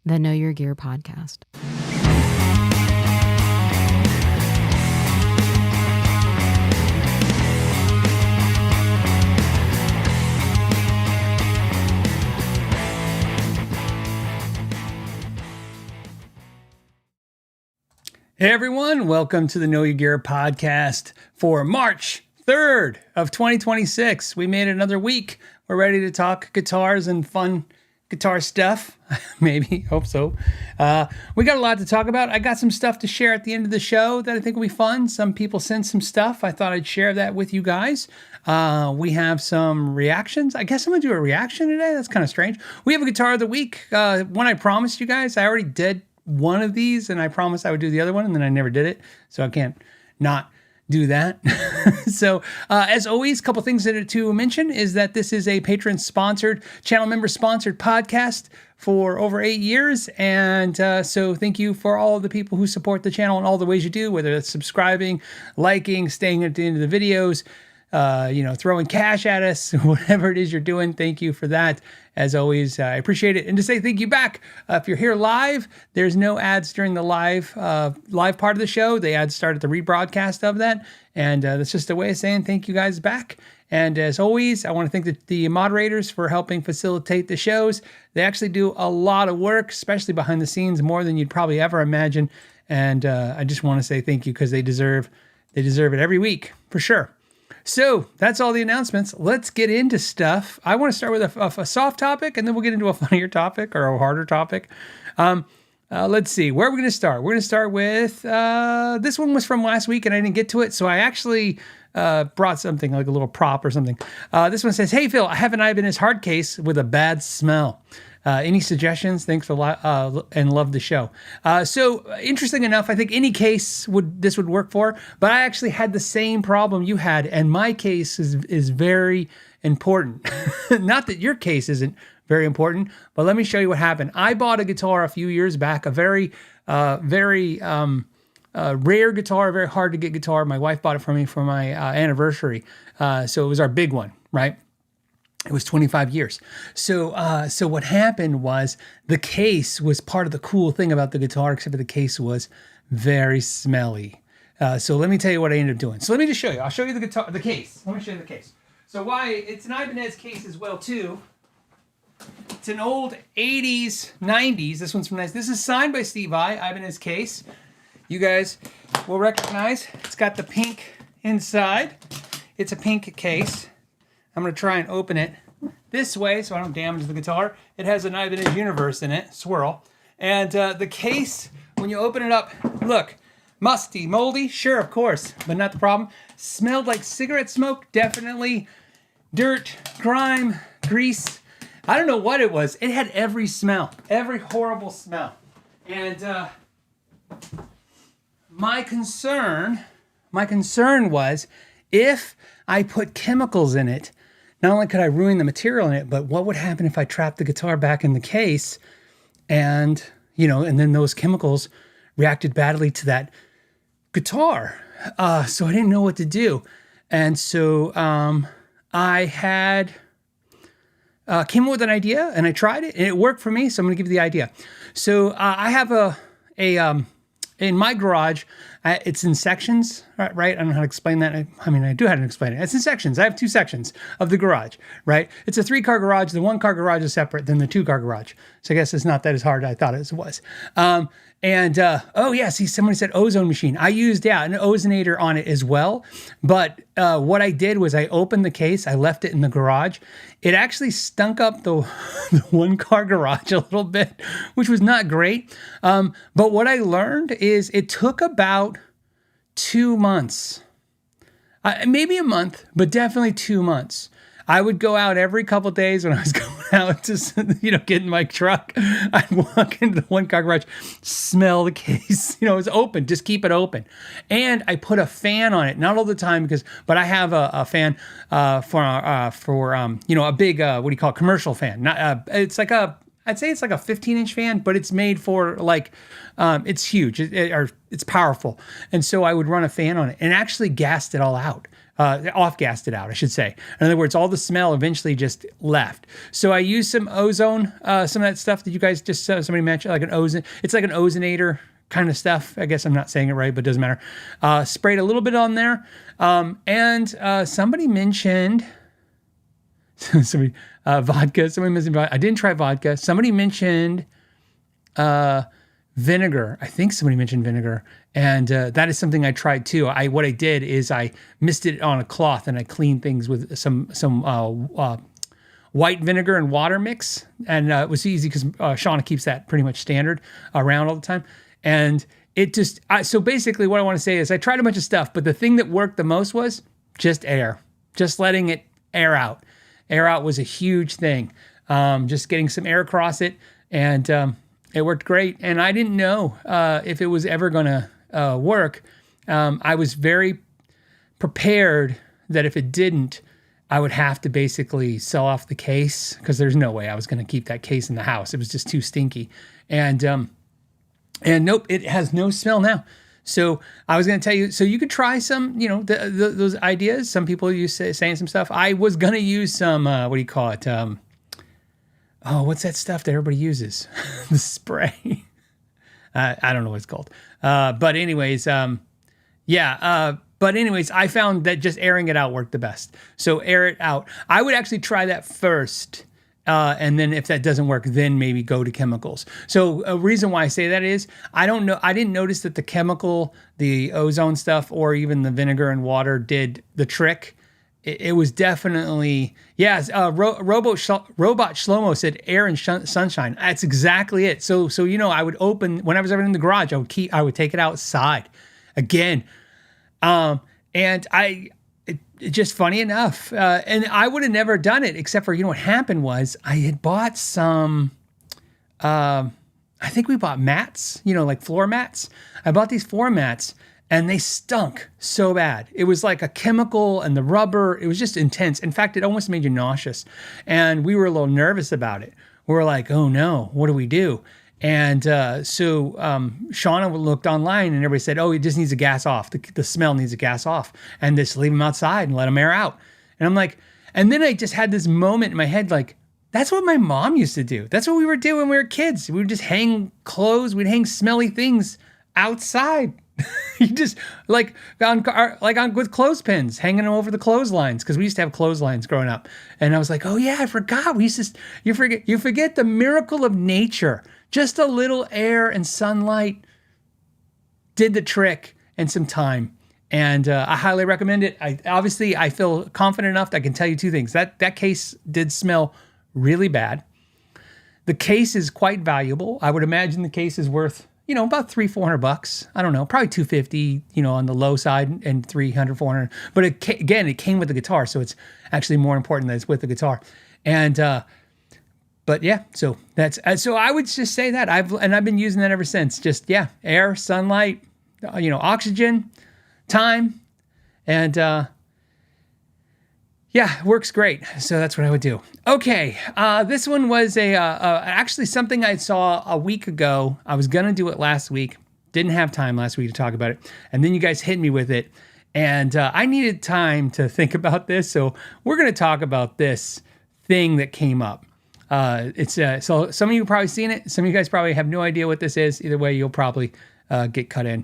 the Know Your Gear podcast. Hey everyone, welcome to the Know Your Gear podcast for March 3rd of 2026. We made it another week. We're ready to talk guitars and fun guitar stuff. Maybe, hope so. We got a lot to talk about. I got some stuff to share at the end of the show that I think will be fun. Some people sent some stuff. I thought I'd share that with you guys. We have some reactions. I guess I'm going to do a reaction today. That's kind of strange. We have a guitar of the week. One I promised you guys. I already did one of these and I promised I would do the other one, and then I never did it. So I can't not do that. So as always, a couple things to mention is that this is a patron sponsored, channel member sponsored podcast for over 8 years. And so thank you for all of the people who support the channel in all the ways you do, whether it's subscribing, liking, staying at the end of the videos, throwing cash at us, whatever it is you're doing. Thank you for that. As always, I appreciate it. And to say thank you back, if you're here live, there's no ads during the live part of the show. The ads start at the rebroadcast of that. And that's just a way of saying thank you guys back. And as always, I want to thank the moderators for helping facilitate the shows. They actually do a lot of work, especially behind the scenes, more than you'd probably ever imagine. And I just want to say thank you because they deserve it every week for sure. So that's all the announcements. Let's get into stuff. I want to start with a soft topic, and then we'll get into a funnier topic or a harder topic. Let's see. Where are we going to start? We're going to start with this one was from last week, and I didn't get to it, so I actually brought something like a little prop or something. This one says, "Hey Phil, I have an Ibanez hard case with a bad smell. Any suggestions? Thanks a lot and love the show." So interesting enough, I think any case would work for, but I actually had the same problem you had, and my case is very important. Not that your case isn't very important, but let me show you what happened. I bought a guitar a few years back, a very rare guitar, very hard to get guitar. My wife bought it for me for my anniversary, so it was our big one, right? It was 25 years. So what happened was the case was part of the cool thing about the guitar, except for the case was very smelly. So let me tell you what I ended up doing. So let me just show you. I'll show you the case. Let me show you the case. So it's an Ibanez case as well too. It's an old 80s, 90s. This one's from nice. This is signed by Steve I, Ibanez case. You guys will recognize it's got the pink inside. It's a pink case. I'm going to try and open it this way so I don't damage the guitar. It has an Ibanez Universe in it, swirl. And the case, when you open it up, look, musty, moldy, sure, of course, but not the problem. Smelled like cigarette smoke, definitely. Dirt, grime, grease. I don't know what it was. It had every smell, every horrible smell. And my concern was if I put chemicals in it, not only could I ruin the material in it, but what would happen if I trapped the guitar back in the case and then those chemicals reacted badly to that guitar. So I didn't know what to do. And so I came up with an idea and I tried it and it worked for me. So I'm going to give you the idea. So I have in my garage, it's in sections, right? I don't know how to explain that. I mean, I do have to explain it. It's in sections. I have 2 sections of the garage, right? It's a 3-car garage. The 1-car garage is separate than the 2-car garage. So I guess it's not that as hard as I thought it was. See, somebody said ozone machine. I used, an ozonator on it as well. But what I did was I opened the case. I left it in the garage. It actually stunk up the 1-car garage a little bit, which was not great. But what I learned is it took about 2 months, maybe a month, but definitely 2 months. I would go out every couple of days when I was going out to, get in my truck. I'd walk into the 1-car garage, smell the case. It's open. Just keep it open. And I put a fan on it, not all the time but I have a fan for a big what do you call it, commercial fan. Not it's like I'd say it's like a 15-inch fan, but it's made for it's huge. It's powerful. And so I would run a fan on it and actually gassed it all out. off-gassed it out, I should say. In other words, all the smell eventually just left. So I used some ozone, some of that stuff that you guys just somebody mentioned, like an ozone. It's like an ozonator kind of stuff. I guess I'm not saying it right, but it doesn't matter. Sprayed a little bit on there. And somebody mentioned vodka. Somebody mentioned vodka. I didn't try vodka. Somebody mentioned vinegar. I think somebody mentioned vinegar. And that is something I tried too. What I did is I misted it on a cloth and I cleaned things with some white vinegar and water mix. And it was easy because Shauna keeps that pretty much standard around all the time. And it just, so basically what I want to say is I tried a bunch of stuff, but the thing that worked the most was just air, just letting it air out. Air out was a huge thing. Just getting some air across it, and it worked great. And I didn't know if it was ever going to work. I was very prepared that if it didn't, I would have to basically sell off the case because there's no way I was going to keep that case in the house. It was just too stinky. And nope, it has no smell now. So I was going to tell you, so you could try some, those ideas. Some people use saying some stuff. I was going to use some, what do you call it? What's that stuff that everybody uses? The spray. I don't know what it's called. But anyways, I found that just airing it out worked the best. So air it out. I would actually try that first. And then if that doesn't work, then maybe go to chemicals. So a reason why I say that is, I don't know, I didn't notice that the chemical, the ozone stuff, or even the vinegar and water did the trick. It was definitely, yes. Robot Shlomo said air and sunshine. That's exactly it. So I would open, when I was ever in the garage, I would take it outside again. And just funny enough, and I would have never done it except for, what happened was I had bought some, I think we bought mats, like floor mats. I bought these floor mats and they stunk so bad. It was like a chemical and the rubber, it was just intense. In fact, it almost made you nauseous. And we were a little nervous about it. We were like, oh no, what do we do? And so Shauna looked online and everybody said, oh, it just needs to gas off. The smell needs to gas off. And just leave them outside and let them air out. And I'm like, and then I just had this moment in my head like, that's what my mom used to do. That's what we would do when we were kids. We would just hang clothes. We'd hang smelly things outside. You just with clothespins, hanging them over the clotheslines, because we used to have clotheslines growing up. And I was like, oh yeah, I forgot. You forget the miracle of nature. Just a little air and sunlight did the trick, and some time. And I highly recommend it. I feel confident enough that I can tell you two things. That case did smell really bad. The case is quite valuable. I would imagine the case is worth, about $300-400. I don't know, probably $250, on the low side, and $300-400. But it came with the guitar, so it's actually more important that it's with the guitar. And but yeah, so that's so I would just say that I've been using that ever since. Just air, sunlight, oxygen, time, and works great. So that's what I would do. Okay, this one was actually something I saw a week ago. I was gonna do it last week, didn't have time last week to talk about it, and then you guys hit me with it, and I needed time to think about this. So we're gonna talk about this thing that came up. So some of you have probably seen it. Some of you guys probably have no idea what this is. Either way, you'll probably get cut in.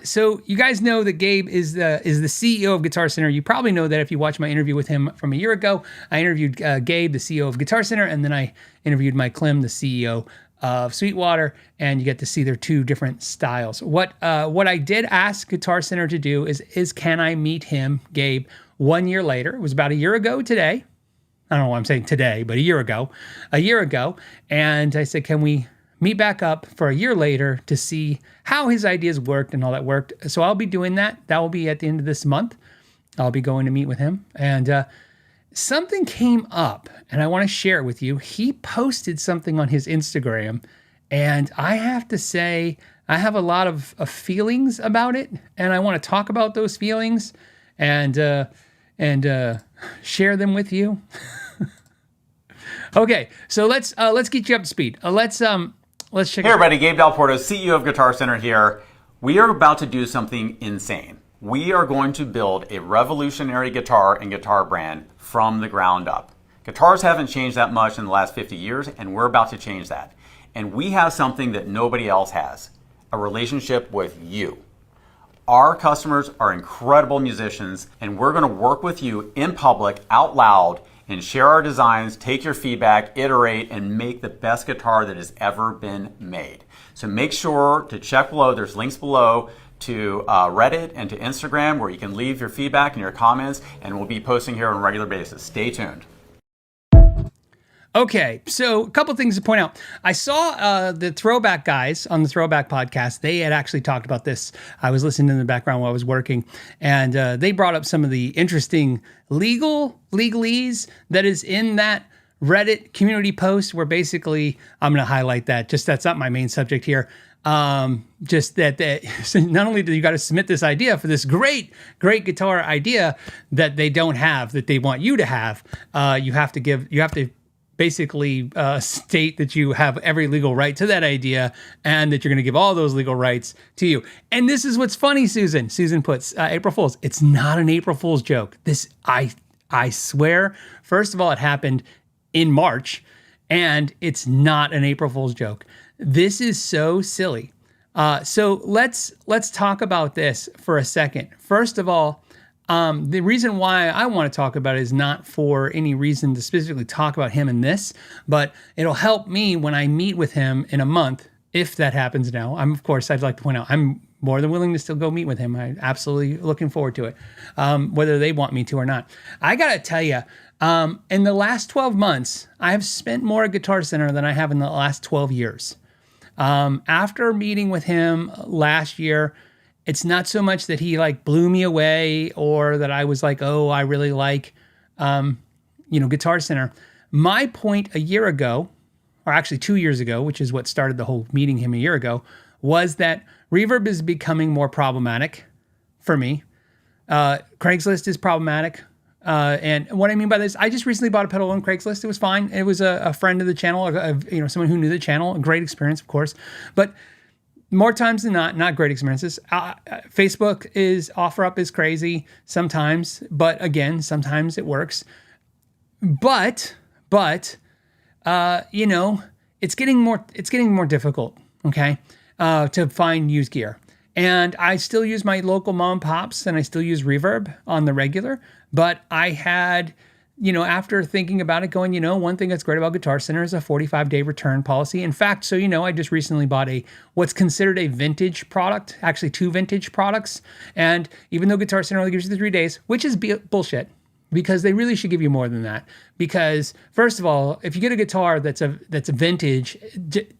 So you guys know that Gabe is the CEO of Guitar Center. You probably know that if you watched my interview with him from a year ago. I interviewed Gabe, the CEO of Guitar Center, and then I interviewed Mike Klim, the CEO of Sweetwater, and you get to see their two different styles. What I did ask Guitar Center to do is can I meet him, Gabe, 1 year later? It was about a year ago today. I don't know why I'm saying today, but a year ago. And I said, can we meet back up for a year later to see how his ideas worked and all that worked? So I'll be doing that. That will be at the end of this month. I'll be going to meet with him. And something came up, and I want to share it with you. He posted something on his Instagram, and I have to say, I have a lot of feelings about it, and I want to talk about those feelings and share them with you. Okay, so let's get you up to speed. Let's check. Hey everybody, Gabe Del Porto, CEO of Guitar Center here. We are about to do something insane. We are going to build a revolutionary guitar and guitar brand from the ground up. Guitars haven't changed that much in the last 50 years, and we're about to change that. And we have something that nobody else has, a relationship with you. Our customers are incredible musicians, and we're going to work with you in public, out loud, and share our designs, take your feedback, iterate, and make the best guitar that has ever been made. So make sure to check below. There's links below to Reddit and to Instagram where you can leave your feedback and your comments, and we'll be posting here on a regular basis. Stay tuned. Okay, so a couple things to point out. I saw the Throwback guys on the Throwback podcast. They had actually talked about this. I was listening in the background while I was working, and they brought up some of the interesting legalese that is in that Reddit community post where basically, I'm going to highlight that. Just that's not my main subject here. Just that so not only do you got to submit this idea for this great guitar idea that they don't have, that they want you to have, you have to basically state that you have every legal right to that idea and that you're going to give all those legal rights to you. And this is what's funny, Susan. Susan puts, April Fool's. It's not an April Fool's joke. This, I swear, first of all, it happened in March, and it's not an April Fool's joke. This is so silly. So let's talk about this for a second. First of all, the reason why I want to talk about it is not for any reason to specifically talk about him in this, but it'll help me when I meet with him in a month, if that happens now. Of course, I'd like to point out, I'm more than willing to still go meet with him. I'm absolutely looking forward to it, whether they want me to or not. I got to tell you, in the last 12 months, I have spent more at Guitar Center than I have in the last 12 years. After meeting with him last year, it's not so much that he like blew me away or that I was like, oh, I really like, Guitar Center. My point a year ago, or actually 2 years ago, which is what started the whole meeting him a year ago, was that Reverb is becoming more problematic for me. Craigslist is problematic. And what I mean by this, I just recently bought a pedal on Craigslist. It was fine. It was a friend of the channel, someone who knew the channel. A great experience, of course. But more times than not great experiences. Facebook OfferUp is crazy sometimes, but again, sometimes it works. But it's getting more difficult, okay, to find used gear. And I still use my local mom and pops, and I still use Reverb on the regular. But I had, after thinking about it, going, one thing that's great about Guitar Center is a 45-day return policy. In fact, so I just recently bought what's considered a vintage product, actually 2 vintage products. And even though Guitar Center only gives you the 3 days, which is bullshit, because they really should give you more than that. Because first of all, if you get a guitar that's a vintage,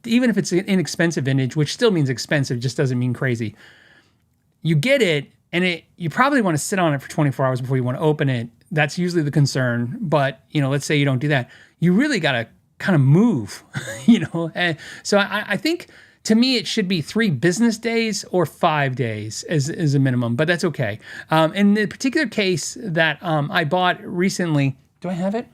even if it's an inexpensive vintage, which still means expensive, just doesn't mean crazy, you get it, and you probably want to sit on it for 24 hours before you want to open it. That's usually the concern. But, let's say you don't do that. You really got to kind of move, And so I think, to me, it should be 3 business days or 5 days as a minimum, but that's okay. In the particular case that I bought recently, do I have it?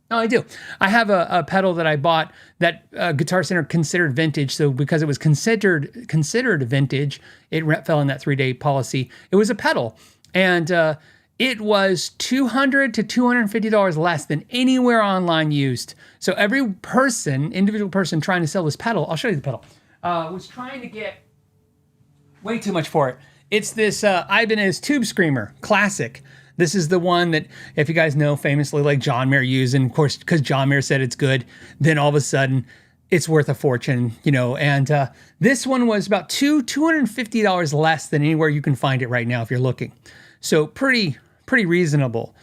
No, I do. I have a pedal that I bought that Guitar Center considered vintage. So because it was considered vintage, it fell in that 3-day policy. It was a pedal, and it was $200 to $250 less than anywhere online used. So every individual person trying to sell this pedal, I'll show you the pedal, was trying to get way too much for it. It's this Ibanez Tube Screamer Classic. This is the one that, if you guys know, famously like John Mayer used, and of course, because John Mayer said it's good, then all of a sudden it's worth a fortune, and this one was about $250 less than anywhere you can find it right now if you're looking. So pretty reasonable.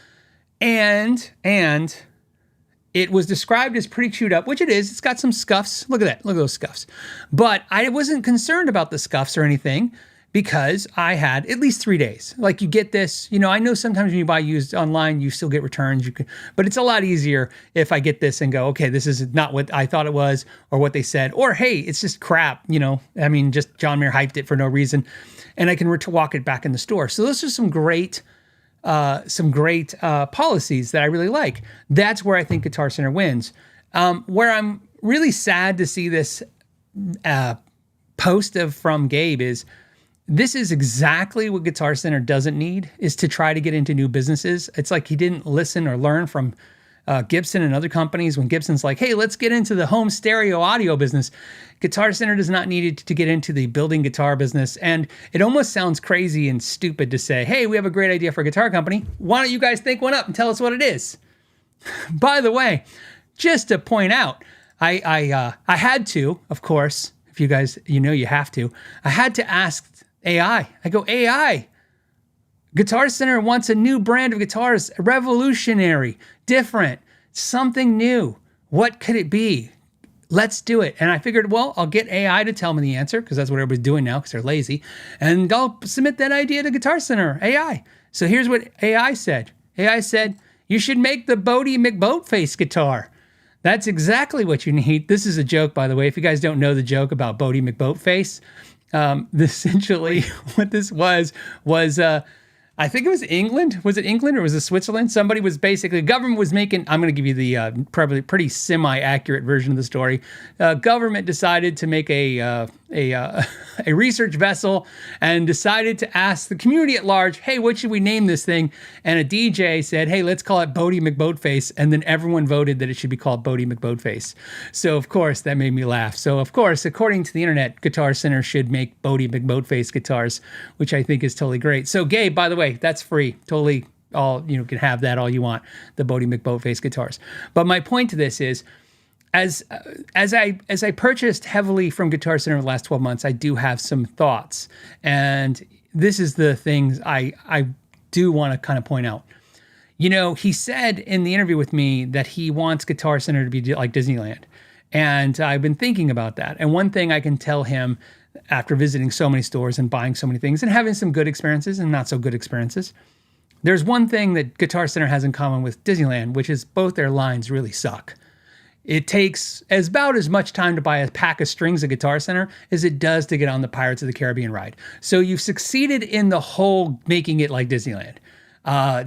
And it was described as pretty chewed up, which it is. It's got some scuffs. Look at that. Look at those scuffs. But I wasn't concerned about the scuffs or anything, because I had at least 3 days. Like, you get this, I know sometimes when you buy used online, you still get returns. But it's a lot easier if I get this and go, okay, this is not what I thought it was or what they said. Or, hey, it's just crap, just John Mayer hyped it for no reason. And I can walk it back in the store. So those are some great policies that I really like. That's where I think Guitar Center wins. Where I'm really sad to see this post from Gabe is, this is exactly what Guitar Center doesn't need, is to try to get into new businesses. It's like he didn't listen or learn from Gibson and other companies when Gibson's like, hey, let's get into the home stereo audio business. Guitar Center does not need it to get into the building guitar business. And it almost sounds crazy and stupid to say, hey, we have a great idea for a guitar company. Why don't you guys think one up and tell us what it is? By the way, just to point out, I had to, of course, if you guys, you have to, I had to ask AI. I go, AI, Guitar Center wants a new brand of guitars, revolutionary, different, something new. What could it be? Let's do it. And I figured, well, I'll get AI to tell me the answer, because that's what everybody's doing now because they're lazy. And I'll submit that idea to Guitar Center, AI. So here's what AI said. AI said, you should make the Bodie McBoatface guitar. That's exactly what you need. This is a joke, by the way. If you guys don't know the joke about Bodie McBoatface, essentially what this was I think it was England. Was it England or was it Switzerland? Somebody was basically, government was making, I'm going to give you the probably pretty semi-accurate version of the story. Government decided to make a research vessel and decided to ask the community at large, hey, what should we name this thing? And a DJ said, hey, let's call it Bodie McBoatface. And then everyone voted that it should be called Bodie McBoatface. So, of course, that made me laugh. So, of course, according to the internet, Guitar Center should make Bodie McBoatface guitars, which I think is totally great. So, Gabe, by the way, that's free. Totally can have that all you want, the Bodie McBoatface guitars. But my point to this is, as I purchased heavily from Guitar Center in the last 12 months, I do have some thoughts. And this is the things I do want to kind of point out. He said in the interview with me that he wants Guitar Center to be like Disneyland. And I've been thinking about that. And one thing I can tell him after visiting so many stores and buying so many things and having some good experiences and not so good experiences, there's one thing that Guitar Center has in common with Disneyland, which is both their lines really suck. It takes about as much time to buy a pack of strings at Guitar Center as it does to get on the Pirates of the Caribbean ride. So you've succeeded in the whole making it like Disneyland.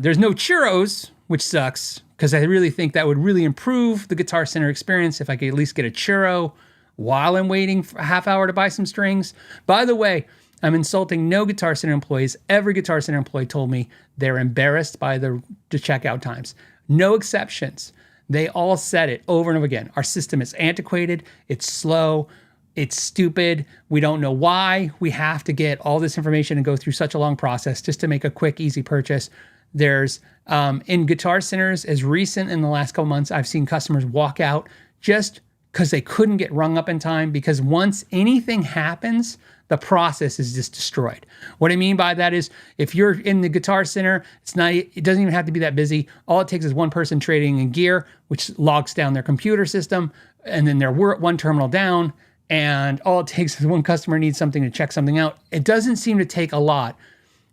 There's no churros, which sucks, because I really think that would really improve the Guitar Center experience if I could at least get a churro while I'm waiting for a half hour to buy some strings. By the way, I'm insulting no Guitar Center employees. Every Guitar Center employee told me they're embarrassed by the checkout times. No exceptions. They all said it over and over again. Our system is antiquated, it's slow, it's stupid. We don't know why we have to get all this information and go through such a long process just to make a quick, easy purchase. There's, in Guitar Centers, as recent in the last couple months, I've seen customers walk out just because they couldn't get rung up in time, because once anything happens, the process is just destroyed. What I mean by that is, if you're in the Guitar Center, it doesn't even have to be that busy. All it takes is one person trading in gear, which logs down their computer system, and then they're one terminal down, and all it takes is one customer needs something to check something out. It doesn't seem to take a lot.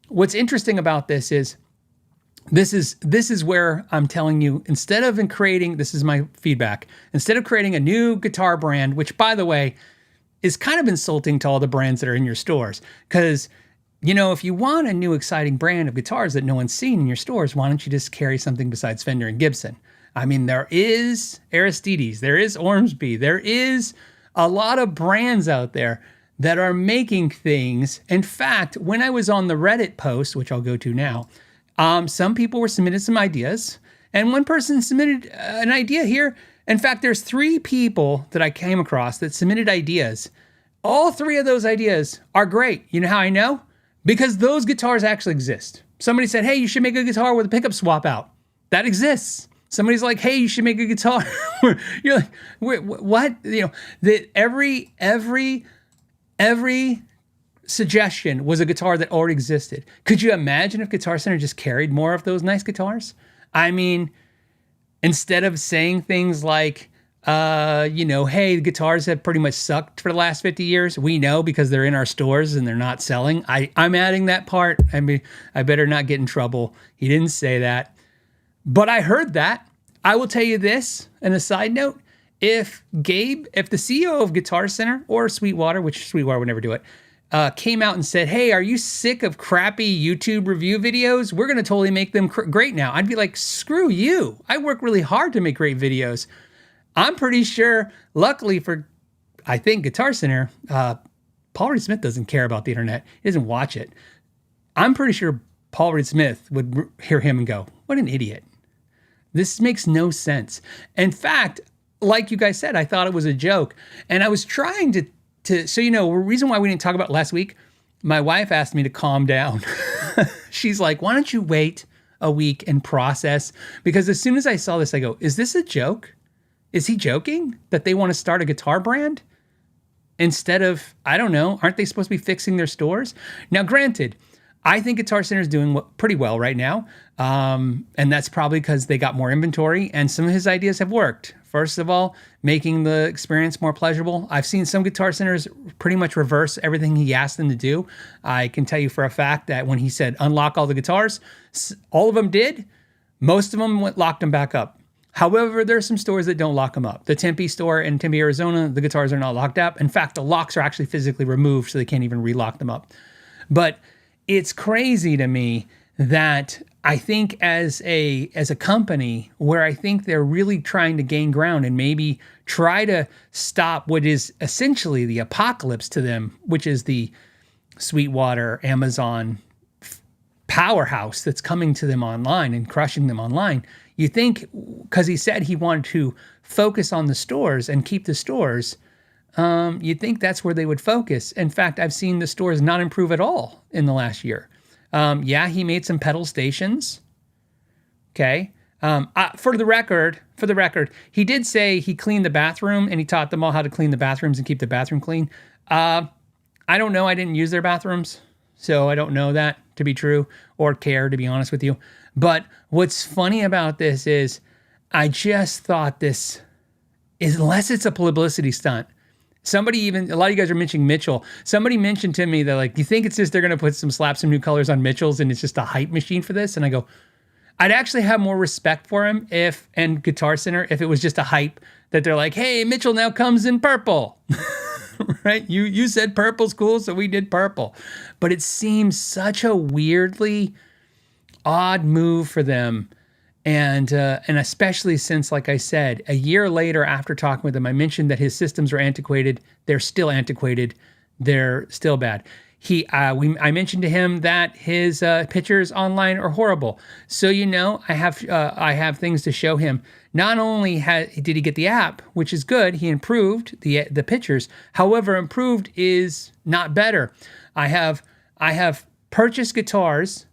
What's interesting about this is, this is where I'm telling you, instead of creating, this is my feedback, instead of creating a new guitar brand, which, by the way, is kind of insulting to all the brands that are in your stores. Because, if you want a new exciting brand of guitars that no one's seen in your stores, why don't you just carry something besides Fender and Gibson? I mean, there is Aristides, there is Ormsby, there is a lot of brands out there that are making things. In fact, when I was on the Reddit post, which I'll go to now, some people were submitted some ideas, and one person submitted an idea here. In fact, there's 3 people that I came across that submitted ideas. All 3 of those ideas are great. You know how I know? Because those guitars actually exist. Somebody said, hey, you should make a guitar with a pickup swap out. That exists. Somebody's like, hey, you should make a guitar. You're like, wait, what? That every suggestion was a guitar that already existed. Could you imagine if Guitar Center just carried more of those nice guitars? I mean, instead of saying things like, hey, guitars have pretty much sucked for the last 50 years. We know because they're in our stores and they're not selling. I'm adding that part. I mean, I better not get in trouble. He didn't say that. But I heard that. I will tell you this, and a side note, if the CEO of Guitar Center or Sweetwater, which Sweetwater would never do it, came out and said, hey, are you sick of crappy YouTube review videos? We're going to totally make them great now. I'd be like, screw you. I work really hard to make great videos. I'm pretty sure, luckily for, I think, Guitar Center, Paul Reed Smith doesn't care about the internet. He doesn't watch it. I'm pretty sure Paul Reed Smith would hear him and go, what an idiot. This makes no sense. In fact, like you guys said, I thought it was a joke. And I was trying to so, the reason why we didn't talk about it last week, my wife asked me to calm down. She's like, why don't you wait a week and process? Because as soon as I saw this, I go, is this a joke? Is he joking that they want to start a guitar brand? Instead of, I don't know, aren't they supposed to be fixing their stores? Now, granted, I think Guitar Center is doing pretty well right now. And that's probably because they got more inventory and some of his ideas have worked. First of all, making the experience more pleasurable. I've seen some Guitar Centers pretty much reverse everything he asked them to do. I can tell you for a fact that when he said unlock all the guitars, all of them did. Most of them locked them back up. However, there are some stores that don't lock them up. The Tempe store in Tempe, Arizona, the guitars are not locked up. In fact, the locks are actually physically removed, so they can't even relock them up. But it's crazy to me that I think as a company where I think they're really trying to gain ground and maybe try to stop what is essentially the apocalypse to them, which is the Sweetwater, Amazon powerhouse that's coming to them online and crushing them online. You think, because he said he wanted to focus on the stores and keep the stores, you'd think that's where they would focus. In fact, I've seen the stores not improve at all in the last year. Yeah, he made some pedal stations. Okay. For the record, he did say he cleaned the bathroom and he taught them all how to clean the bathrooms and keep the bathroom clean. I don't know. I didn't use their bathrooms, so I don't know that to be true or care, to be honest with you. But what's funny about this is I just thought this, unless it's a publicity stunt, a lot of you guys are mentioning Mitchell. Somebody mentioned to me that, like, you think it's just they're going to slap some new colors on Mitchell's and it's just a hype machine for this? And I go, I'd actually have more respect for him and Guitar Center if it was just a hype that they're like, hey, Mitchell now comes in purple. Right? You said purple's cool, so we did purple. But it seems such a weirdly odd move for them. And especially since, like I said, a year later after talking with him, I mentioned that his systems were antiquated. They're still antiquated. They're still bad. I mentioned to him that his pictures online are horrible. So, I have things to show him. Not only did he get the app, which is good, he improved the pictures. However, improved is not better. I have purchased guitars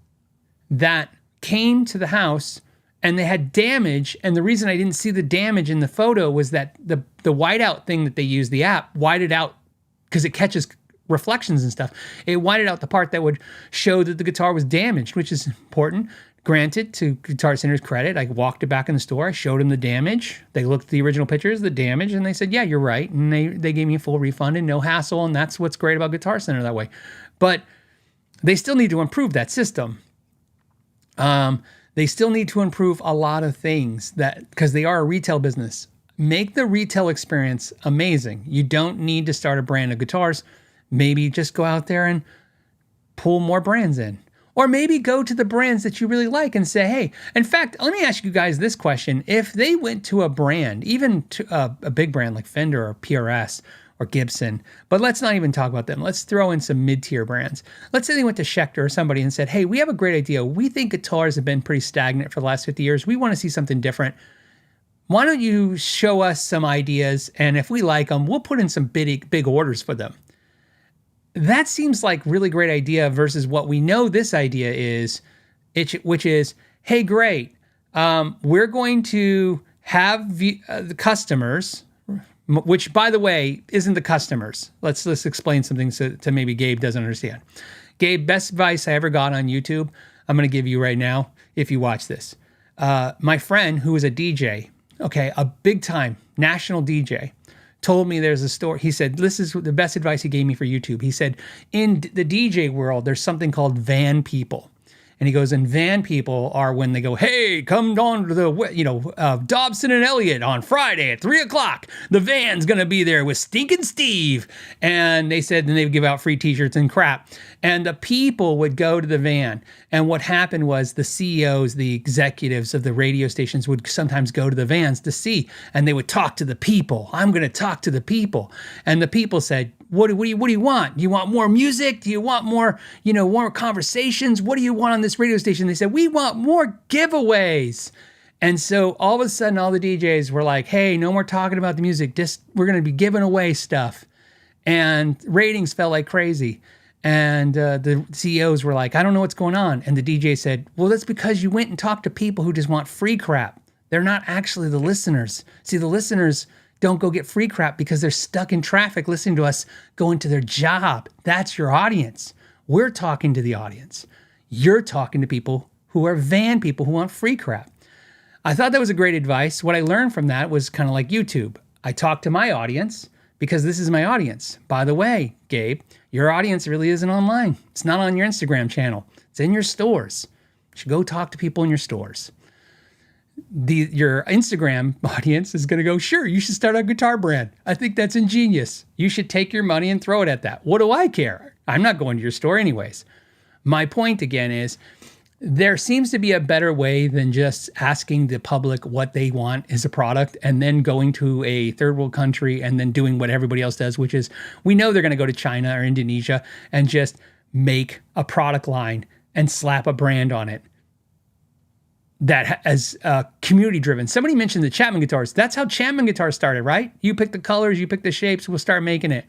that came to the house and they had damage, and the reason I didn't see the damage in the photo was that the whiteout thing that they use, the app, whited out because it catches reflections and stuff. It whited out the part that would show that the guitar was damaged, which is important. Granted, to Guitar Center's credit, I walked it back in the store. I showed them the damage. They looked at the original pictures, the damage, and they said, yeah, you're right. And they gave me a full refund and no hassle, and that's what's great about Guitar Center that way. But they still need to improve that system. They still need to improve a lot of things because they are a retail business. Make the retail experience amazing. You don't need to start a brand of guitars. Maybe just go out there and pull more brands in. Or maybe go to the brands that you really like and say, hey, in fact, let me ask you guys this question. If they went to a brand, even to a big brand like Fender or PRS or Gibson, but let's not even talk about them. Let's throw in some mid-tier brands. Let's say they went to Schecter or somebody and said, hey, we have a great idea. We think guitars have been pretty stagnant for the last 50 years. We want to see something different. Why don't you show us some ideas? And if we like them, we'll put in some big orders for them. That seems like really great idea versus what we know this idea is, which is, hey, great. We're going to have the customers, which, by the way, isn't the customers. Let's explain something to maybe Gabe doesn't understand. Gabe, best advice I ever got on YouTube, I'm going to give you right now if you watch this. My friend who was a DJ, a big time national DJ, told me there's a store. He said, this is the best advice he gave me for YouTube. He said, in the DJ world, there's something called van people. And he goes, and van people are when they go, hey, come on to the, Dobson and Elliott on Friday at 3:00. The van's going to be there with Stinkin' Steve. And they said, then they would give out free t-shirts and crap. And the people would go to the van. And what happened was the CEOs, the executives of the radio stations would sometimes go to the vans to see. And they would talk to the people. I'm going to talk to the people. And the people said, What do you want? Do you want more music? Do you want more, more conversations? What do you want on this radio station? They said, we want more giveaways. And so all of a sudden, all the DJs were like, hey, no more talking about the music. We're going to be giving away stuff. And ratings fell like crazy. And the CEOs were like, I don't know what's going on. And the DJ said, well, that's because you went and talked to people who just want free crap. They're not actually the listeners. See, the listeners don't go get free crap because they're stuck in traffic listening to us going to their job. That's your audience. We're talking to the audience. You're talking to people who are van people who want free crap. I thought that was a great advice. What I learned from that was kind of like YouTube. I talk to my audience because this is my audience. By the way, Gabe, your audience really isn't online. It's not on your Instagram channel. It's in your stores. You should go talk to people in your stores. Your Instagram audience is going to go, sure, you should start a guitar brand. I think that's ingenious. You should take your money and throw it at that. What do I care? I'm not going to your store anyways. My point again is there seems to be a better way than just asking the public what they want as a product and then going to a third world country and then doing what everybody else does, which is we know they're going to go to China or Indonesia and just make a product line and slap a brand on it. That as community driven. Somebody mentioned the Chapman guitars. That's how Chapman guitars started, right? You pick the colors, you pick the shapes, we'll start making it.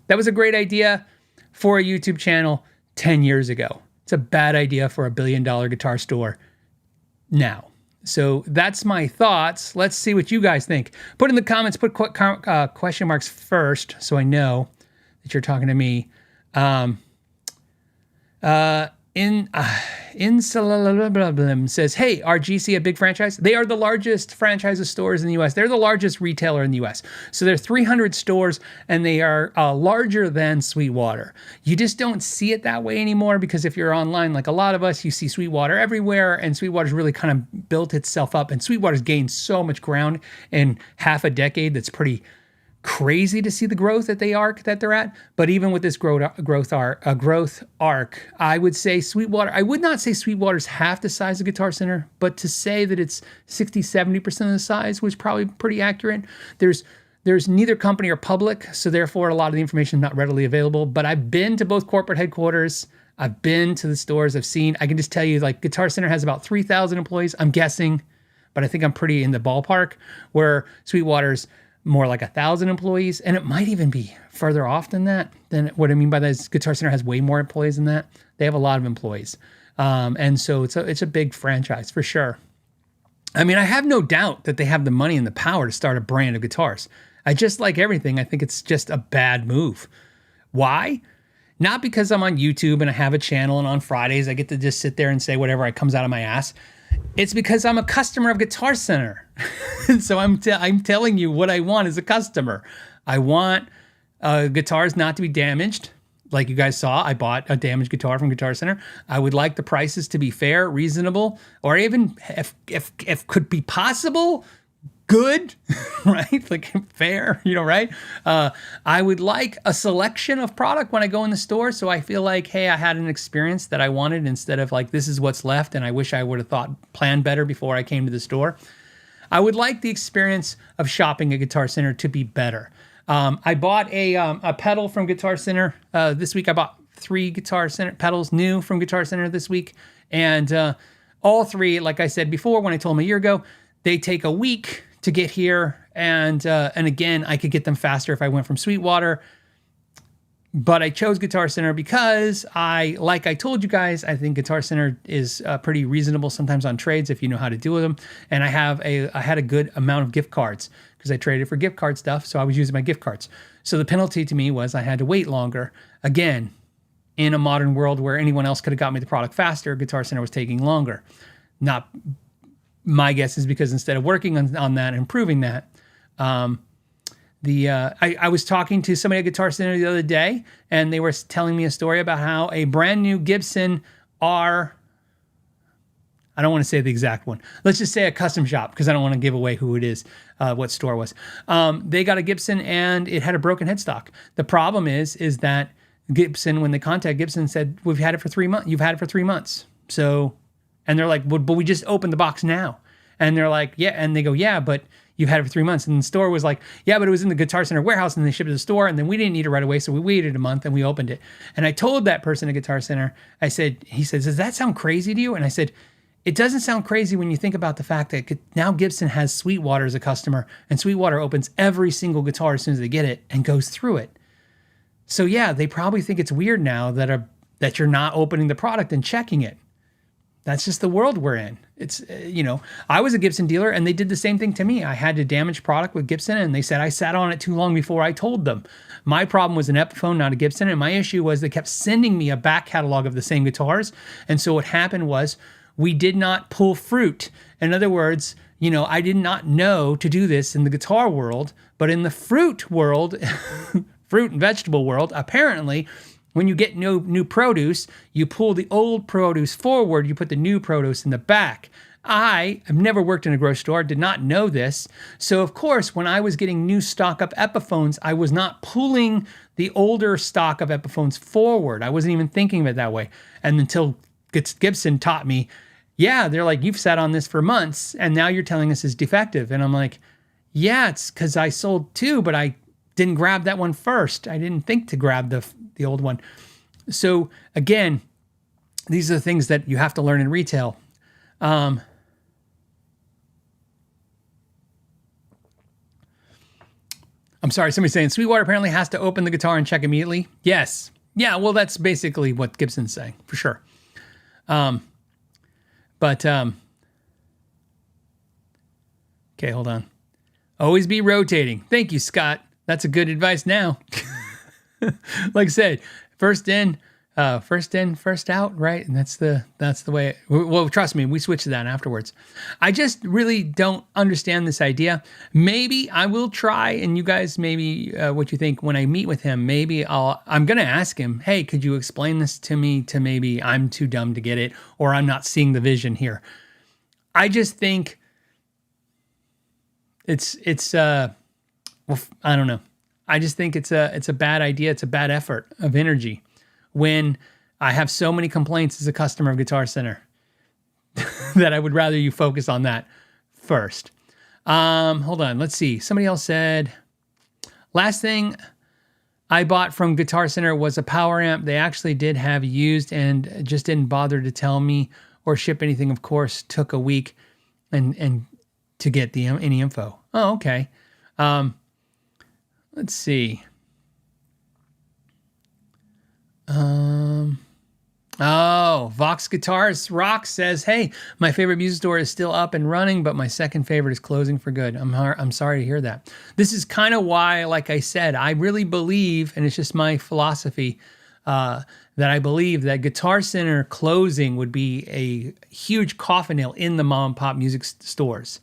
That was a great idea for a YouTube channel 10 years ago. It's a bad idea for $1 billion guitar store now. So that's my thoughts. Let's see what you guys think. Put in the comments, put question marks first so I know that you're talking to me. Insalablablum says, hey, are GC a big franchise? They are the largest franchise of stores in the U.S. They're the largest retailer in the U.S. So they're 300 stores, and they are larger than Sweetwater. You just don't see it that way anymore because if you're online, like a lot of us, you see Sweetwater everywhere, and Sweetwater's really kind of built itself up, and Sweetwater's gained so much ground in half a decade that's pretty crazy to see the growth that they're at. But even with this growth arc, I would say Sweetwater, I would not say Sweetwater's half the size of Guitar Center, but to say that it's 60-70% of the size was probably pretty accurate. There's neither company or public, so therefore a lot of the information is not readily available. But I've been to both corporate headquarters. I've been to the stores. I can just tell you, like, Guitar Center has about 3,000 employees, I'm guessing, but I think I'm pretty in the ballpark, where Sweetwater's more like 1,000 employees, and it might even be further off than that. Then what I mean by that is Guitar Center has way more employees than that. They have a lot of employees, and so it's a big franchise for sure. I mean, I have no doubt that they have the money and the power to start a brand of guitars. I just, like everything, I think it's just a bad move. Why? Not because I'm on YouTube and I have a channel and on Fridays I get to just sit there and say whatever comes out of my ass. It's because I'm a customer of Guitar Center. So I'm telling you what I want as a customer. I want guitars not to be damaged. Like you guys saw, I bought a damaged guitar from Guitar Center. I would like the prices to be fair, reasonable, or even if could be possible, good, right? Like fair, right? I would like a selection of product when I go in the store, so I feel like, hey, I had an experience that I wanted instead of like, this is what's left, and I wish I would have planned better before I came to the store. I would like the experience of shopping at Guitar Center to be better. I bought a pedal from Guitar Center this week. I bought 3 Guitar Center pedals new from Guitar Center this week, and all 3, like I said before when I told them a year ago, they take a week to get here, and again, I could get them faster if I went from Sweetwater. But I chose Guitar Center because like I told you guys, I think Guitar Center is pretty reasonable sometimes on trades if you know how to deal with them. And I had a good amount of gift cards because I traded for gift card stuff, so I was using my gift cards. So the penalty to me was I had to wait longer. Again, in a modern world where anyone else could have got me the product faster, Guitar Center was taking longer. Not my guess is because instead of working on that and improving that, I was talking to somebody at Guitar Center the other day, and they were telling me a story about how a brand new Gibson R, I don't want to say the exact one. Let's just say a custom shop because I don't want to give away who it is, what store it was. They got a Gibson and it had a broken headstock. The problem is that Gibson, when they contacted Gibson, said, we've had it for 3 months. You've had it for 3 months. So, and they're like, but we just opened the box now. And they're like, yeah. And they go, yeah, but You've had it for 3 months. And the store was like, yeah, but it was in the Guitar Center warehouse and they shipped it to the store and then we didn't need it right away. So we waited a month and we opened it. And I told that person at Guitar Center, he says, does that sound crazy to you? And I said, it doesn't sound crazy when you think about the fact that now Gibson has Sweetwater as a customer and Sweetwater opens every single guitar as soon as they get it and goes through it. So yeah, they probably think it's weird now that you're not opening the product and checking it. That's just the world we're in. It's, I was a Gibson dealer and they did the same thing to me. I had a damaged product with Gibson and they said I sat on it too long before I told them. My problem was an Epiphone, not a Gibson. And my issue was they kept sending me a back catalog of the same guitars. And so what happened was we did not pull fruit. In other words, I did not know to do this in the guitar world, but in the fruit world, fruit and vegetable world, apparently, when you get new produce, you pull the old produce forward, you put the new produce in the back. I have never worked in a grocery store, did not know this. So of course, when I was getting new stock of Epiphones, I was not pulling the older stock of Epiphones forward. I wasn't even thinking of it that way. And until Gibson taught me, yeah, they're like, you've sat on this for months and now you're telling us it's defective. And I'm like, yeah, it's because I sold two, but I didn't grab that one first. I didn't think to grab the old one. So again, these are the things that you have to learn in retail. I'm sorry, somebody's saying Sweetwater apparently has to open the guitar and check immediately. Yes. Yeah, well, that's basically what Gibson's saying, for sure. Okay, hold on. Always be rotating. Thank you, Scott. That's a good advice now. Like I said, first in, first out, right? And that's the way. Well, trust me, we switched to that afterwards. I just really don't understand this idea. Maybe I will try, and you guys maybe what you think when I meet with him. Maybe I'm gonna ask him, hey, could you explain this to me? To maybe I'm too dumb to get it, or I'm not seeing the vision here. I just think it's well, I don't know. I just think it's a bad idea. It's a bad effort of energy when I have so many complaints as a customer of Guitar Center that I would rather you focus on that first. Hold on. Let's see. Somebody else said, last thing I bought from Guitar Center was a power amp they actually did have used and just didn't bother to tell me or ship anything. Of course, took a week and to get any info. Oh, okay. Let's see. Vox Guitars Rock says, hey, my favorite music store is still up and running, but my second favorite is closing for good. I'm sorry to hear that. This is kind of why, like I said, I really believe, and it's just my philosophy, that I believe that Guitar Center closing would be a huge coffin nail in the mom and pop music stores.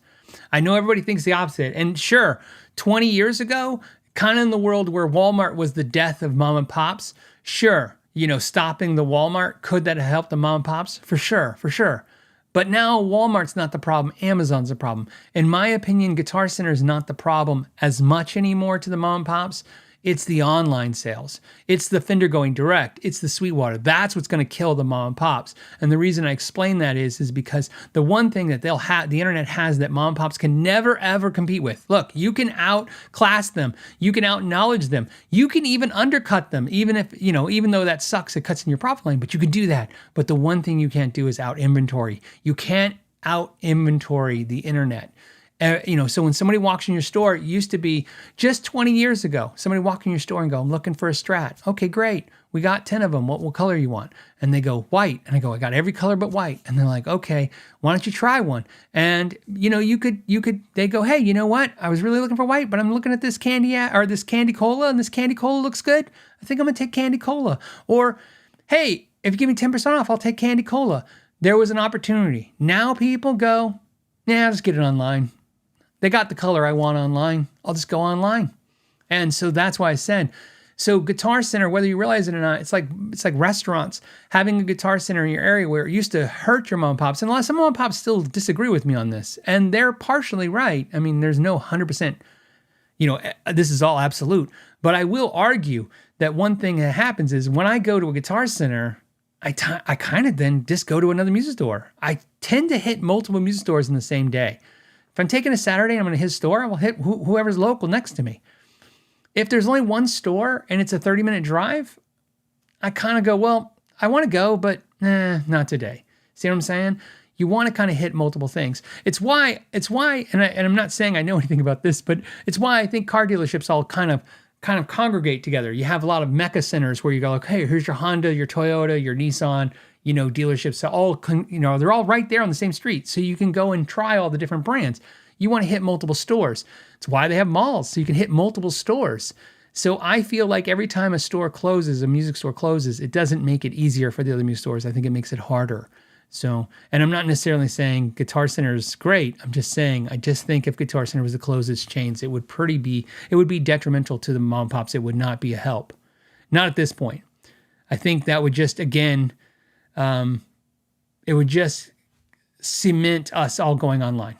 I know everybody thinks the opposite. And sure, 20 years ago, kind of in the world where Walmart was the death of mom and pops, sure, stopping the Walmart, could that have helped the mom and pops? For sure. But now Walmart's not the problem, Amazon's the problem. In my opinion, Guitar Center is not the problem as much anymore to the mom and pops. It's the online sales. It's the Fender going direct. It's the Sweetwater. That's what's going to kill the mom and pops. And the reason I explain that is because the one thing that the internet has that mom and pops can never ever compete with. Look, you can outclass them. You can out-knowledge them. You can even undercut them, even though that sucks, it cuts in your profit line, but you can do that. But the one thing you can't do is out-inventory. You can't out-inventory the internet. So when somebody walks in your store, it used to be just 20 years ago, somebody walk in your store and go, I'm looking for a Strat. Okay, great. We got 10 of them. What color you want? And they go, white. And I go, I got every color but white. And they're like, okay, why don't you try one? And they go, hey, you know what? I was really looking for white, but I'm looking at this this Candy Cola, and this Candy Cola looks good. I think I'm gonna take Candy Cola. Or, hey, if you give me 10% off, I'll take Candy Cola. There was an opportunity. Now people go, yeah, I'll just get it online. They got the color I want online. I'll just go online. And so that's why I said, so Guitar Center, whether you realize it or not, it's like restaurants. Having a Guitar Center in your area where it used to hurt your mom and pops. And some mom and pops still disagree with me on this. And they're partially right. I mean, there's no 100%, this is all absolute. But I will argue that one thing that happens is when I go to a Guitar Center, I kind of then just go to another music store. I tend to hit multiple music stores in the same day. If I'm taking a Saturday and I'm going to hit a store, I'll hit whoever's local next to me. If there's only one store and it's a 30-minute drive, I kind of go, well, I want to go, but not today. See what I'm saying? You want to kind of hit multiple things. It's why, and I'm not saying I know anything about this, but it's why I think car dealerships all kind of congregate together. You have a lot of mecca centers where you go, like, hey, here's your Honda, your Toyota, your Nissan, dealerships. They're all right there on the same street. So you can go and try all the different brands. You want to hit multiple stores. It's why they have malls, so you can hit multiple stores. So I feel like every time a store closes, a music store closes, it doesn't make it easier for the other music stores. I think it makes it harder. So, and I'm not necessarily saying Guitar Center is great. I'm just saying, I just think if Guitar Center was to close its chains, it would be detrimental to the mom and pops. It would not be a help. Not at this point. I think that would just, again, it would just cement us all going online.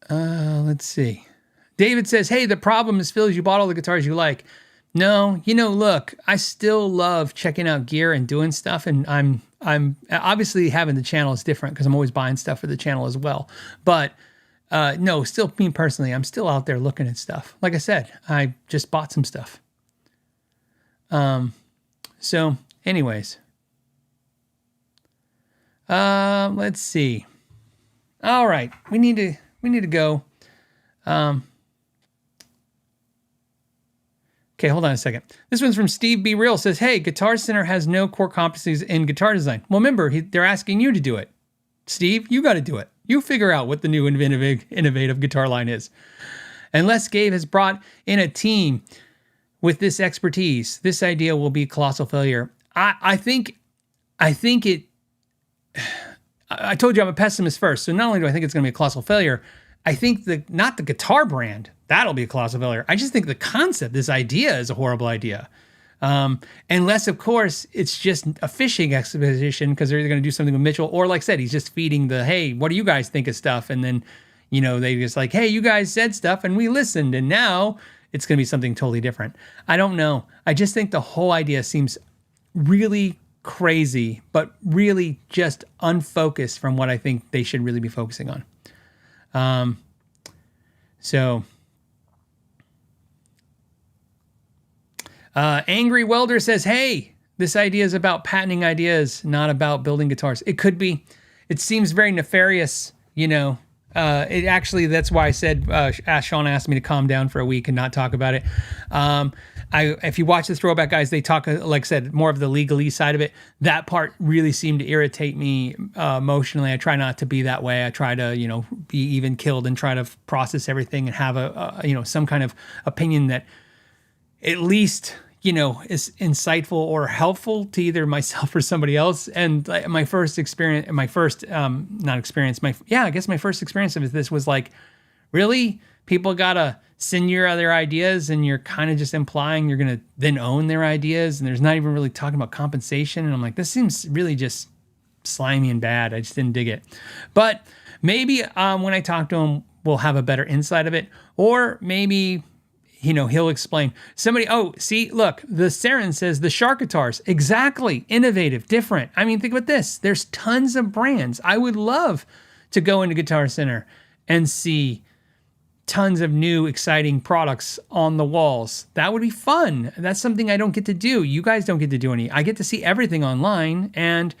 Let's see. David says, hey, the problem is, Phil, you bought all the guitars you like. No, look, I still love checking out gear and doing stuff. And I'm obviously having the channel is different because I'm always buying stuff for the channel as well. But no, still me personally, I'm still out there looking at stuff. Like I said, I just bought some stuff. So anyways, let's see. All right. We need to go. Okay, hold on a second. This one's from Steve B. Real. Says, hey, Guitar Center has no core competencies in guitar design. Well, remember, they're asking you to do it. Steve, you got to do it. You figure out what the new innovative guitar line is. Unless Gabe has brought in a team with this expertise, this idea will be a colossal failure. I think it... I told you I'm a pessimist first, so not only do I think it's going to be a colossal failure, I think not the guitar brand, that'll be a colossal failure. I just think the concept, this idea, is a horrible idea. Unless, of course, it's just a fishing expedition because they're either going to do something with Mitchell, or like I said, he's just feeding the, hey, what do you guys think of stuff? And then, they just like, hey, you guys said stuff and we listened, and now it's going to be something totally different. I don't know. I just think the whole idea seems really crazy, but really just unfocused from what I think they should really be focusing on. Angry Welder says, hey, this idea is about patenting ideas, not about building guitars. It could be. It seems very nefarious, it actually, that's why I said, Sean asked me to calm down for a week and not talk about it. If you watch the Throwback Guys, they talk, like I said, more of the legalese side of it. That part really seemed to irritate me emotionally. I try not to be that way. I try to, be even killed and try to process everything and have some kind of opinion that at least, is insightful or helpful to either myself or somebody else. And my first experience of this was like, really? People gotta send your other ideas and you're kind of just implying you're gonna then own their ideas, and there's not even really talking about compensation. And I'm like, this seems really just slimy and bad. I just didn't dig it. But maybe when I talk to him, we'll have a better insight of it. Or maybe, he'll explain. Look, the Saren says the Shark guitars. Exactly. Innovative, different. I mean, think about this. There's tons of brands. I would love to go into Guitar Center and see tons of new, exciting products on the walls. That would be fun. That's something I don't get to do. You guys don't get to do any. I get to see everything online, and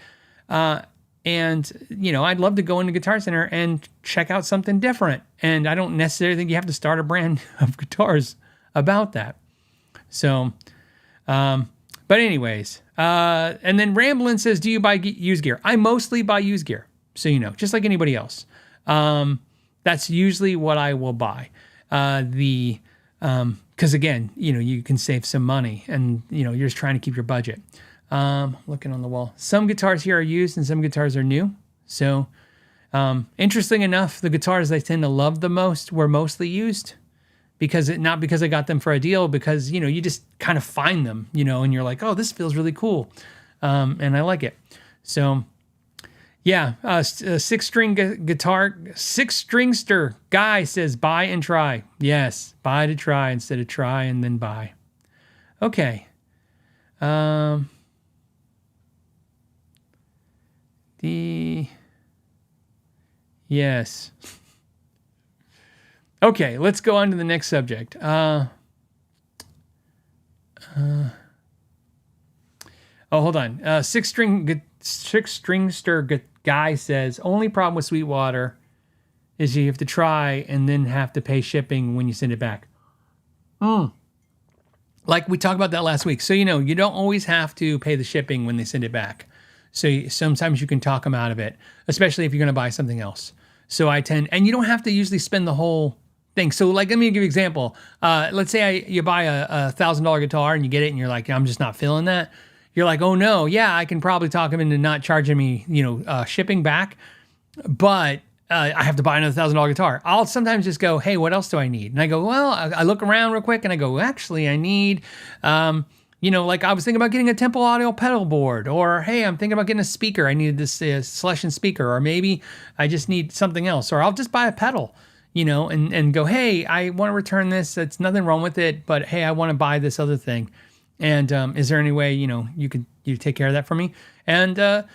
I'd love to go into Guitar Center and check out something different. And I don't necessarily think you have to start a brand of guitars about that. So, but anyways, and then Ramblin' says, do you buy used gear? I mostly buy used gear. So, just like anybody else. That's usually what I will buy. Because again, you can save some money, and, you're just trying to keep your budget. Looking on the wall. Some guitars here are used and some guitars are new. So, interesting enough, the guitars I tend to love the most were mostly used, not because I got them for a deal, because, you just kind of find them, and you're like, oh, this feels really cool. And I like it. So, yeah, six-stringster guy says buy and try. Yes, buy to try instead of try and then buy. Okay. Yes. Okay, let's go on to the next subject. Hold on. Six stringster guy says only problem with Sweetwater is you have to try and then have to pay shipping when you send it back. Like we talked about that last week. So, you don't always have to pay the shipping when they send it back. So sometimes you can talk them out of it, especially if you're going to buy something else. So and you don't have to usually spend the whole thing. So like, let me give you an example. Let's say you buy a $1,000 guitar and you get it and you're like, I'm just not feeling that. You're like, oh no, yeah, I can probably talk them into not charging me, shipping back, but I have to buy another $1,000 guitar. I'll sometimes just go, hey, what else do I need? And I go, well, I look around real quick and I go, actually, I need, like I was thinking about getting a Temple Audio pedal board, or hey, I'm thinking about getting a speaker. I needed this Selection speaker, or maybe I just need something else, or I'll just buy a pedal, and go, hey, I want to return this. It's nothing wrong with it, but hey, I want to buy this other thing. And is there any way, you take care of that for me? And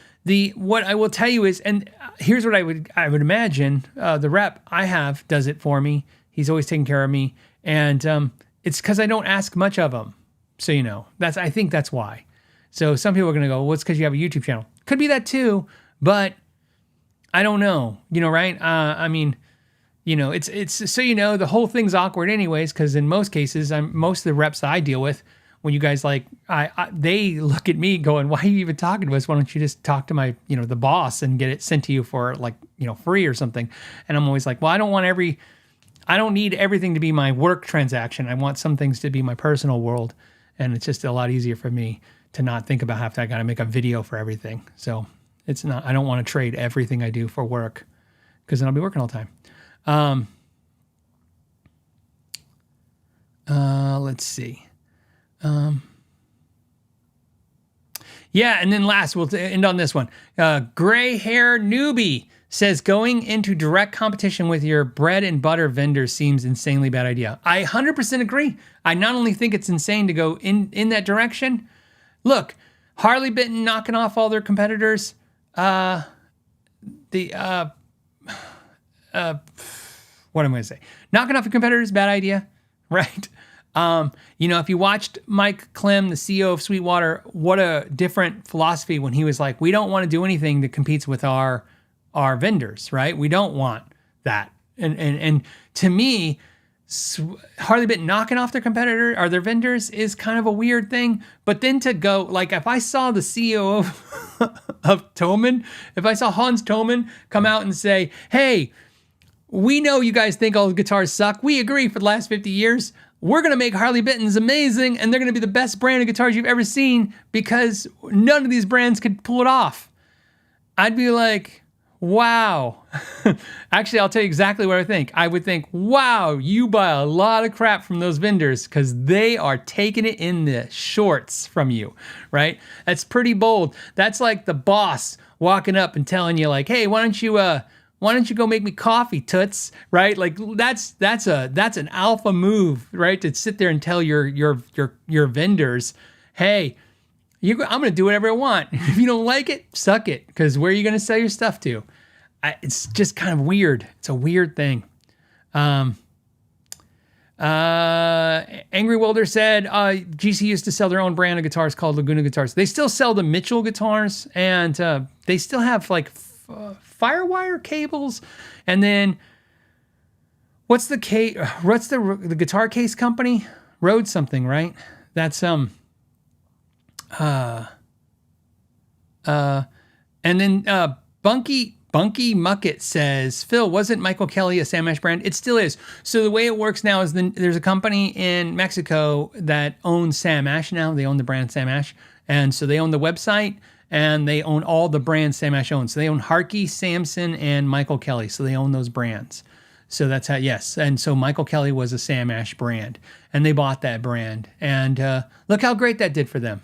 what I will tell you is, and here's what I would imagine, the rep I have does it for me. He's always taking care of me, and it's because I don't ask much of him. So I think that's why. So some people are gonna go, well, it's because you have a YouTube channel. Could be that too, but I don't know. Right? It's so the whole thing's awkward anyways, because in most cases, most of the reps that I deal with, when you guys they look at me going, why are you even talking to us? Why don't you just talk to my, the boss and get it sent to you for free or something? And I'm always like, well, I don't need everything to be my work transaction. I want some things to be my personal world. And it's just a lot easier for me to not think about I got to make a video for everything. So I don't want to trade everything I do for work, because then I'll be working all the time. Let's see. And then last, we'll end on this one. Gray hair newbie says going into direct competition with your bread and butter vendor seems insanely bad idea. I 100% agree. I not only think it's insane to go in that direction. Look, Harley Benton knocking off all their competitors. What am I going to say? Knocking off your competitors, bad idea, right? If you watched Mike Clem, the CEO of Sweetwater, what a different philosophy when he was like, we don't want to do anything that competes with our vendors, right? We don't want that. And to me, Harley Benton knocking off their competitor or their vendors is kind of a weird thing. But then to go, like if I saw the CEO of Thomann, if I saw Hans Thomann come out and say, hey, we know you guys think all the guitars suck. We agree for the last 50 years. We're going to make Harley Benton's amazing, and they're going to be the best brand of guitars you've ever seen because none of these brands could pull it off. I'd be like, wow. Actually, I'll tell you exactly what I think. I would think, wow, you buy a lot of crap from those vendors because they are taking it in the shorts from you, right? That's pretty bold. That's like the boss walking up and telling you like, hey, why don't you go make me coffee, toots, right? Like that's an alpha move, right? To sit there and tell your vendors, hey, I'm going to do whatever I want. If you don't like it, suck it, because where are you going to sell your stuff to? It's just kind of weird. It's a weird thing. Angry Welder said, GC used to sell their own brand of guitars called Laguna Guitars. They still sell the Mitchell guitars, and they still have like Firewire cables, and then what's the guitar case company? Rode something, right? That's and then Bunky Muckett says, Phil, wasn't Michael Kelly a Sam Ash brand? It still is. So the way it works now is there's a company in Mexico that owns Sam Ash now. They own the brand Sam Ash, and so they own the website. And they own all the brands Sam Ash owns. So they own Harkey, Samson, and Michael Kelly. So they own those brands. So that's how, yes. And so Michael Kelly was a Sam Ash brand. And they bought that brand. And look how great that did for them.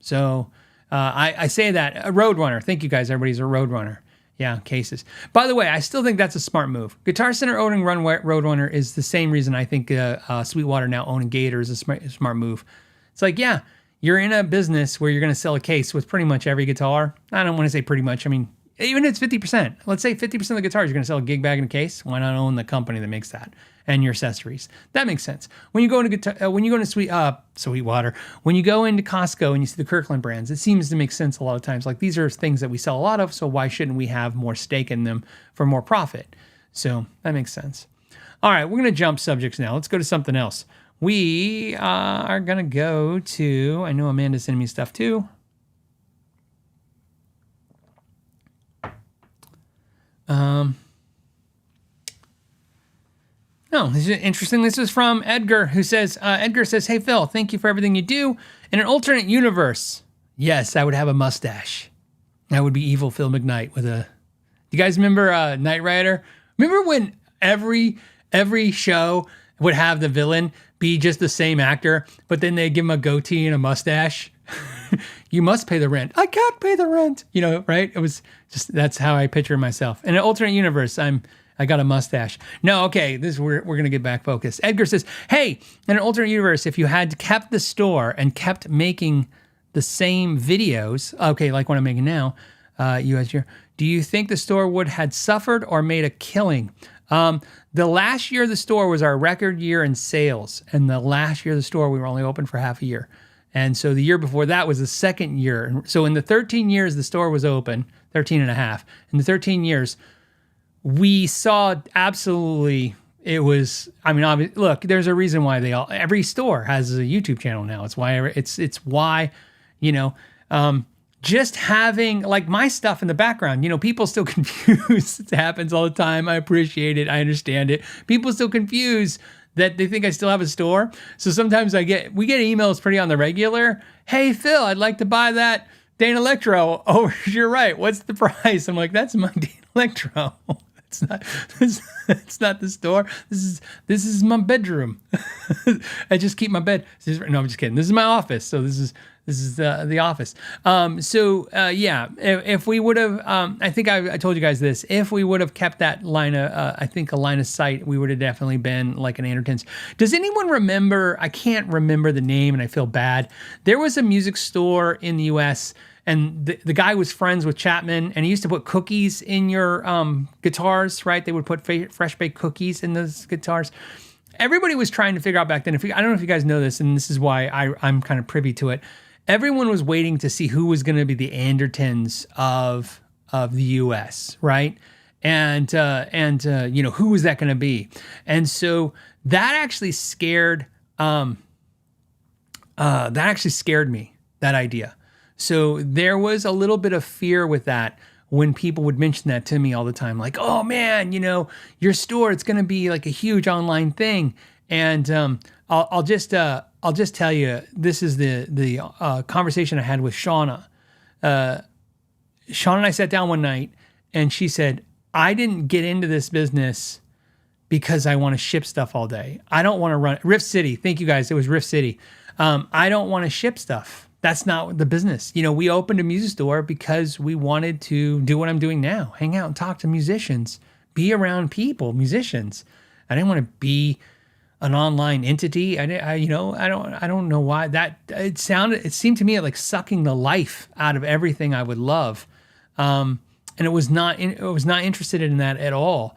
So I say that. A Roadrunner. Thank you guys. Everybody's a Roadrunner. Yeah, cases. By the way, I still think that's a smart move. Guitar Center owning Roadrunner is the same reason I think Sweetwater now owning Gator is a smart move. It's like, yeah, you're in a business where you're going to sell a case with pretty much every guitar. I don't want to say pretty much. I mean, even if it's 50%, let's say 50% of the guitars you're going to sell a gig bag and a case. Why not own the company that makes that and your accessories? That makes sense. When you go into Sweetwater, when you go into Costco and you see the Kirkland brands, it seems to make sense a lot of times. Like, these are things that we sell a lot of, so why shouldn't we have more stake in them for more profit? So that makes sense. All right, we're going to jump subjects now. Let's go to something else. We are going to go to, I know Amanda's sending me stuff too. No, this is interesting. This is from Edgar, who says, Edgar says, "Hey, Phil, thank you for everything you do. In an alternate universe, yes, I would have a mustache. I would be evil Phil McKnight with a, you guys remember Knight Rider? Remember when every show would have the villain be just the same actor, but then they'd give him a goatee and a mustache? You must pay the rent. I can't pay the rent. You know, right? It was just, that's how I picture myself. In an alternate universe, I got a mustache. No, okay, we're gonna get back focused. Edgar says, "Hey, in an alternate universe, if you had kept the store and kept making the same videos, okay, like what I'm making now, do you think the store would had suffered or made a killing?" The last year of the store was our record year in sales, and the last year of the store we were only open for half a year. And so the year before that was the second year. So in the 13 years the store was open, 13 and a half, in the 13 years, we saw absolutely, it was, I mean, look, there's a reason why every store has a YouTube channel now. It's why, you know, just having like my stuff in the background, you know, people still confuse. It happens all the time. I appreciate it. I understand it. People still confuse that they think I still have a store. So sometimes we get emails pretty on the regular. "Hey, Phil, I'd like to buy that Dane Electro over to your right. What's the price?" I'm like, "That's my Dane Electro. It's not the store. This is my bedroom." I just keep my bed. No, I'm just kidding. This is my office. So this is the office. Yeah, if we would have, I think I told you guys this. If we would have kept that line of, I think a line of sight, we would have definitely been like an Andertons. Does anyone remember? I can't remember the name, and I feel bad. There was a music store in the U.S. and the guy was friends with Chapman, and he used to put cookies in your guitars, right? They would put fresh baked cookies in those guitars. Everybody was trying to figure out back then, I don't know if you guys know this, and this is why I'm kind of privy to it. Everyone was waiting to see who was going to be the Andertons of the U.S., right? And you know, who was that going to be? And so that actually scared me, that idea. So there was a little bit of fear with that when people would mention that to me all the time, like, "Oh man, you know, your store, it's going to be like a huge online thing." And I'll just tell you, this is the conversation I had with Shauna. Shauna and I sat down one night, and she said, "I didn't get into this business because I want to ship stuff all day. I don't want to run Rift City." Thank you guys. It was Rift City. "I don't want to ship stuff. That's not the business. You know, we opened a music store because we wanted to do what I'm doing now, hang out and talk to musicians, be around people, musicians. I didn't want to be an online entity. I don't know why that it seemed to me like sucking the life out of everything I would love. And it was not interested in that at all.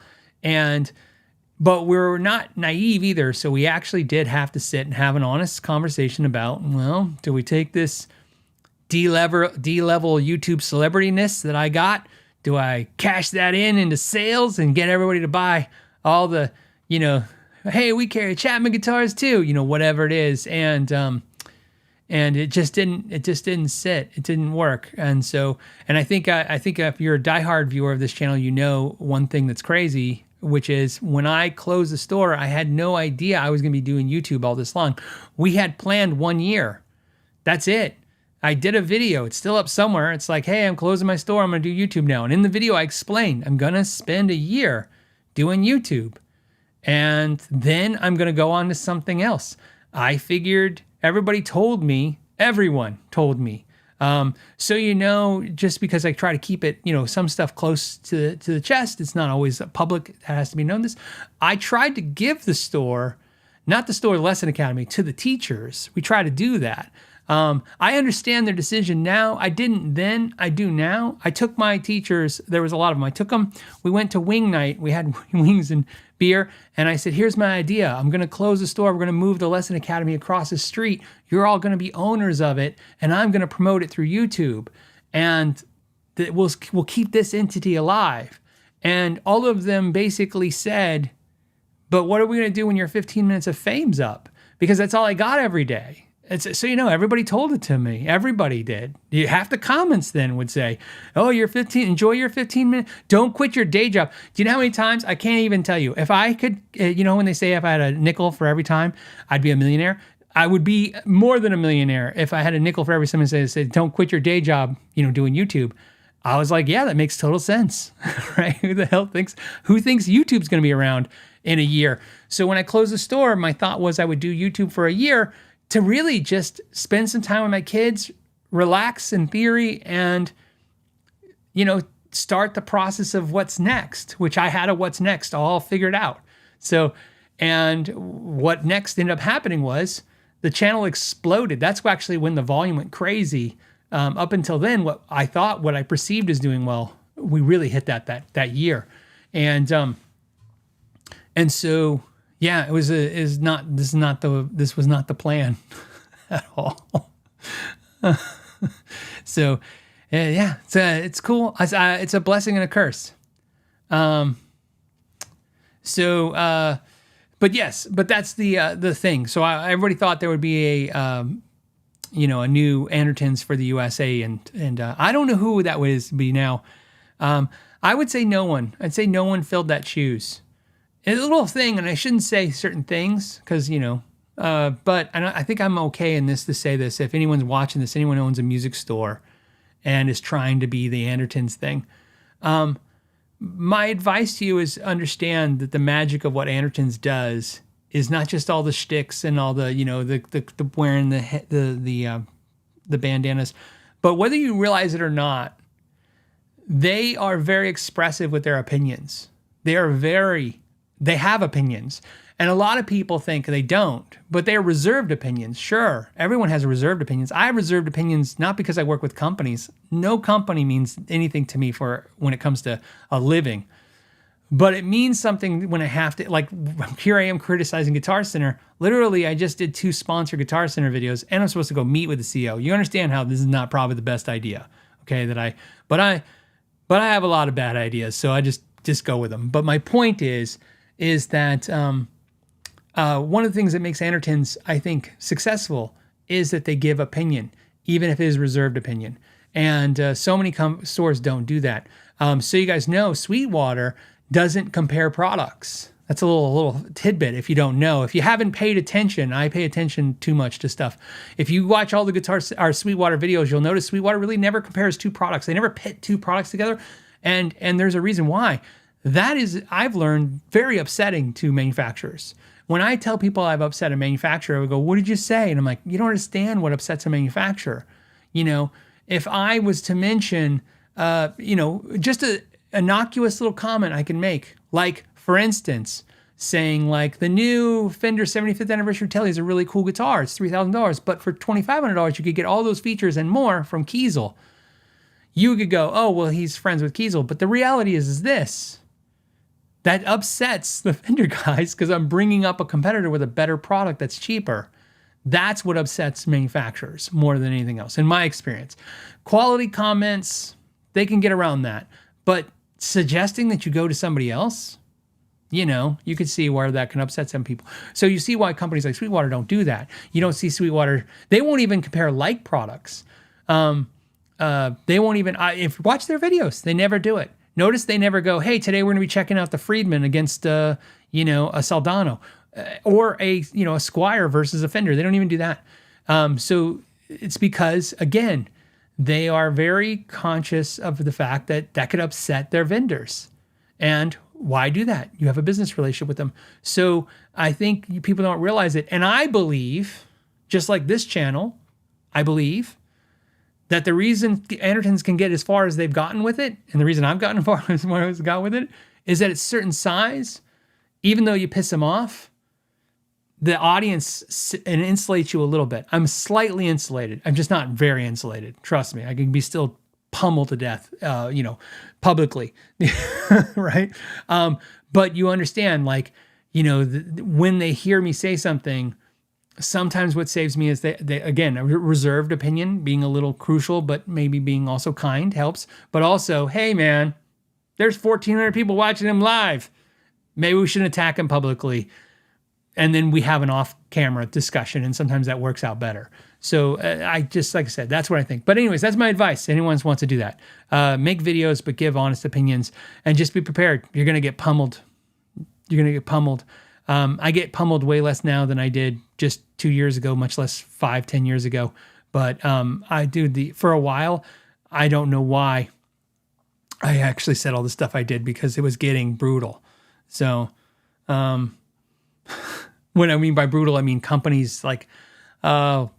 But we're not naive either. So we actually did have to sit and have an honest conversation about, well, do we take this D-level YouTube celebrityness that I got? Do I cash that into sales and get everybody to buy all the, you know, "Hey, we carry Chapman guitars too," you know, whatever it is. And it just didn't sit. It didn't work. And I think if you're a diehard viewer of this channel, you know one thing that's crazy, which is when I closed the store, I had no idea I was going to be doing YouTube all this long. We had planned 1 year. That's it. I did a video. It's still up somewhere. It's like, "Hey, I'm closing my store. I'm going to do YouTube now." And in the video, I explained, I'm going to spend a year doing YouTube. And then I'm going to go on to something else. I figured everyone told me. So, you know, just because I try to keep it, you know, some stuff close to the chest, it's not always public. It has to be known this. I tried to give the store, not the store lesson academy, to the teachers. We try to do that. I understand their decision now. I didn't then. I do now. I took my teachers. There was a lot of them. I took them. We went to wing night. We had wings and beer. And I said, here's my idea. I'm going to close the store. We're going to move the Lesson Academy across the street. You're all going to be owners of it. And I'm going to promote it through YouTube. And we'll keep this entity alive. And all of them basically said, but what are we going to do when your 15 minutes of fame's up? Because that's all I got every day. So, everybody told it to me. Everybody did. Half the comments then would say, oh, enjoy your 15 minutes. Don't quit your day job. Do you know how many times? I can't even tell you. If I could, when they say if I had a nickel for every time, I'd be a millionaire. I would be more than a millionaire if I had a nickel for every time someone said, don't quit your day job, doing YouTube. I was like, yeah, that makes total sense, right? Who thinks YouTube's going to be around in a year? So when I closed the store, my thought was I would do YouTube for a year to really just spend some time with my kids, relax in theory, and, start the process of what's next, which I had a what's next all figured out. So, and what next ended up happening was the channel exploded. That's actually when the volume went crazy. Up until then, what I perceived as doing well, we really hit that year. And so, yeah, this was not the plan at all. So, yeah, it's cool. It's a blessing and a curse. But that's the thing. So everybody thought there would be a new Andertons for the USA, and I don't know who that would be now. I would say no one. I'd say no one filled that shoes. It's a little thing, and I shouldn't say certain things because, but I think I'm okay in this to say this. If anyone's watching this, anyone owns a music store and is trying to be the Andertons thing, my advice to you is understand that the magic of what Andertons does is not just all the shticks and all the, the wearing the bandanas, but whether you realize it or not, they are very expressive with their opinions. They have opinions. And a lot of people think they don't, but they're reserved opinions. Sure, everyone has reserved opinions. I have reserved opinions not because I work with companies. No company means anything to me when it comes to a living. But it means something when I have to, like, here I am criticizing Guitar Center. Literally, I just did 2 sponsored Guitar Center videos, and I'm supposed to go meet with the CEO. You understand how this is not probably the best idea, okay? But I have a lot of bad ideas, so I just go with them. But my point is that one of the things that makes Andertons, I think, successful is that they give opinion, even if it is reserved opinion. And so many stores don't do that. So you guys know, Sweetwater doesn't compare products. That's a little tidbit if you don't know. If you haven't paid attention, I pay attention too much to stuff. If you watch all the Sweetwater videos, you'll notice Sweetwater really never compares 2 products. They never pit 2 products together. And there's a reason why. That is, I've learned, very upsetting to manufacturers. When I tell people I've upset a manufacturer, I would go, what did you say? And I'm like, you don't understand what upsets a manufacturer. If I was to mention, just an innocuous little comment I can make, like, for instance, saying like the new Fender 75th anniversary Telly is a really cool guitar. It's $3,000, but for $2,500, you could get all those features and more from Kiesel. You could go, oh, well, he's friends with Kiesel. But the reality is this. That upsets the Fender guys because I'm bringing up a competitor with a better product that's cheaper. That's what upsets manufacturers more than anything else, in my experience. Quality comments, they can get around that. But suggesting that you go to somebody else, you could see where that can upset some people. So you see why companies like Sweetwater don't do that. You don't see Sweetwater. They won't even compare like products. They won't even, if you watch their videos, they never do it. Notice they never go, hey, today we're going to be checking out the Friedman against, a Soldano or a Squire versus a Fender. They don't even do that. So it's because, again, they are very conscious of the fact that could upset their vendors. And why do that? You have a business relationship with them. So I think people don't realize it. And I believe, just like this channel, I believe that the reason Andertons can get as far as they've gotten with it, and the reason I've gotten as far as I've got with it, is that it's certain size. Even though you piss them off, the audience and insulates you a little bit. I'm slightly insulated. I'm just not very insulated. Trust me, I can be still pummeled to death, publicly, right? But you understand, like, when they hear me say something, sometimes what saves me is they again, a reserved opinion being a little crucial, but maybe being also kind helps. But also, hey man, there's 1,400 people watching him live. Maybe we shouldn't attack him publicly. And then we have an off-camera discussion, and sometimes that works out better. So I just, like I said, that's what I think. But anyways, that's my advice. Anyone wants to do that. Make videos, but give honest opinions, and just be prepared. You're going to get pummeled. You're going to get pummeled. I get pummeled way less now than I did just 2 years ago, much less 5-10 years ago. But I do for a while, I don't know why I actually said all the stuff I did, because it was getting brutal. So, when I mean by brutal, I mean companies like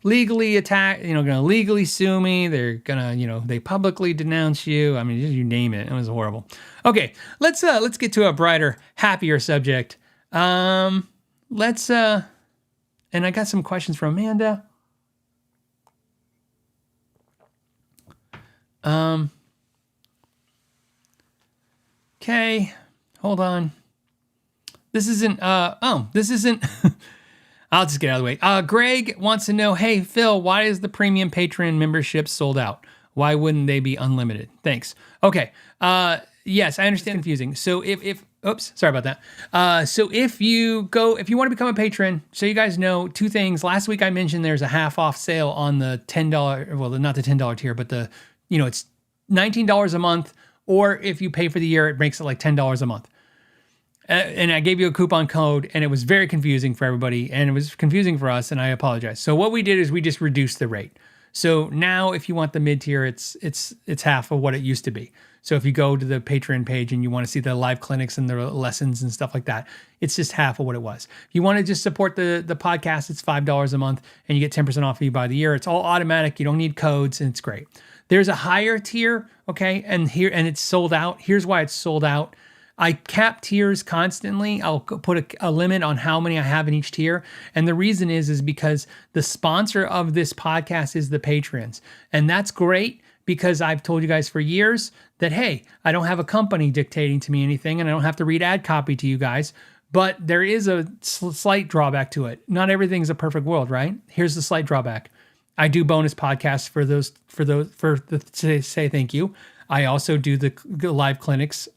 legally attack, going to legally sue me. They're going to, they publicly denounce you. I mean, you name it. It was horrible. Okay, let's get to a brighter, happier subject. And I got some questions from Amanda. Okay, hold on. This isn't, I'll just get out of the way. Greg wants to know, hey, Phil, why is the premium Patreon membership sold out? Why wouldn't they be unlimited? Thanks. Okay. Yes, I understand. Confusing. So oops, sorry about that. So if you want to become a patron, so you guys know two things. Last week I mentioned there's a half off sale on the $10, well, not the $10 tier, but it's $19 a month, or if you pay for the year, it makes it like $10 a month. And I gave you a coupon code, and it was very confusing for everybody, and it was confusing for us, and I apologize. So what we did is we just reduced the rate. So now if you want the mid-tier, it's half of what it used to be. So if you go to the Patreon page and you want to see the live clinics and the lessons and stuff like that, it's just half of what it was. If you want to just support the podcast, it's $5 a month, and you get 10% off if you buy the year. It's all automatic. You don't need codes, and it's great. There's a higher tier, okay, and it's sold out. Here's why it's sold out. I cap tiers constantly. I'll put a limit on how many I have in each tier. And the reason is because the sponsor of this podcast is the patrons. And that's great, because I've told you guys for years that, hey, I don't have a company dictating to me anything, and I don't have to read ad copy to you guys. But there is a slight drawback to it. Not everything's a perfect world, right? Here's the slight drawback. I do bonus podcasts to say thank you. I also do the live clinics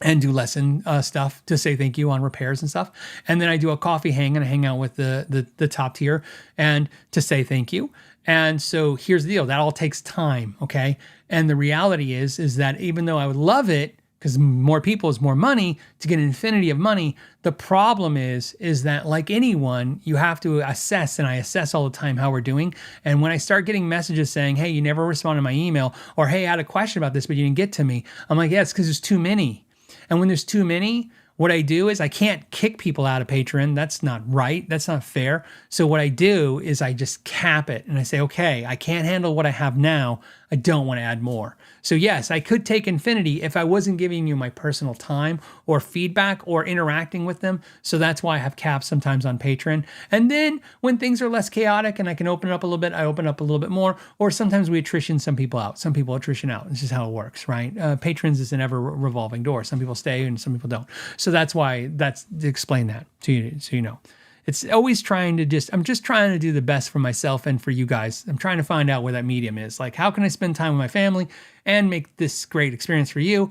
and do lesson stuff to say thank you on repairs and stuff. And then I do a coffee hang, and I hang out with the top tier and to say thank you. And so here's the deal. That all takes time, okay? And the reality is that even though I would love it, because more people is more money, to get an infinity of money, the problem is that, like anyone, you have to assess, and I assess all the time how we're doing. And when I start getting messages saying, hey, you never responded to my email, or hey, I had a question about this, but you didn't get to me, I'm like, yeah, it's because there's too many. And when there's too many, what I do is I can't kick people out of Patreon. That's not right. That's not fair. So what I do is I just cap it, and I say, okay, I can't handle what I have now. I don't want to add more. So yes, I could take infinity if I wasn't giving you my personal time or feedback or interacting with them. So that's why I have caps sometimes on Patreon. And then when things are less chaotic and I can open it up a little bit, I open up a little bit more. Or sometimes we attrition some people out. Some people attrition out. This is how it works, right? Patrons is an ever revolving door. Some people stay and some people don't. So that's why, to explain that to you, so you know. It's always I'm just trying to do the best for myself and for you guys. I'm trying to find out where that medium is. Like, how can I spend time with my family and make this great experience for you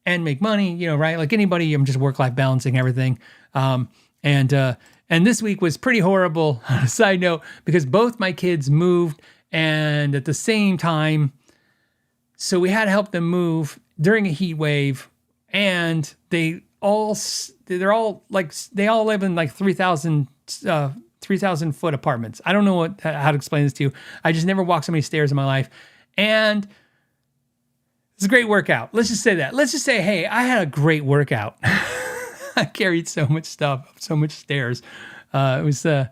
and make money, right? Like anybody, I'm just work-life balancing everything. And this week was pretty horrible, on a side note, because both my kids moved, and at the same time, so we had to help them move during a heat wave, and they all live in like 3,000 foot apartments. I don't know how to explain this to you. I just never walked so many stairs in my life. And it's a great workout. Let's just say that. Let's just say, hey, I had a great workout. I carried so much stuff, so much stairs. It was, man,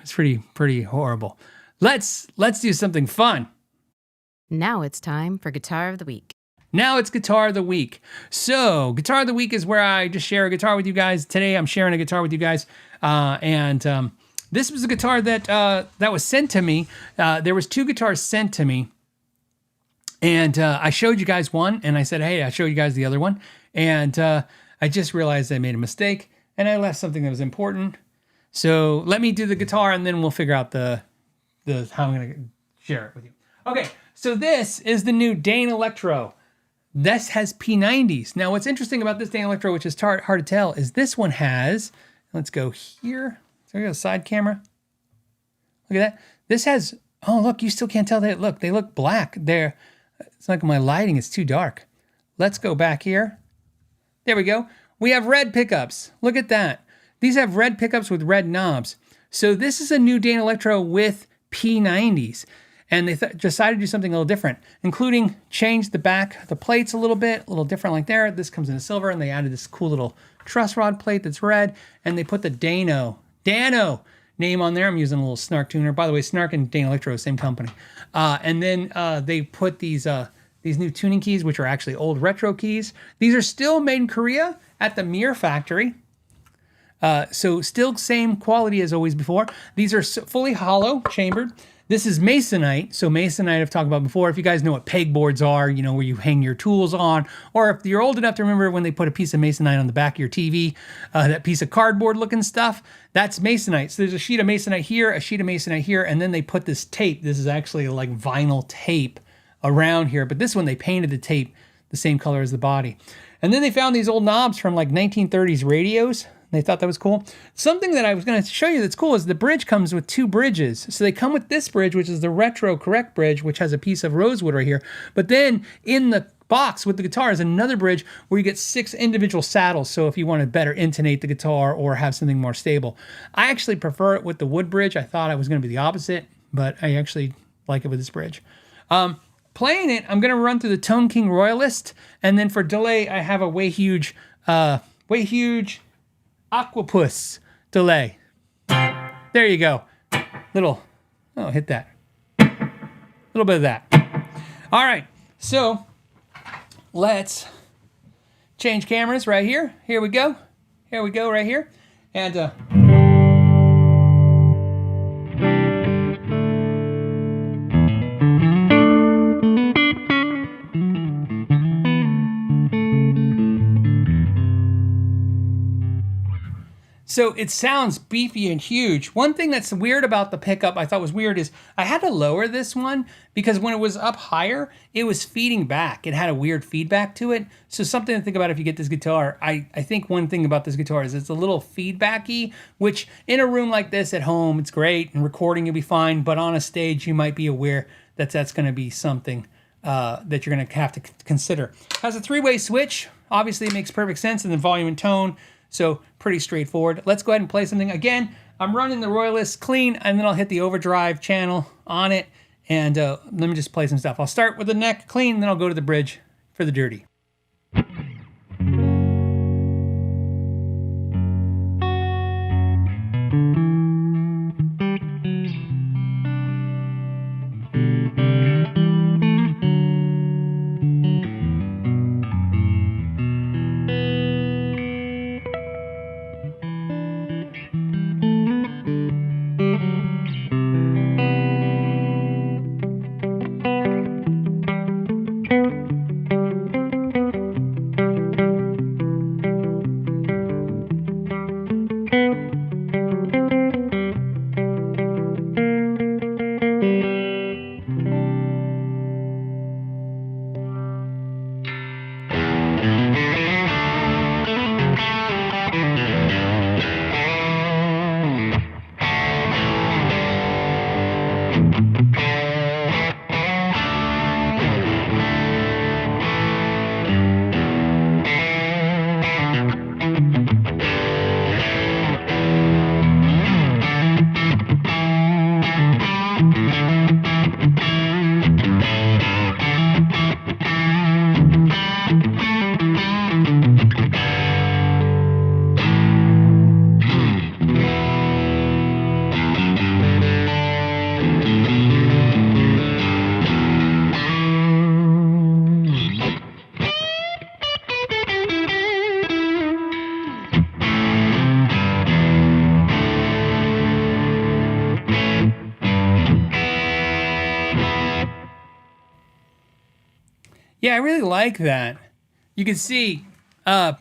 it's pretty horrible. Let's do something fun. Now it's time for Guitar of the Week. Now it's Guitar of the Week. So Guitar of the Week is where I just share a guitar with you guys. Today I'm sharing a guitar with you guys. This was a guitar that was sent to me. There was 2 guitars sent to me. And I showed you guys one, and I said, hey, I showed you guys the other one. And I just realized I made a mistake, and I left something that was important. So let me do the guitar, and then we'll figure out the how I'm going to share it with you. Okay, so this is the new Dane Electro. This has P90s. Now, what's interesting about this Dane Electro, which is hard to tell, is this one has, let's go here. So we got a side camera. Look at that. This has, oh, look, you still can't tell that. Look, they look black. It's like my lighting is too dark. Let's go back here. There we go. We have red pickups. Look at that. These have red pickups with red knobs. So this is a new Dane Electro with P90s. And they decided to do something a little different, including change the back, the plates a little bit, a little different like there. This comes in silver, and they added this cool little truss rod plate that's red, and they put the Dano name on there. I'm using a little Snark tuner. By the way, Snark and Dane Electro, same company. And then they put these new tuning keys, which are actually old retro keys. These are still made in Korea at the Mir factory. So still same quality as always before. These are fully hollow, chambered. This is Masonite. So Masonite I've talked about before. If you guys know what pegboards are, you know, where you hang your tools on, or if you're old enough to remember when they put a piece of Masonite on the back of your TV, that piece of cardboard looking stuff, that's Masonite. So there's a sheet of Masonite here, a sheet of Masonite here, and then they put this tape. This is actually like vinyl tape around here, but this one they painted the tape the same color as the body. And then they found these old knobs from like 1930s radios. They thought that was cool. Something that I was going to show you that's cool is the bridge comes with 2 bridges. So they come with this bridge, which is the retro correct bridge, which has a piece of rosewood right here. But then in the box with the guitar is another bridge where you get 6 individual saddles. So if you want to better intonate the guitar or have something more stable. I actually prefer it with the wood bridge. I thought I was going to be the opposite, but I actually like it with this bridge. Playing it, I'm going to run through the Tone King Royalist. And then for delay, I have a way huge Aquapus delay. There you go. Hit that. Little bit of that. All right, so let's change cameras right here. Here we go. Here we go right here. And so it sounds beefy and huge. One thing that's weird about the pickup, I thought was weird, is I had to lower this one because when it was up higher, it was feeding back. It had a weird feedback to it. So something to think about if you get this guitar. I think one thing about this guitar is it's a little feedbacky, which in a room like this at home, it's great, and recording you'll be fine, but on a stage you might be aware that that's going to be something that you're going to have to consider. It has a 3-way switch. Obviously it makes perfect sense in the volume and tone. So pretty straightforward. Let's go ahead and play something. Again, I'm running the Royalist clean, and then I'll hit the overdrive channel on it. And let me just play some stuff. I'll start with the neck clean, and then I'll go to the bridge for the dirty. Yeah, I really like that. You can see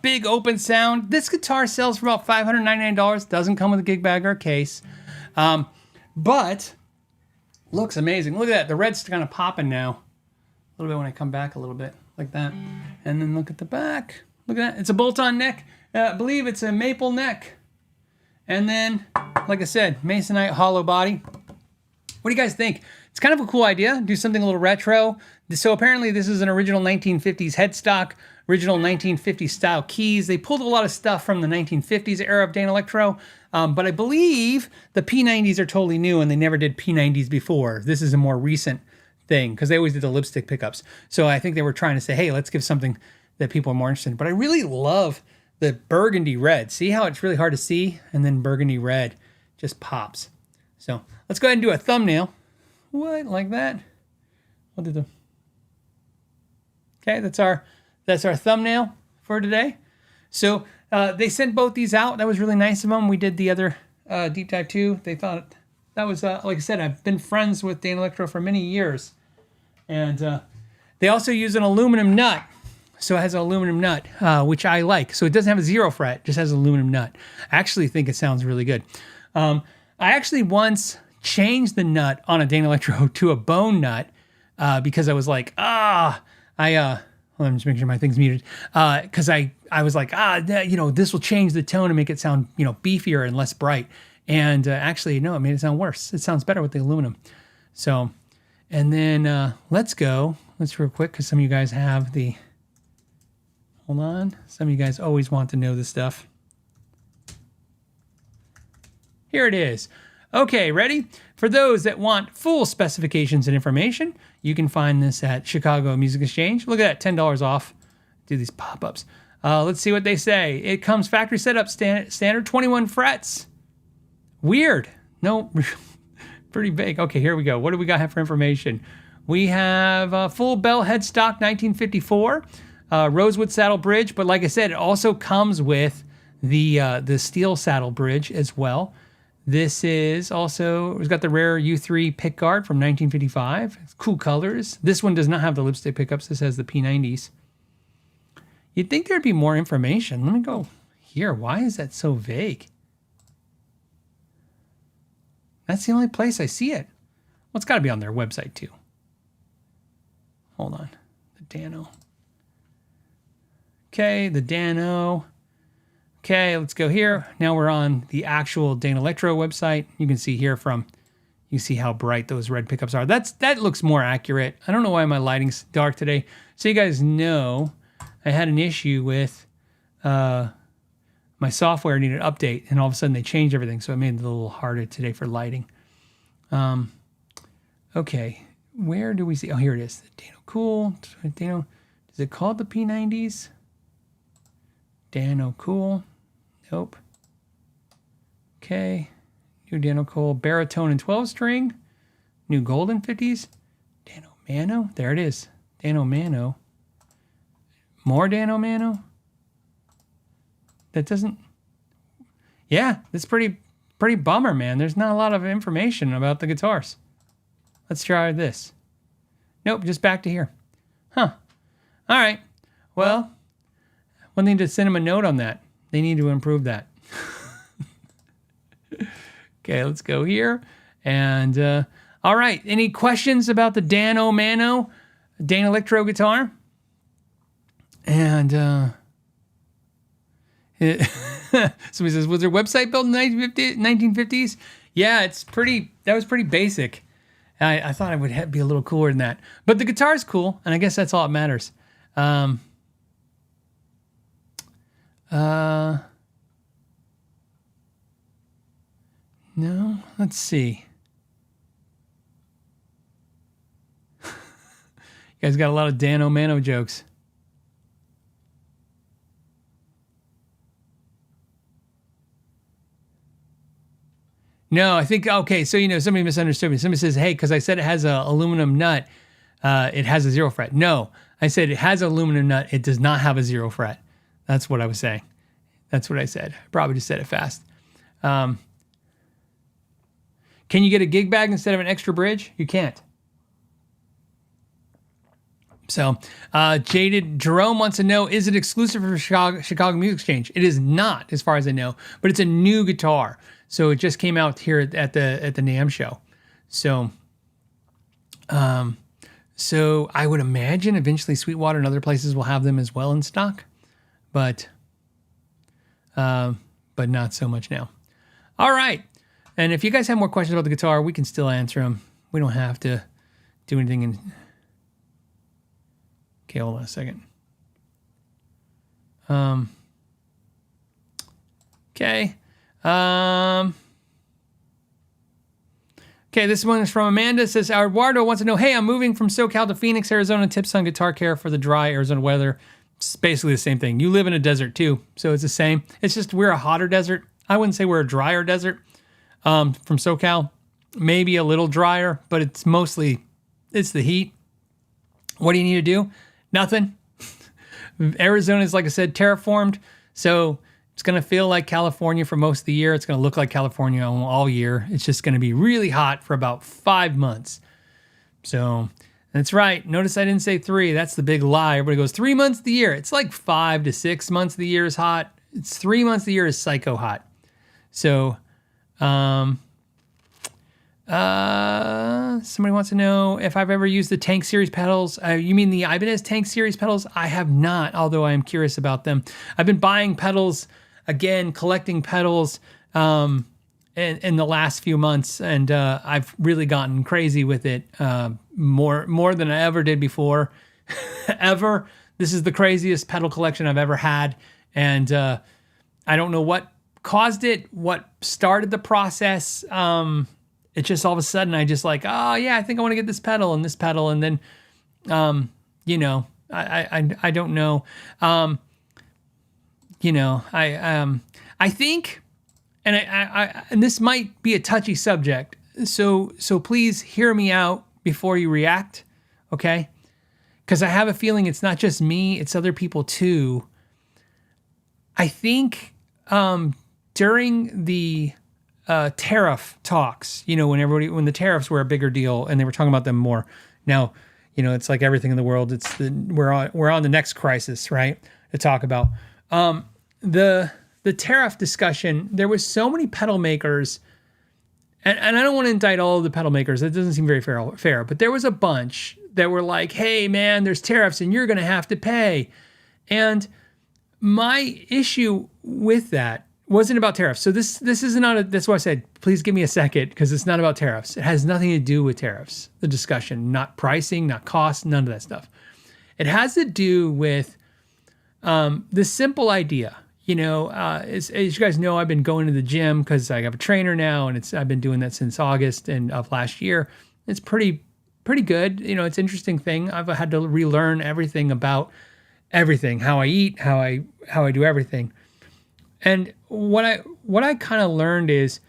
big open sound. This guitar sells for about $599. Doesn't come with a gig bag or a case. But looks amazing. Look at that. The red's kind of popping now. A little bit when I come back a little bit like that. And then look at the back. Look at that. It's a bolt-on neck. I believe it's a maple neck. And then, like I said, masonite hollow body. What do you guys think? It's kind of a cool idea. Do something a little retro. So apparently this is an original 1950s headstock, original 1950s style keys. They pulled a lot of stuff from the 1950s era of Danelectro, but I believe the P90s are totally new and they never did P90s before. This is a more recent thing because they always did the lipstick pickups. So I think they were trying to say, hey, let's give something that people are more interested in. But I really love the burgundy red. See how it's really hard to see? And then burgundy red just pops. So let's go ahead and do a thumbnail. What, like that? We'll do the... Okay, that's our thumbnail for today. So they sent both these out. That was really nice of them. We did the other deep dive too. They thought that was, like I said, I've been friends with Danelectro for many years. And they also use an aluminum nut. So it has an aluminum nut, which I like. So it doesn't have a 0 fret, it just has an aluminum nut. I actually think it sounds really good. I actually once changed the nut on a Danelectro to a bone nut because I was like, hold on, just making sure my thing's muted. Because I was like, this will change the tone and make it sound, beefier and less bright. And actually, no, it made it sound worse. It sounds better with the aluminum. So, and then let's real quick, because some of you guys have the... Hold on. Some of you guys always want to know this stuff. Here it is. Okay, ready? For those that want full specifications and information, you can find this at Chicago Music Exchange. Look at that, $10 off. Do these pop-ups. Let's see what they say. It comes factory setup standard 21 frets. Weird. No, pretty big. Okay, here we go. What do we got for information? We have full bell headstock 1954. Rosewood saddle bridge, but like I said, it also comes with the steel saddle bridge as well. This is also, it's got the rare U3 pickguard from 1955. It's cool colors. This one does not have the lipstick pickups. This has the P90s. You'd think there'd be more information. Let me go here. Why is that so vague? That's the only place I see it. Well, it's got to be on their website too. Hold on. The Dano. Okay, the Dano. Okay, let's go here. Now we're on the actual Danelectro website. You can see here you see how bright those red pickups are. That looks more accurate. I don't know why my lighting's dark today. So you guys know I had an issue with my software needed an update, and all of a sudden they changed everything, so it made it a little harder today for lighting. Okay, where do we see? Oh, here it is. The Dano Cool. Dano. Is it called the P90s? Dano Cool. Nope. Okay. New Dano Cool. Baritone and 12 string. New Golden 50s. Dano Mano. There it is. Dano Mano. More Dano Mano. That doesn't... Yeah, that's pretty bummer, man. There's not a lot of information about the guitars. Let's try this. Nope, just back to here. Huh. All right. Well, we'll need to send them a note on that. They need to improve that. Okay, let's go here. And, all right. Any questions about the Dano Mano Danelectro guitar? And, somebody says, was their website built in the 1950s? Yeah, that was pretty basic. I thought it would be a little cooler than that. But the guitar's cool, and I guess that's all that matters. No, let's see. You guys got a lot of Dano Mano jokes. No, I think, okay, so, somebody misunderstood me. Somebody says, hey, because I said it has an aluminum nut, it has a 0 fret. No, I said it has an aluminum nut. It does not have a 0 fret. That's what I was saying. That's what I said. I probably just said it fast. Can you get a gig bag instead of an extra bridge? You can't. So, Jaded Jerome wants to know, is it exclusive for Chicago Music Exchange? It is not, as far as I know, but it's a new guitar. So it just came out here at the NAMM show. So, so I would imagine eventually Sweetwater and other places will have them as well in stock, but not so much now. All right. And if you guys have more questions about the guitar, we can still answer them. We don't have to do anything in... Okay, hold on a second. Okay. Okay, this one is from Amanda. It says, Eduardo wants to know, hey, I'm moving from SoCal to Phoenix, Arizona. Tips on guitar care for the dry Arizona weather. It's basically the same thing. You live in a desert too, so it's the same. It's just we're a hotter desert. I wouldn't say we're a drier desert from SoCal. Maybe a little drier, but it's mostly, it's the heat. What do you need to do? Nothing. Arizona is, like I said, terraformed, so it's going to feel like California for most of the year. It's going to look like California all year. It's just going to be really hot for about 5 months. So that's right. Notice I didn't say 3. That's the big lie. Everybody goes 3 months of the year. It's like 5 to 6 months of the year is hot. It's 3 months of the year is psycho hot. So, somebody wants to know if I've ever used the Tank Series pedals. You mean the Ibanez Tank Series pedals? I have not, although I am curious about them. I've been buying pedals, again, collecting pedals in the last few months, and I've really gotten crazy with it, more than I ever did before. Ever. This is the craziest pedal collection I've ever had, and I don't know what caused it, what started the process. It just all of a sudden I just like, oh yeah, I think I want to get this pedal, and then, you know, I don't know, you know, I think, and and this might be a touchy subject, so please hear me out before you react, okay? Because I have a feeling it's not just me, it's other people too. I think during the tariff talks, you know, when the tariffs were a bigger deal and they were talking about them more. Now, you know, it's like everything in the world. We're on the next crisis, right? To talk about the tariff discussion. There was so many pedal makers, and I don't want to indict all of the pedal makers. That doesn't seem very fair. But there was a bunch that were like, "Hey, man, there's tariffs, and you're going to have to pay." And my issue with that wasn't about tariffs. So this is not that's why I said, please give me a second, because it's not about tariffs. It has nothing to do with tariffs, the discussion, not pricing, not cost, none of that stuff. It has to do with this simple idea. You know, as you guys know, I've been going to the gym because I have a trainer now, and I've been doing that since August of last year. It's pretty good. You know, it's an interesting thing. I've had to relearn everything about everything, how I eat, how I do everything. And what I kind of learned is,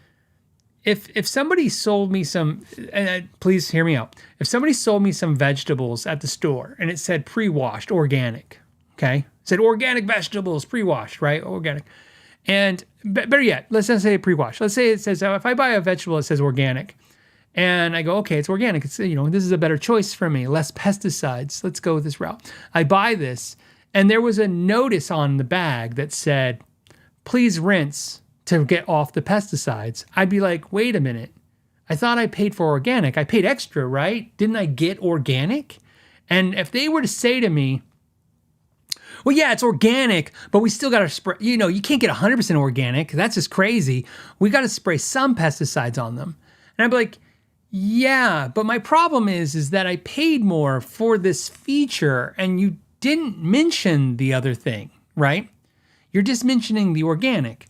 if somebody sold me some, and please hear me out. If somebody sold me some vegetables at the store and it said pre-washed, organic, okay, it said organic vegetables, pre-washed, right, organic, and better yet, let's not say pre-washed. Let's say it says, if I buy a vegetable, it says organic, and I go, okay, it's organic. It's, you know, this is a better choice for me, less pesticides. Let's go with this route. I buy this, and there was a notice on the bag that said, please rinse to get off the pesticides. I'd be like, wait a minute. I thought I paid for organic. I paid extra, right? Didn't I get organic? And if they were to say to me, well, yeah, it's organic, but we still got to spray, you know, you can't get 100% organic. That's just crazy. We got to spray some pesticides on them. And I'd be like, yeah, but my problem is that I paid more for this feature and you didn't mention the other thing, right? You're just mentioning the organic.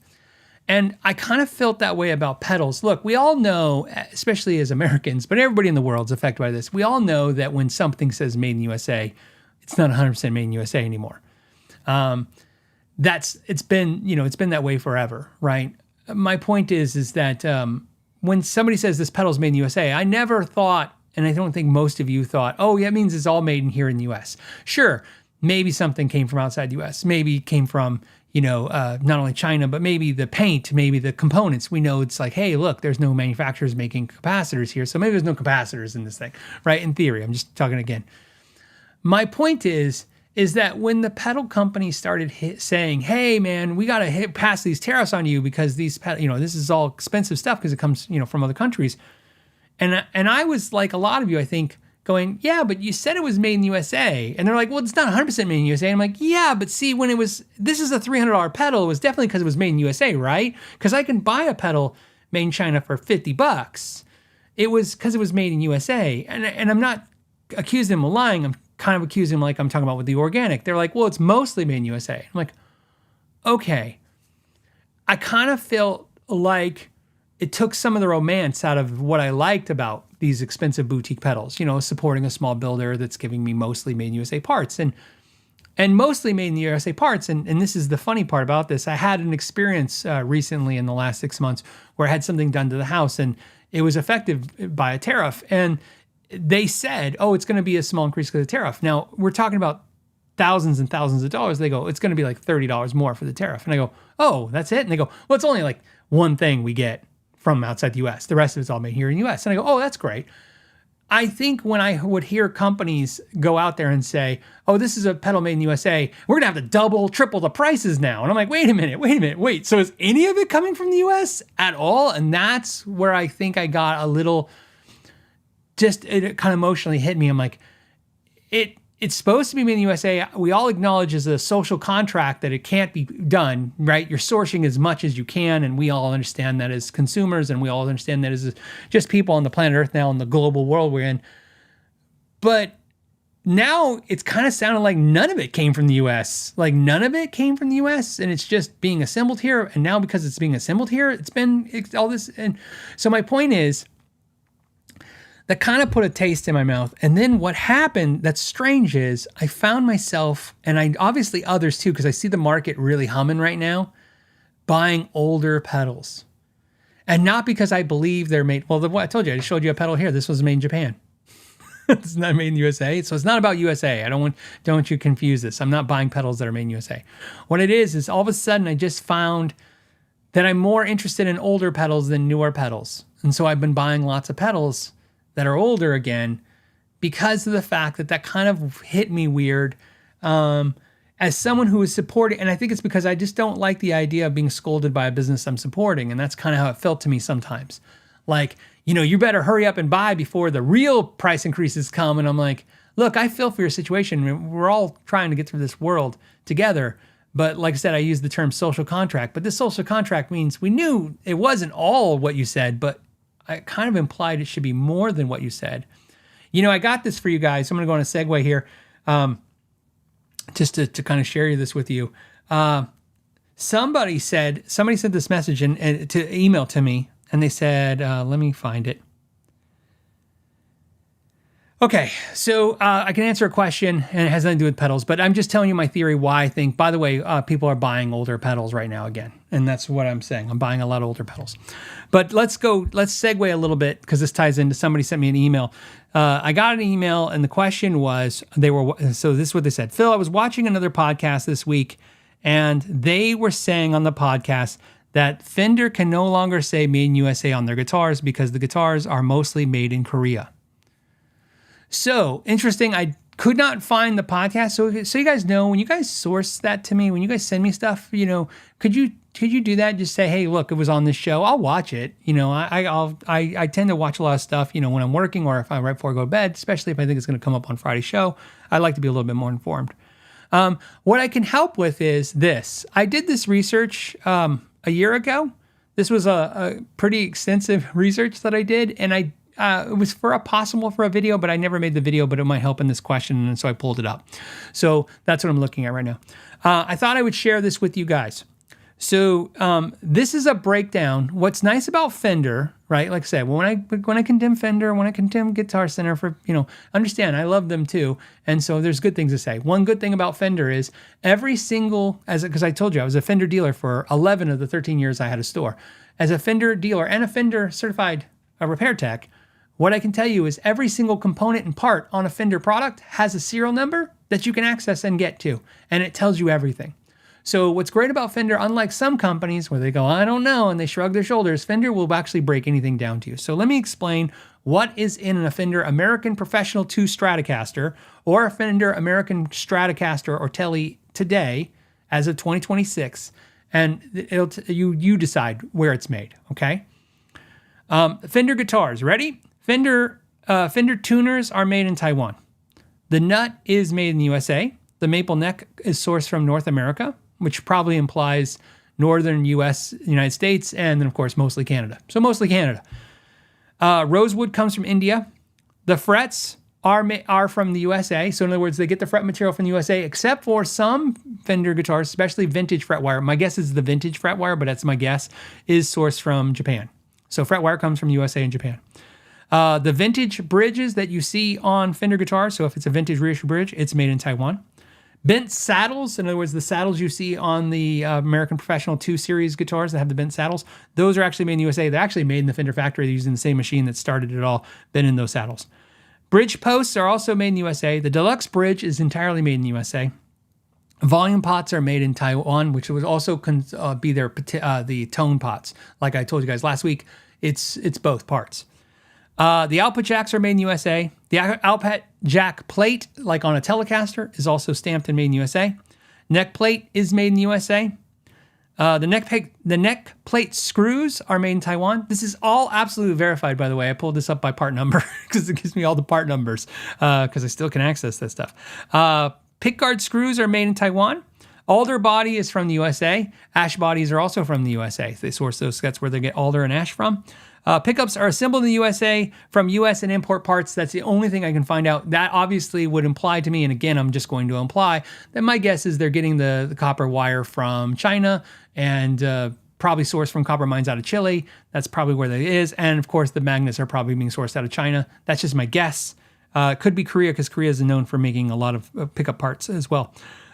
And I kind of felt that way about pedals. Look, we all know, especially as Americans, but everybody in the world is affected by this. We all know that when something says made in USA, it's not 100% made in USA anymore. It's been that way forever, right? My point is that when somebody says this pedal's made in the USA, I never thought, and I don't think most of you thought, oh, yeah, it means it's all made in here in the US. Sure, maybe something came from outside the US. Maybe it came from, not only China, but maybe the paint, maybe the components. We know it's like, hey, look, there's no manufacturers making capacitors here, so maybe there's no capacitors in this thing, right? In theory, I'm just talking again. my point is that when the pedal company started saying, hey man, we got to pass these tariffs on you because these this is all expensive stuff because it comes, from other countries. And I was like a lot of you, I think, going, yeah, but you said it was made in the USA. And they're like, well, it's not 100% made in the USA. And I'm like, yeah, but see, this is a $300 pedal. It was definitely because it was made in the USA, right? Because I can buy a pedal made in China for $50. It was because it was made in USA. And I'm not accusing them of lying. I'm kind of accusing them like I'm talking about with the organic. They're like, well, it's mostly made in USA. I'm like, okay. I kind of felt like it took some of the romance out of what I liked about these expensive boutique pedals, supporting a small builder that's giving me mostly made in USA parts and mostly made in the USA parts. And this is the funny part about this. I had an experience recently in the last 6 months where I had something done to the house and it was affected by a tariff. And they said, oh, it's going to be a small increase because of the tariff. Now we're talking about thousands and thousands of dollars. They go, it's going to be like $30 more for the tariff. And I go, oh, that's it? And they go, well, it's only like one thing we get from outside the US. The rest of it's all made here in the US. And I go, oh, that's great. I think when I would hear companies go out there and say, oh, this is a pedal made in the USA, we're going to have to double, triple the prices now. And I'm like, wait a minute. So is any of it coming from the US at all? And that's where I think I got a little, it kind of emotionally hit me. I'm like, it's supposed to be made in the USA. We all acknowledge as a social contract that it can't be done, right? You're sourcing as much as you can, and we all understand that as consumers, and we all understand that as just people on the planet Earth now in the global world we're in. But now it's kind of sounding like none of it came from the US. Like none of it came from the US, and it's just being assembled here. And now because it's being assembled here, it's all this. And so my point is, that kind of put a taste in my mouth. And then what happened that's strange is I found myself, and I obviously others too, because I see the market really humming right now, buying older pedals. And not because I believe they're made, I told you, I just showed you a pedal here. This was made in Japan. It's not made in the USA. So it's not about USA. Don't you confuse this. I'm not buying pedals that are made in USA. What it is all of a sudden I just found that I'm more interested in older pedals than newer pedals. And so I've been buying lots of pedals that are older again because of the fact that kind of hit me weird as someone who is supporting. And I think it's because I just don't like the idea of being scolded by a business I'm supporting. And that's kind of how it felt to me sometimes. Like, you better hurry up and buy before the real price increases come. And I'm like, look, I feel for your situation. We're all trying to get through this world together. But like I said, I use the term social contract. But this social contract means we knew it wasn't all what you said, but I kind of implied it should be more than what you said. I got this for you guys. I'm going to go on a segue here just to kind of share this with you. Somebody sent this message and to email to me, and they said, let me find it. Okay, so I can answer a question, and it has nothing to do with pedals, but I'm just telling you my theory why I think, by the way, people are buying older pedals right now again, and that's what I'm saying. I'm buying a lot of older pedals. But let's segue a little bit, because this ties into, somebody sent me an email. I got an email, and the question was, so this is what they said. Phil, I was watching another podcast this week, and they were saying on the podcast that Fender can no longer say made in USA on their guitars because the guitars are mostly made in Korea. So interesting. I could not find the podcast. So you guys know, when you guys source that to me, when you guys send me stuff, could you do that? Just say, hey, look, it was on this show. I'll watch it. I tend to watch a lot of stuff, when I'm working or if I'm right before I go to bed, especially if I think it's going to come up on Friday's show. I like to be a little bit more informed. What I can help with is this. I did this research a year ago. This was a pretty extensive research that I did, and it was possible for a video, but I never made the video, but it might help in this question, and so I pulled it up. So that's what I'm looking at right now. I thought I would share this with you guys. So this is a breakdown. What's nice about Fender, right? Like I said, when I condemn Fender, when I condemn Guitar Center for, understand, I love them too. And so there's good things to say. One good thing about Fender is every single, because I told you I was a Fender dealer for 11 of the 13 years I had a store. As a Fender dealer and a Fender certified repair tech, what I can tell you is every single component and part on a Fender product has a serial number that you can access and get to, and it tells you everything. So what's great about Fender, unlike some companies where they go, I don't know, and they shrug their shoulders, Fender will actually break anything down to you. So let me explain what is in a Fender American Professional 2 Stratocaster or a Fender American Stratocaster or Tele today as of 2026, and you decide where it's made, okay? Fender guitars, ready? Fender tuners are made in Taiwan. The nut is made in the USA. The maple neck is sourced from North America, which probably implies northern United States, and then, of course, mostly Canada. So mostly Canada. Rosewood comes from India. The frets are from the USA. So in other words, they get the fret material from the USA, except for some Fender guitars, especially vintage fret wire. My guess is the vintage fret wire, but that's my guess, is sourced from Japan. So fret wire comes from USA and Japan. The vintage bridges that you see on Fender guitars, so if it's a vintage reissue bridge, it's made in Taiwan. Bent saddles, in other words, the saddles you see on the American Professional 2 Series guitars that have the bent saddles, those are actually made in the USA. They're actually made in the Fender factory. They're using the same machine that started it all, been in those saddles. Bridge posts are also made in the USA. The deluxe bridge is entirely made in the USA. Volume pots are made in Taiwan, which would also be the tone pots. Like I told you guys last week, it's both parts. The output jacks are made in the USA. The output jack plate, like on a Telecaster, is also stamped and made in the USA. Neck plate is made in the USA. The neck plate screws are made in Taiwan. This is all absolutely verified, by the way. I pulled this up by part number because it gives me all the part numbers because I still can access that stuff. Pickguard screws are made in Taiwan. Alder body is from the USA. Ash bodies are also from the USA. They source those. That's where they get alder and ash from. Pickups are assembled in the USA from US and import parts. That's the only thing I can find out. That obviously would imply to me, and again, I'm just going to imply, that my guess is they're getting the copper wire from China and probably sourced from copper mines out of Chile. That's probably where that is. And of course, the magnets are probably being sourced out of China. That's just my guess. It could be Korea because Korea is known for making a lot of pickup parts as well.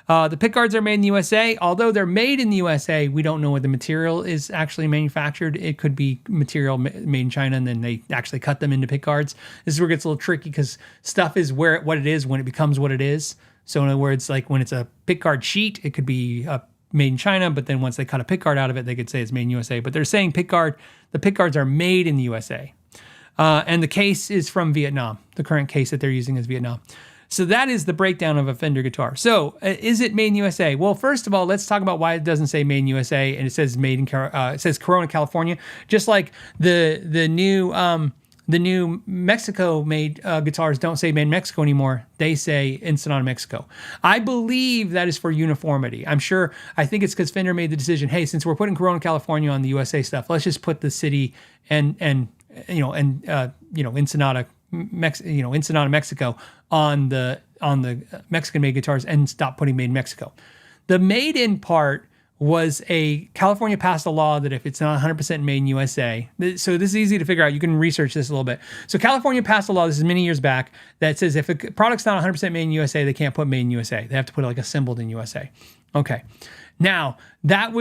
The pickguards are made in the USA. Although they're made in the USA, we don't know what the material is actually manufactured. It could be material made in China, and then they actually cut them into pickguards. This is where it gets a little tricky because stuff is what it is when it becomes what it is. So in other words, like when it's a pickguard sheet, it could be made in China, but then once they cut a pickguard out of it, they could say it's made in USA. But they're saying the pickguards are made in the USA. And the case is from Vietnam. The current case that they're using is Vietnam. So that is the breakdown of a Fender guitar. So is it made in USA? Well, first of all, let's talk about why it doesn't say made in USA and it says made in it says Corona, California. Just like the new Mexico made guitars don't say made in Mexico anymore. They say Ensenada, Mexico. I believe that is for uniformity. I think it's because Fender made the decision, hey, since we're putting Corona, California on the USA stuff, let's just put the city and Ensenada, Mexico on the Mexican-made guitars and stop putting made in Mexico. The made in part was California passed a law that if it's not 100% made in USA, so this is easy to figure out. You can research this a little bit. So California passed a law, this is many years back, that says if a product's not 100% made in USA, they can't put made in USA. They have to put it like assembled in USA. Okay. Now, that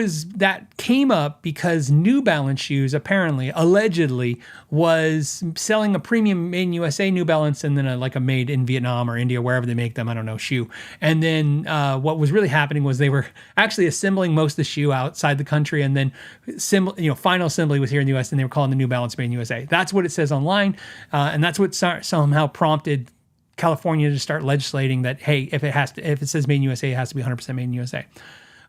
came up because New Balance shoes allegedly was selling a premium made in USA New Balance and then a made in Vietnam or India, wherever they make them, I don't know, shoe. And then what was really happening was they were actually assembling most of the shoe outside the country, and then final assembly was here in the US, and they were calling the New Balance made in USA. That's what it says online, and that's what somehow prompted California to start legislating that, hey, if it says made in USA, it has to be 100% made in USA.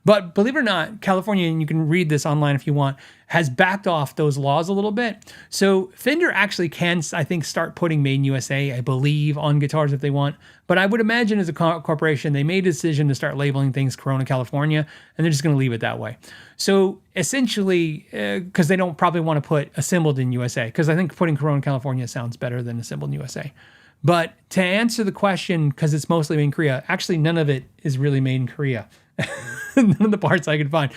But believe it or not, California, and you can read this online if you want, has backed off those laws a little bit. So Fender actually can, I think, start putting made in USA, I believe, on guitars if they want. But I would imagine as a corporation, they made a decision to start labeling things Corona, California, and they're just going to leave it that way. So essentially, because they don't probably want to put assembled in USA, because I think putting Corona, California sounds better than assembled in USA. But to answer the question, because it's mostly made in Korea, actually none of it is really made in Korea. None of the parts I could find.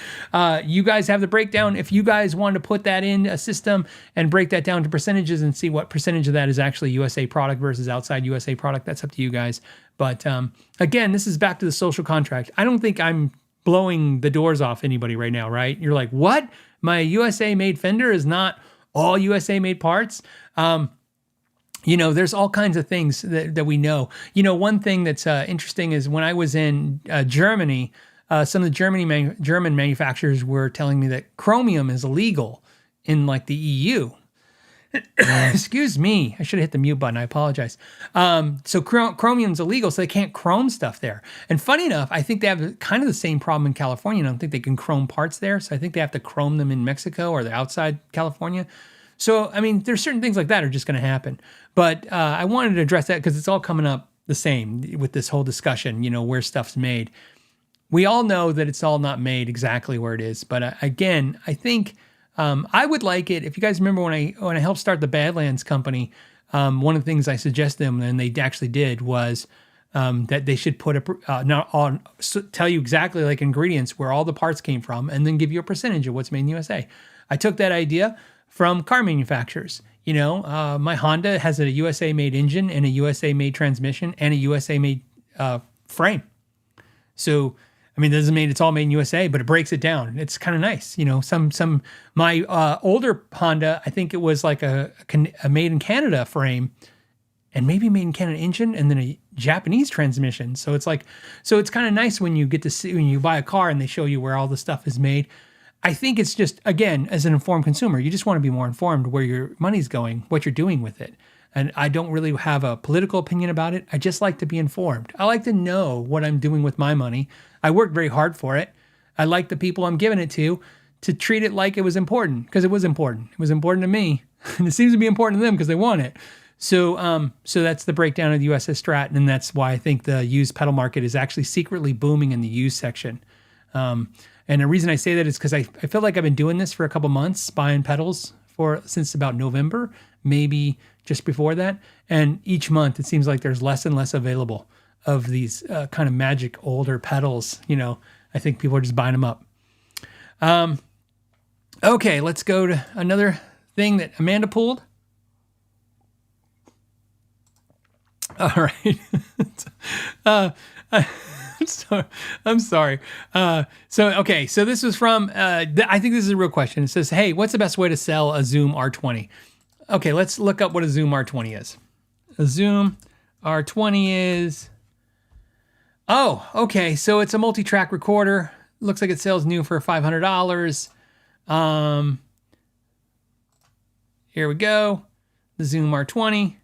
You guys have the breakdown. If you guys want to put that in a system and break that down to percentages and see what percentage of that is actually USA product versus outside USA product, that's up to you guys. But again, this is back to the social contract. I don't think I'm blowing the doors off anybody right now, right? You're like, what? My USA made Fender is not all USA made parts? There's all kinds of things that we know. One thing that's interesting is when I was in Germany, some of the German manufacturers were telling me that chromium is illegal in like the EU. Excuse me. I should have hit the mute button. I apologize. So chromium's illegal, so they can't chrome stuff there. And funny enough, I think they have kind of the same problem in California. I don't think they can chrome parts there. So I think they have to chrome them in Mexico or the outside California. So, I mean, there's certain things like that are just going to happen. But I wanted to address that because it's all coming up the same with this whole discussion, where stuff's made. We all know that it's all not made exactly where it is. But again, I think... I would like it if you guys remember when I helped start the Badlands company. One of the things I suggested them, and they actually did, was that they should put tell you exactly like ingredients where all the parts came from, and then give you a percentage of what's made in the USA. I took that idea from car manufacturers. My Honda has a USA made engine and a USA made transmission and a USA made frame. So. I mean, it doesn't mean it's all made in USA, but it breaks it down. It's kind of nice. My older Honda, I think it was like a made in Canada frame and maybe made in Canada engine and then a Japanese transmission. So it's kind of nice when you get to see, when you buy a car and they show you where all the stuff is made. I think it's just, again, as an informed consumer, you just want to be more informed where your money's going, what you're doing with it. And I don't really have a political opinion about it. I just like to be informed. I like to know what I'm doing with my money. I worked very hard for it. I like the people I'm giving it to treat it like it was important, because it was important. It was important to me. And it seems to be important to them because they want it. So that's the breakdown of the USS Stratton. And that's why I think the used pedal market is actually secretly booming in the used section. And the reason I say that is because I feel like I've been doing this for a couple months, buying pedals since about November, maybe just before that. And each month it seems like there's less and less available of these kind of magic older pedals. I think people are just buying them up. Okay, let's go to another thing that Amanda pulled. All right. I'm sorry. So this was from, I think this is a real question. It says, hey, what's the best way to sell a Zoom R20? Okay, let's look up what a Zoom R20 is. A Zoom R20 is... Oh, okay. So it's a multi-track recorder. Looks like it sells new for $500. Here we go. The Zoom R20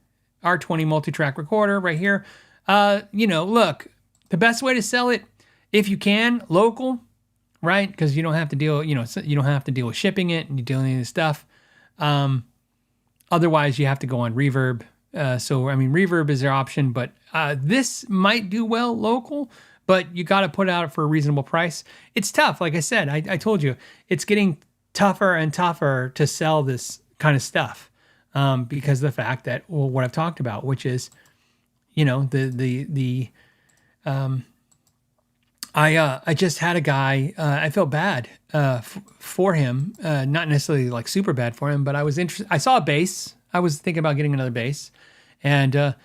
multi-track recorder right here. Look, the best way to sell it, if you can, local, right? Because you don't have to deal, you don't have to deal with shipping it and you deal with any of this stuff. Otherwise, you have to go on Reverb. Reverb is their option, but this might do well local, but you got to put it out for a reasonable price. It's tough. Like I said, I told you, it's getting tougher and tougher to sell this kind of stuff because of the fact that, well, what I've talked about, which is, I just had a guy, I felt bad for him, not necessarily like super bad for him, but I was interested. I saw a bass. I was thinking about getting another bass, and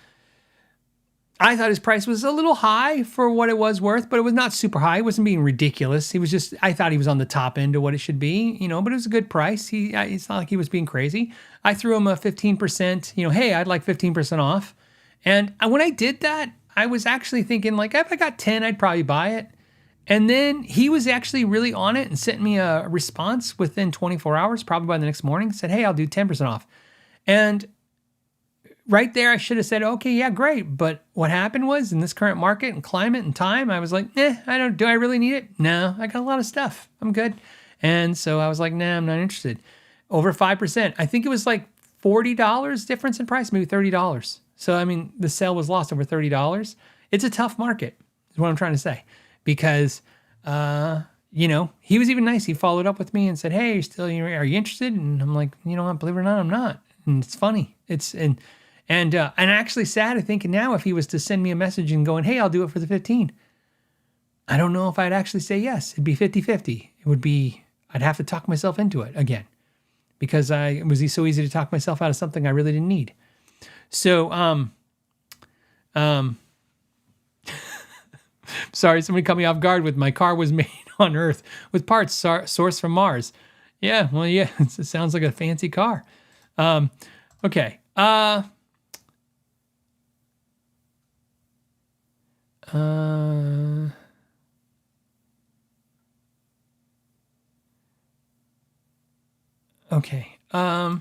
I thought his price was a little high for what it was worth, but it was not super high. It wasn't being ridiculous. I thought he was on the top end of what it should be, but it was a good price. It's not like he was being crazy. I threw him a 15%, hey, I'd like 15% off. And when I did that, I was actually thinking like, if I got 10, I'd probably buy it. And then he was actually really on it and sent me a response within 24 hours, probably by the next morning, said, hey, I'll do 10% off. And right there, I should have said, okay, yeah, great. But what happened was in this current market and climate and time, I was like, do I really need it? No, I got a lot of stuff. I'm good. And so I was like, nah, I'm not interested. Over 5%. I think it was like $40 difference in price, maybe $30. So, the sale was lost over $30. It's a tough market, is what I'm trying to say. Because, he was even nice. He followed up with me and said, hey, are you interested? And I'm like, believe it or not, I'm not. And it's funny. And actually sad, I think now if he was to send me a message and going, hey, I'll do it for the 15. I don't know if I'd actually say yes. It'd be 50-50. I'd have to talk myself into it again. Because it was so easy to talk myself out of something I really didn't need. So, sorry, somebody caught me off guard with my car was made on Earth with parts sourced from Mars. Yeah, well, yeah, it sounds like a fancy car. Okay. Okay. All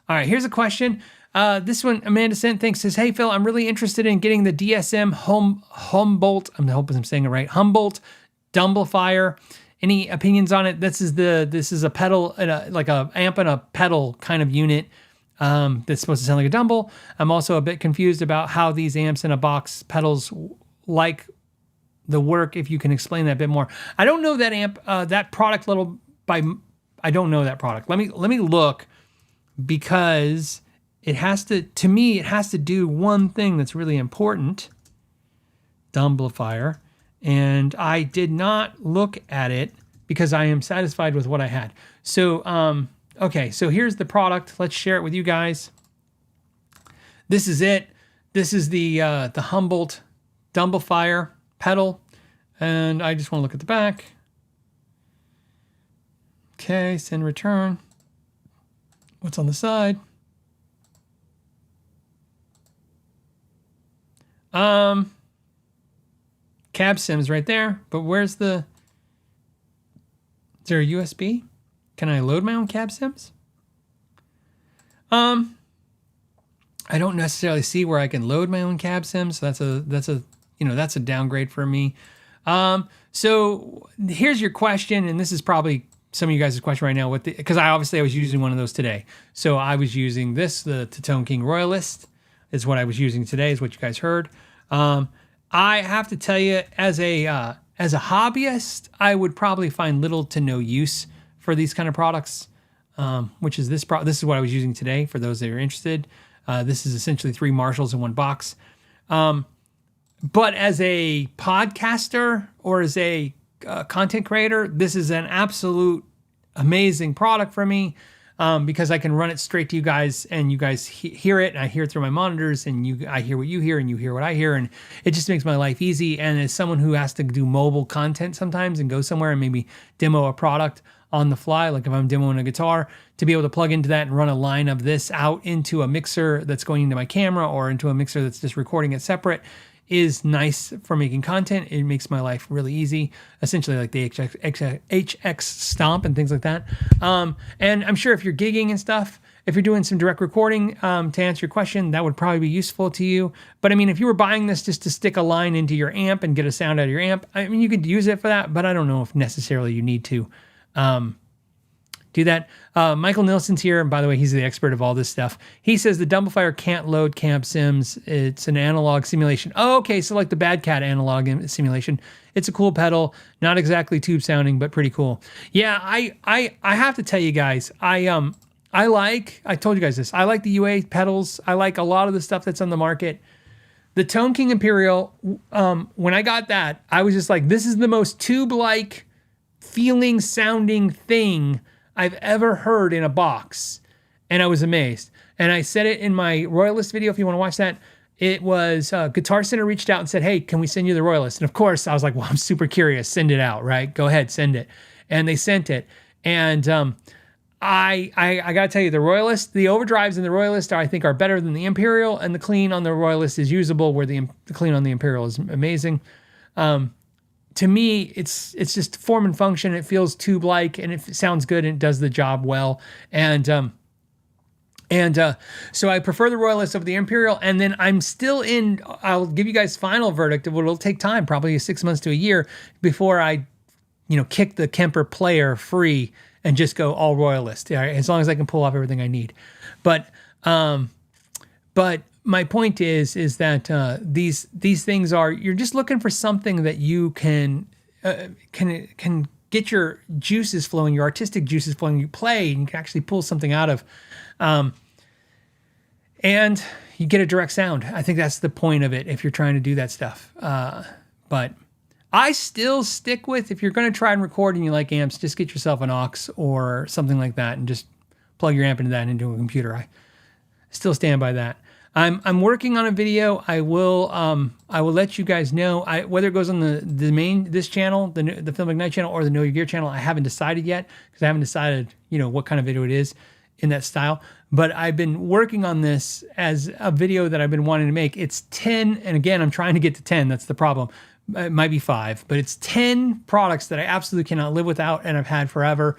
right, here's a question. This one, Amanda sent, thanks, says, hey, Phil, I'm really interested in getting the DSM Humboldt, I hope I'm saying it right, Humboldt Dumblifier. Any opinions on it? This is a pedal, like a amp and a pedal kind of unit that's supposed to sound like a Dumble. I'm also a bit confused about how these amps in a box pedals like the work, if you can explain that a bit more. I don't know that amp, that product I don't know that product. Let me look, because it has to do one thing that's really important. Dumblifier. And I did not look at it because I am satisfied with what I had. So, okay, so here's the product. Let's share it with you guys. This is it. This is the Humboldt Dumblifier pedal. And I just want to look at the back. Okay, send return. What's on the side? Cab sims right there, but where's is there a USB? Can I load my own cab sims? I don't necessarily see where I can load my own cab sims. So that's a downgrade for me. So here's your question, and this is probably some of you guys' question right now, because I was using one of those today. So I was using the Tone King Royalist is what I was using today, is what you guys heard. I have to tell you, as a hobbyist, I would probably find little to no use for these kind of products, which is this is what I was using today for those that are interested. This is essentially 3 Marshalls in one box. But as a podcaster or as a content creator, this is an absolute amazing product for me, because I can run it straight to you guys, and you guys hear it, and I hear it through my monitors, and I hear what you hear, and you hear what I hear, and it just makes my life easy. And as someone who has to do mobile content sometimes and go somewhere and maybe demo a product on the fly, like if I'm demoing a guitar, to be able to plug into that and run a line of this out into a mixer that's going into my camera or into a mixer that's just recording it separate is nice for making content. It makes my life really easy, essentially like the HX Stomp and things like that. And I'm sure if you're gigging and stuff, if you're doing some direct recording, to answer your question, that would probably be useful to you. But I mean, if you were buying this just to stick a line into your amp and get a sound out of your amp, I mean, you could use it for that, but I don't know if necessarily you need to do that. Michael Nilsson's here, and by the way, he's the expert of all this stuff. He says the Dumblifier can't load cab sims. It's an analog simulation. Oh, okay, so like the Bad Cat analog simulation. It's a cool pedal, not exactly tube sounding, but pretty cool. Yeah, I have to tell you guys, I told you guys this. I like the UA pedals. I like a lot of the stuff that's on the market. The Tone King Imperial, when I got that, I was just like, this is the most tube-like feeling sounding thing I've ever heard in a box. And I was amazed. And I said it in my Royalist video, if you want to watch that. It was Guitar Center reached out and said, hey, can we send you the Royalist? And of course, I was like, well, I'm super curious. Send it out, right? Go ahead, send it. And they sent it. And I got to tell you, the Royalist, the overdrives in the Royalist I think are better than the Imperial, and the clean on the Royalist is usable, where the clean on the Imperial is amazing. To me, it's just form and function. It feels tube-like, and it sounds good, and it does the job well. And so I prefer the Royalist over the Imperial. And then I'm still I'll give you guys final verdict. It'll take time, probably 6 months to a year, before I, kick the Kemper Player free and just go all Royalist. Yeah, as long as I can pull off everything I need. But my point is that these things you're just looking for something that you can get your juices flowing, your artistic juices flowing. You play and you can actually pull something out of, and you get a direct sound. I think that's the point of it if you're trying to do that stuff. But I still stick with, if you're going to try and record and you like amps, just get yourself an aux or something like that and just plug your amp into that and into a computer. I still stand by that. I'm working on a video. I will let you guys know whether it goes on this channel, the Phil McKnight channel, or the Know Your Gear channel. I haven't decided yet, because I haven't decided what kind of video it is in that style. But I've been working on this as a video that I've been wanting to make. It's 10, and again, I'm trying to get to 10. That's the problem. It might be 5, but it's 10 products that I absolutely cannot live without, and I've had forever.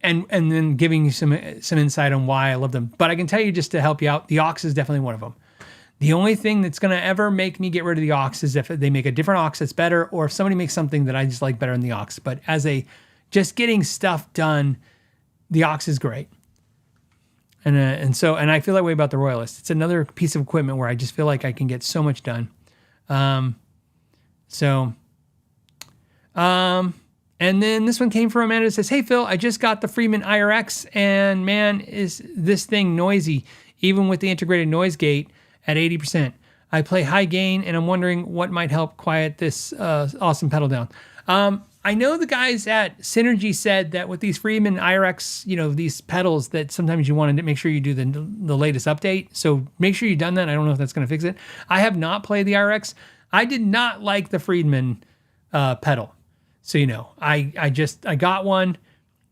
and then giving you some insight on why I love them. But I can tell you, just to help you out, the aux is definitely one of them. The only thing that's going to ever make me get rid of the aux is if they make a different aux that's better, or if somebody makes something that I just like better than the aux. But as a just getting stuff done, the aux is great. And I feel that way about the Royalist. It's another piece of equipment where I just feel like I can get so much done. And then this one came from Amanda. It says, "Hey Phil, I just got the Friedman IRX, and man, is this thing noisy, even with the integrated noise gate at 80%. I play high gain, and I'm wondering what might help quiet this awesome pedal down." I know the guys at Synergy said that with these Friedman IRX, these pedals, that sometimes you want to make sure you do the latest update. So make sure you've done that. I don't know if that's going to fix it. I have not played the IRX. I did not like the Friedman pedal. So, I got one,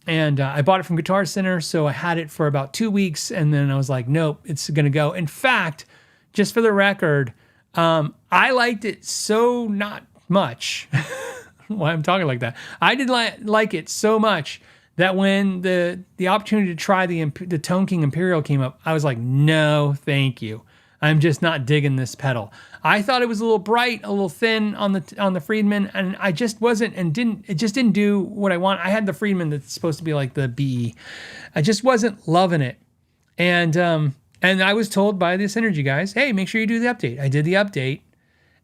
and I bought it from Guitar Center. So I had it for about 2 weeks, and then I was like, nope, it's going to go. In fact, just for the record, I liked it so not much. Why I'm talking like that. I did like it so much that when the opportunity to try the Tone King Imperial came up, I was like, no, thank you. I'm just not digging this pedal. I thought it was a little bright, a little thin on the Friedman, and I just wasn't, it just didn't do what I want. I had the Friedman that's supposed to be like the BE. I just wasn't loving it. And I was told by the Synergy guys, hey, make sure you do the update. I did the update,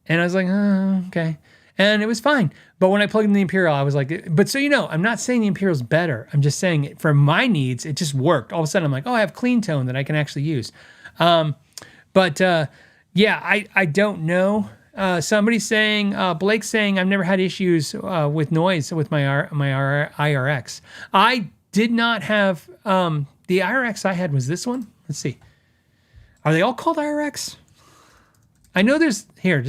and I was like, oh, okay. And it was fine. But when I plugged in the Imperial, I was like, but so I'm not saying the Imperial's better. I'm just saying for my needs, it just worked. All of a sudden, I'm like, oh, I have clean tone that I can actually use. Yeah, I don't know. Somebody's saying, Blake's saying, I've never had issues with noise with my IRX. I did not have, the IRX I had was this one. Let's see. Are they all called IRX? I know there's, here,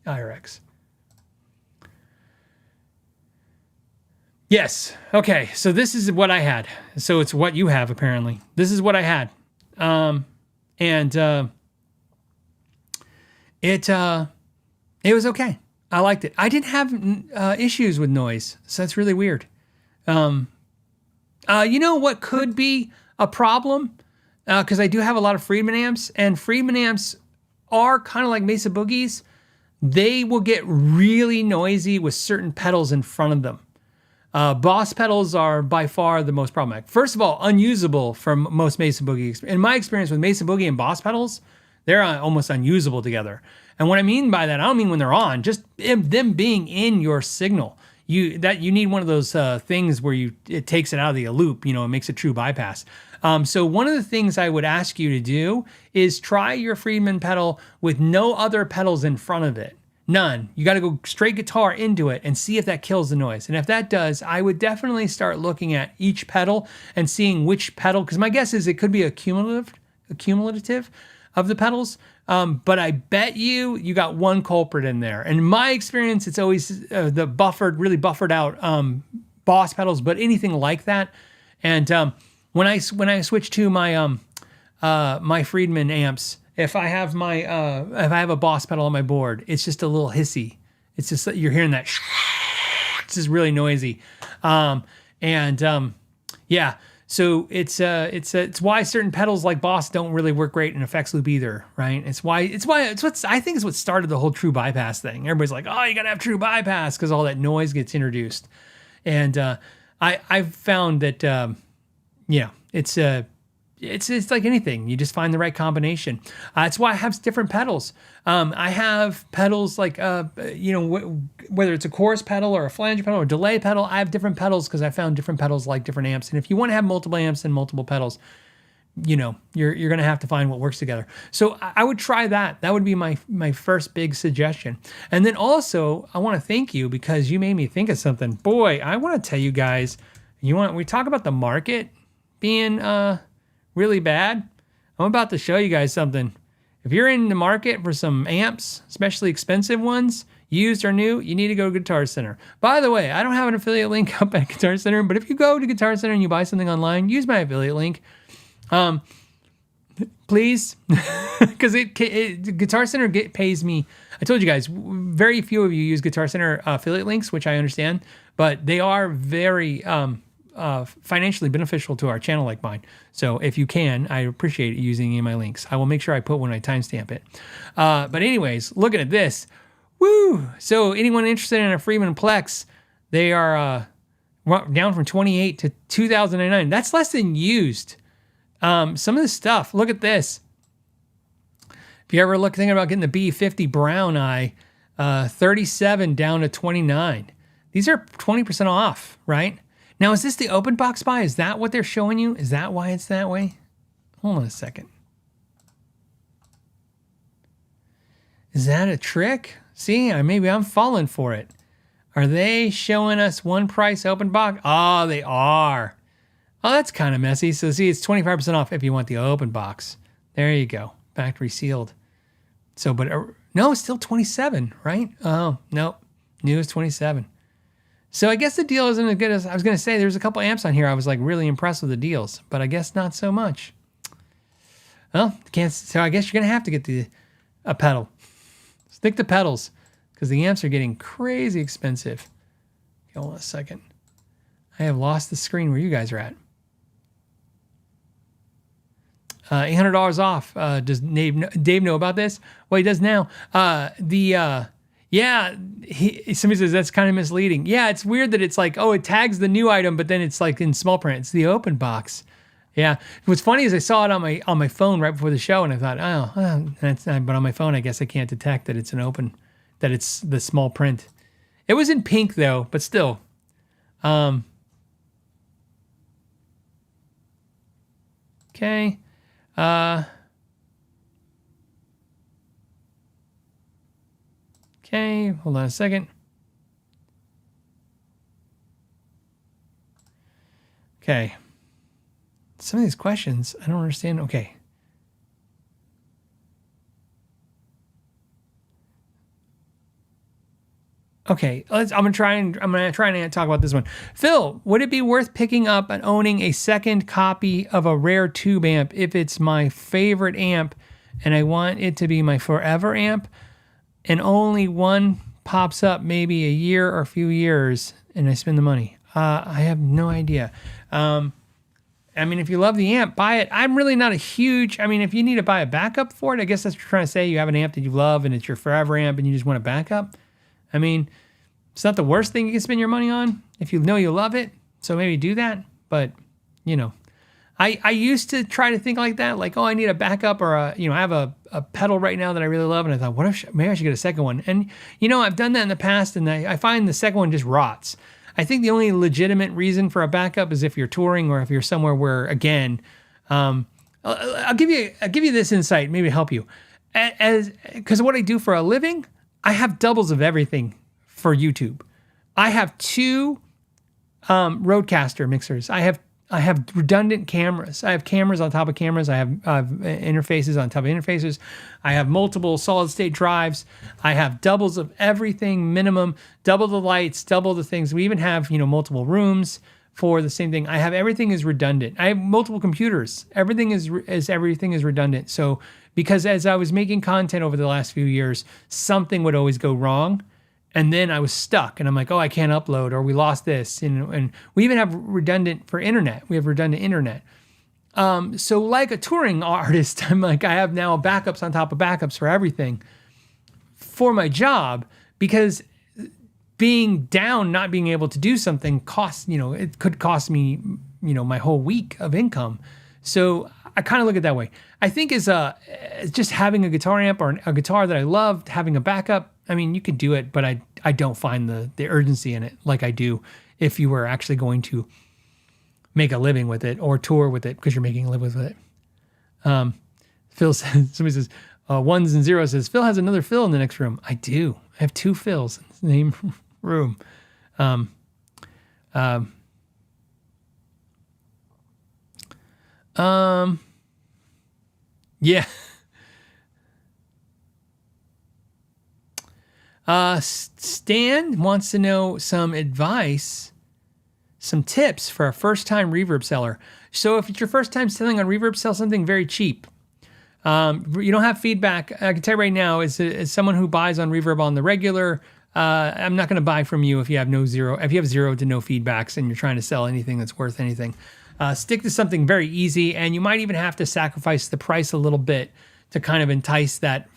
IRX. Yes. Okay. So this is what I had. So it's what you have, apparently. This is what I had. It was okay. I liked it. I didn't have issues with noise. So that's really weird. You know what could be a problem? Because I do have a lot of Friedman amps, and Friedman amps are kind of like Mesa Boogies. They will get really noisy with certain pedals in front of them. Boss pedals are by far the most problematic. First of all, unusable for most Mesa Boogie. In my experience with Mesa Boogie and Boss pedals, they're almost unusable together. And what I mean by that, I don't mean when they're on, just them being in your signal. You need one of those things where it takes it out of the loop, it makes a true bypass. So one of the things I would ask you to do is try your Friedman pedal with no other pedals in front of it. None. You got to go straight guitar into it and see if that kills the noise. And if that does, I would definitely start looking at each pedal and seeing which pedal, because my guess is it could be a cumulative of the pedals. But I bet you got one culprit in there. And in my experience, it's always the really buffered out Boss pedals, but anything like that. And when I switch to my my Friedman amps, if I have a Boss pedal on my board, it's just a little hissy. It's just you're hearing that. It's just really noisy, yeah. So it's why certain pedals like Boss don't really work great in effects loop either, right? It's what I think is what started the whole true bypass thing. Everybody's like, oh, you gotta have true bypass because all that noise gets introduced, and I've found that it's like anything. You just find the right combination. That's why I have different pedals. I have pedals like, whether it's a chorus pedal or a flange pedal or delay pedal, I have different pedals because I found different pedals like different amps. And if you want to have multiple amps and multiple pedals, you're going to have to find what works together. So I would try that. That would be my first big suggestion. And then also, I want to thank you because you made me think of something. Boy, I want to tell you guys, we talk about the market being really bad. I'm about to show you guys something. If you're in the market for some amps, especially expensive ones, used or new, you need to go to Guitar Center. By the way, I don't have an affiliate link up at Guitar Center, but if you go to Guitar Center and you buy something online, use my affiliate link. Please, because Guitar Center pays me. I told you guys, very few of you use Guitar Center affiliate links, which I understand, but they are very financially beneficial to our channel like mine. So if you can, I appreciate using any of my links. I will make sure I put when I timestamp it. But anyways, looking at this, woo! So anyone interested in a Freeman Plex, they are down from 28 to 2009. That's less than used. Some of the stuff, look at this. If you ever thinking about getting the B50 Brown Eye, 37 down to 29. These are 20% off, right? Now, is this the open box buy? Is that what they're showing you? Is that why it's that way? Hold on a second. Is that a trick? See, maybe I'm falling for it. Are they showing us one price open box? Oh, they are. Oh, that's kind of messy. So see, it's 25% off if you want the open box. There you go. Factory sealed. So, but no, it's still 27, right? Oh, no. New is 27. So I guess the deal isn't as good as I was going to say. There's a couple amps on here. I was like really impressed with the deals, but I guess not so much. Well, so I guess you're going to have to get a pedal. Stick to pedals because the amps are getting crazy expensive. Okay, hold on a second. I have lost the screen where you guys are at. $800 off. Does Dave know about this? Well, he does now. Somebody says that's kind of misleading. Yeah, it's weird that it's like, oh, it tags the new item, but then it's like in small print. It's the open box. Yeah. What's funny is I saw it on my phone right before the show, and I thought, that's not. But on my phone, I guess I can't detect that it's that it's the small print. It was in pink though, but still. Okay. Okay, hold on a second. Okay. Some of these questions, I don't understand. Okay. Okay, I'm gonna try and talk about this one. Phil, would it be worth picking up and owning a second copy of a rare tube amp if it's my favorite amp and I want it to be my forever amp and only one pops up maybe a year or a few years and I spend the money? I have no idea. I mean, if you love the amp, buy it. I'm really not a huge, if you need to buy a backup for it, I guess that's what you're trying to say. You have an amp that you love and it's your forever amp and you just want a backup. It's not the worst thing you can spend your money on if you know you love it. So maybe do that. But, I used to try to think like that. Like, oh, I need a backup or I have a pedal right now that I really love. And I thought, maybe I should get a second one. And, I've done that in the past and I find the second one just rots. I think the only legitimate reason for a backup is if you're touring or if you're somewhere where, again, I'll give you this insight, maybe help you. Because what I do for a living, I have doubles of everything for YouTube. I have two Rodecaster mixers. I have redundant cameras. I have cameras on top of cameras. I have interfaces on top of interfaces. I have multiple solid state drives. I have doubles of everything minimum, double the lights, double the things. We even have, multiple rooms for the same thing. I have everything is redundant. I have multiple computers. Everything is redundant. So because as I was making content over the last few years, something would always go wrong. And then I was stuck and I'm like, oh, I can't upload or we lost this. And we even have redundant for internet. We have redundant internet. So like a touring artist, I'm like, I have now backups on top of backups for everything for my job because being down, not being able to do something costs, it could cost me, my whole week of income. So I kind of look at it that way. I think as just having a guitar amp or a guitar that I love, having a backup, you could do it, but I don't find the urgency in it like I do if you were actually going to make a living with it or tour with it because you're making a living with it. Phil says, somebody says, ones and zeros says, Phil has another Phil in the next room. I do. I have two Phils in the same room. Yeah. Stan wants to know some advice, some tips for a first-time reverb seller. So if it's your first time selling on Reverb, sell something very cheap. You don't have feedback. I can tell you right now, as someone who buys on Reverb on the regular, I'm not going to buy from you if you have zero to no feedbacks and you're trying to sell anything that's worth anything. Stick to something very easy, and you might even have to sacrifice the price a little bit to kind of entice that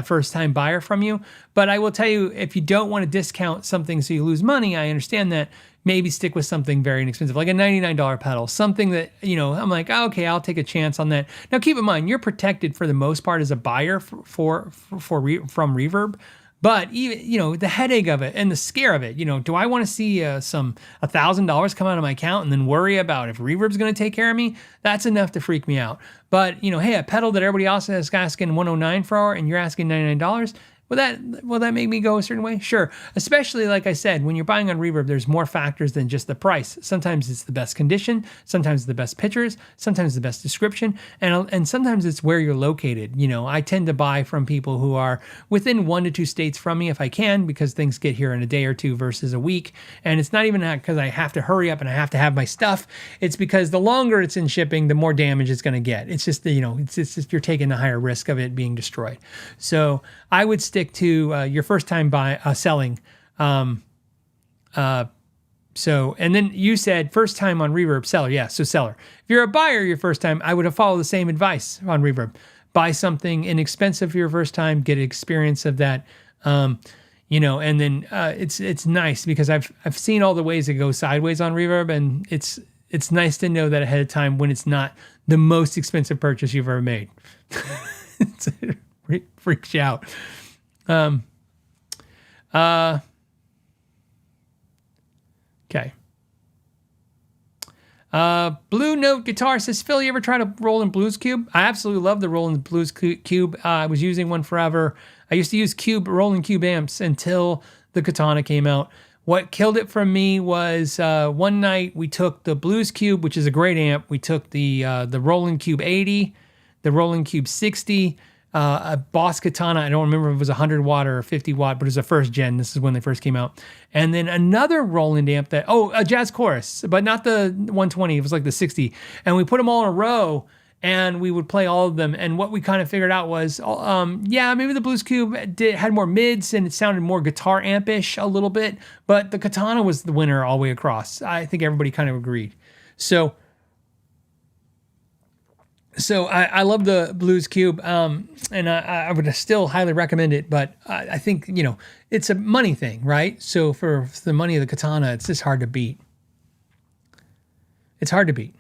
first time buyer from you. But I will tell you, if you don't want to discount something so you lose money, I understand that. Maybe stick with something very inexpensive, like a $99 pedal, something that, I'm like, oh, okay, I'll take a chance on that. Now, keep in mind, you're protected for the most part as a buyer from Reverb. But even, the headache of it and the scare of it, do I want to see some $1,000 come out of my account and then worry about if Reverb's going to take care of me? That's enough to freak me out. But, hey, a pedal that everybody else is asking $109 for and you're asking $99, will that make me go a certain way? Sure. Especially, like I said, when you're buying on Reverb, there's more factors than just the price. Sometimes it's the best condition, sometimes it's the best pictures, sometimes the best description, and sometimes it's where you're located. I tend to buy from people who are within 1 to 2 states from me if I can, because things get here in a day or two versus a week. And it's not even because I have to hurry up and I have to have my stuff. It's because the longer it's in shipping, the more damage it's going to get. It's just, it's just you're taking the higher risk of it being destroyed. So I would stick to your first time selling. So, and then you said first time on Reverb, seller. Yeah, so seller. If you're a buyer your first time, I would have followed the same advice on Reverb. Buy something inexpensive for your first time, get experience of that. And then it's nice because I've seen all the ways it goes sideways on Reverb, and it's nice to know that ahead of time when it's not the most expensive purchase you've ever made. It freaks you out. Okay. Blue Note Guitar says, Phil, you ever tried a Roland Blues Cube? I absolutely love the Roland Blues Cube. I was using one forever. I used to use Roland Cube amps until the Katana came out. What killed it from me was one night we took the Blues Cube, which is a great amp. We took the Roland Cube 80, the Roland Cube 60, a Boss Katana. I don't remember if it was 100 watt or 50 watt, but it was the first gen. This is when they first came out. And then another Roland amp a Jazz Chorus, but not the 120. It was like the 60. And we put them all in a row and we would play all of them. And what we kind of figured out was, maybe the Blues Cube had more mids and it sounded more guitar ampish a little bit, but the Katana was the winner all the way across. I think everybody kind of agreed. So I love the Blues Cube, and I would still highly recommend it, but I think, it's a money thing, right? So for the money of the Katana, it's just hard to beat. It's hard to beat.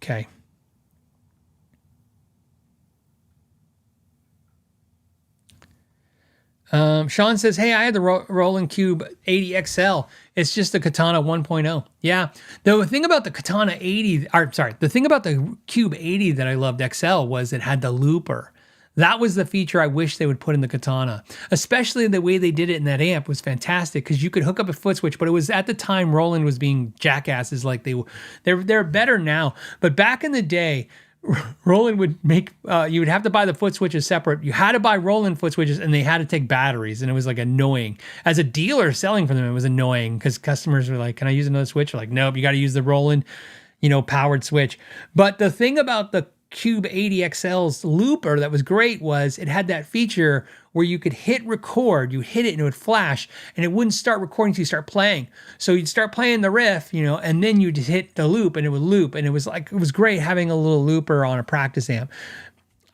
Okay. Sean says, hey, I had the Roland Cube 80 XL. It's just the Katana 1.0. Yeah. The thing about the Katana 80, the thing about the Cube 80 that I loved XL was it had the looper. That was the feature I wish they would put in the Katana. Especially the way they did it in that amp was fantastic because you could hook up a foot switch, but it was at the time Roland was being jackasses like they're better now. But back in the day, Roland would make, you would have to buy the foot switches separate. You had to buy Roland foot switches and they had to take batteries and it was like annoying. As a dealer selling for them, it was annoying because customers were like, can I use another switch? Like, nope, you got to use the Roland, powered switch. But the thing about the Cube 80 XL's looper that was great was it had that feature where you could hit record, you hit it and it would flash and it wouldn't start recording until you start playing. So you'd start playing the riff, and then you'd hit the loop and it would loop. And it was great having a little looper on a practice amp.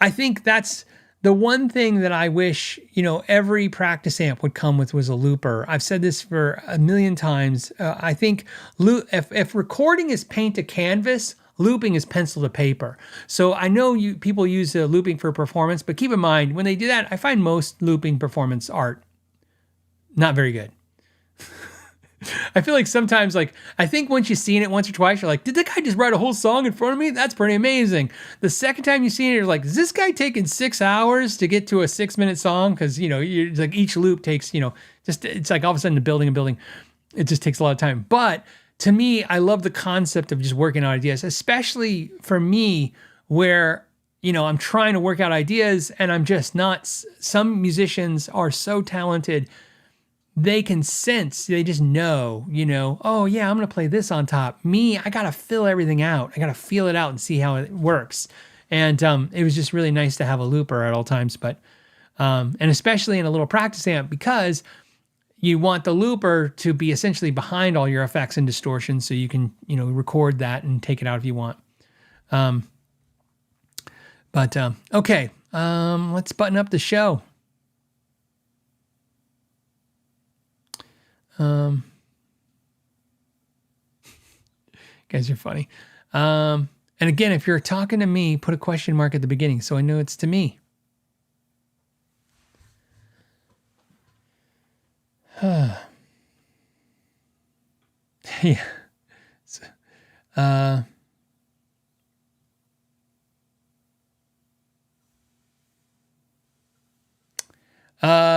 I think that's the one thing that I wish, every practice amp would come with was a looper. I've said this for a million times. I think if recording is paint to canvas, looping is pencil to paper. So I know people use looping for performance, but keep in mind, when they do that, I find most looping performance art not very good. I feel like sometimes, I think once you've seen it once or twice, you're like, did that guy just write a whole song in front of me? That's pretty amazing. The second time you've seen it, you're like, is this guy taking 6 hours to get to a 6-minute song? Because, it's like each loop takes, it's like all of a sudden building a building. It just takes a lot of time. But to me, I love the concept of just working out ideas, especially for me where, I'm trying to work out ideas and I'm just not. Some musicians are so talented. They can sense, they just know, oh yeah, I'm going to play this on top. Me, I got to fill everything out. I got to feel it out and see how it works. And it was just really nice to have a looper at all times. But and especially in a little practice amp, because you want the looper to be essentially behind all your effects and distortions, so you can, record that and take it out if you want. Okay, let's button up the show. Guys are funny. And again, if you're talking to me, put a question mark at the beginning so I know it's to me. Yeah.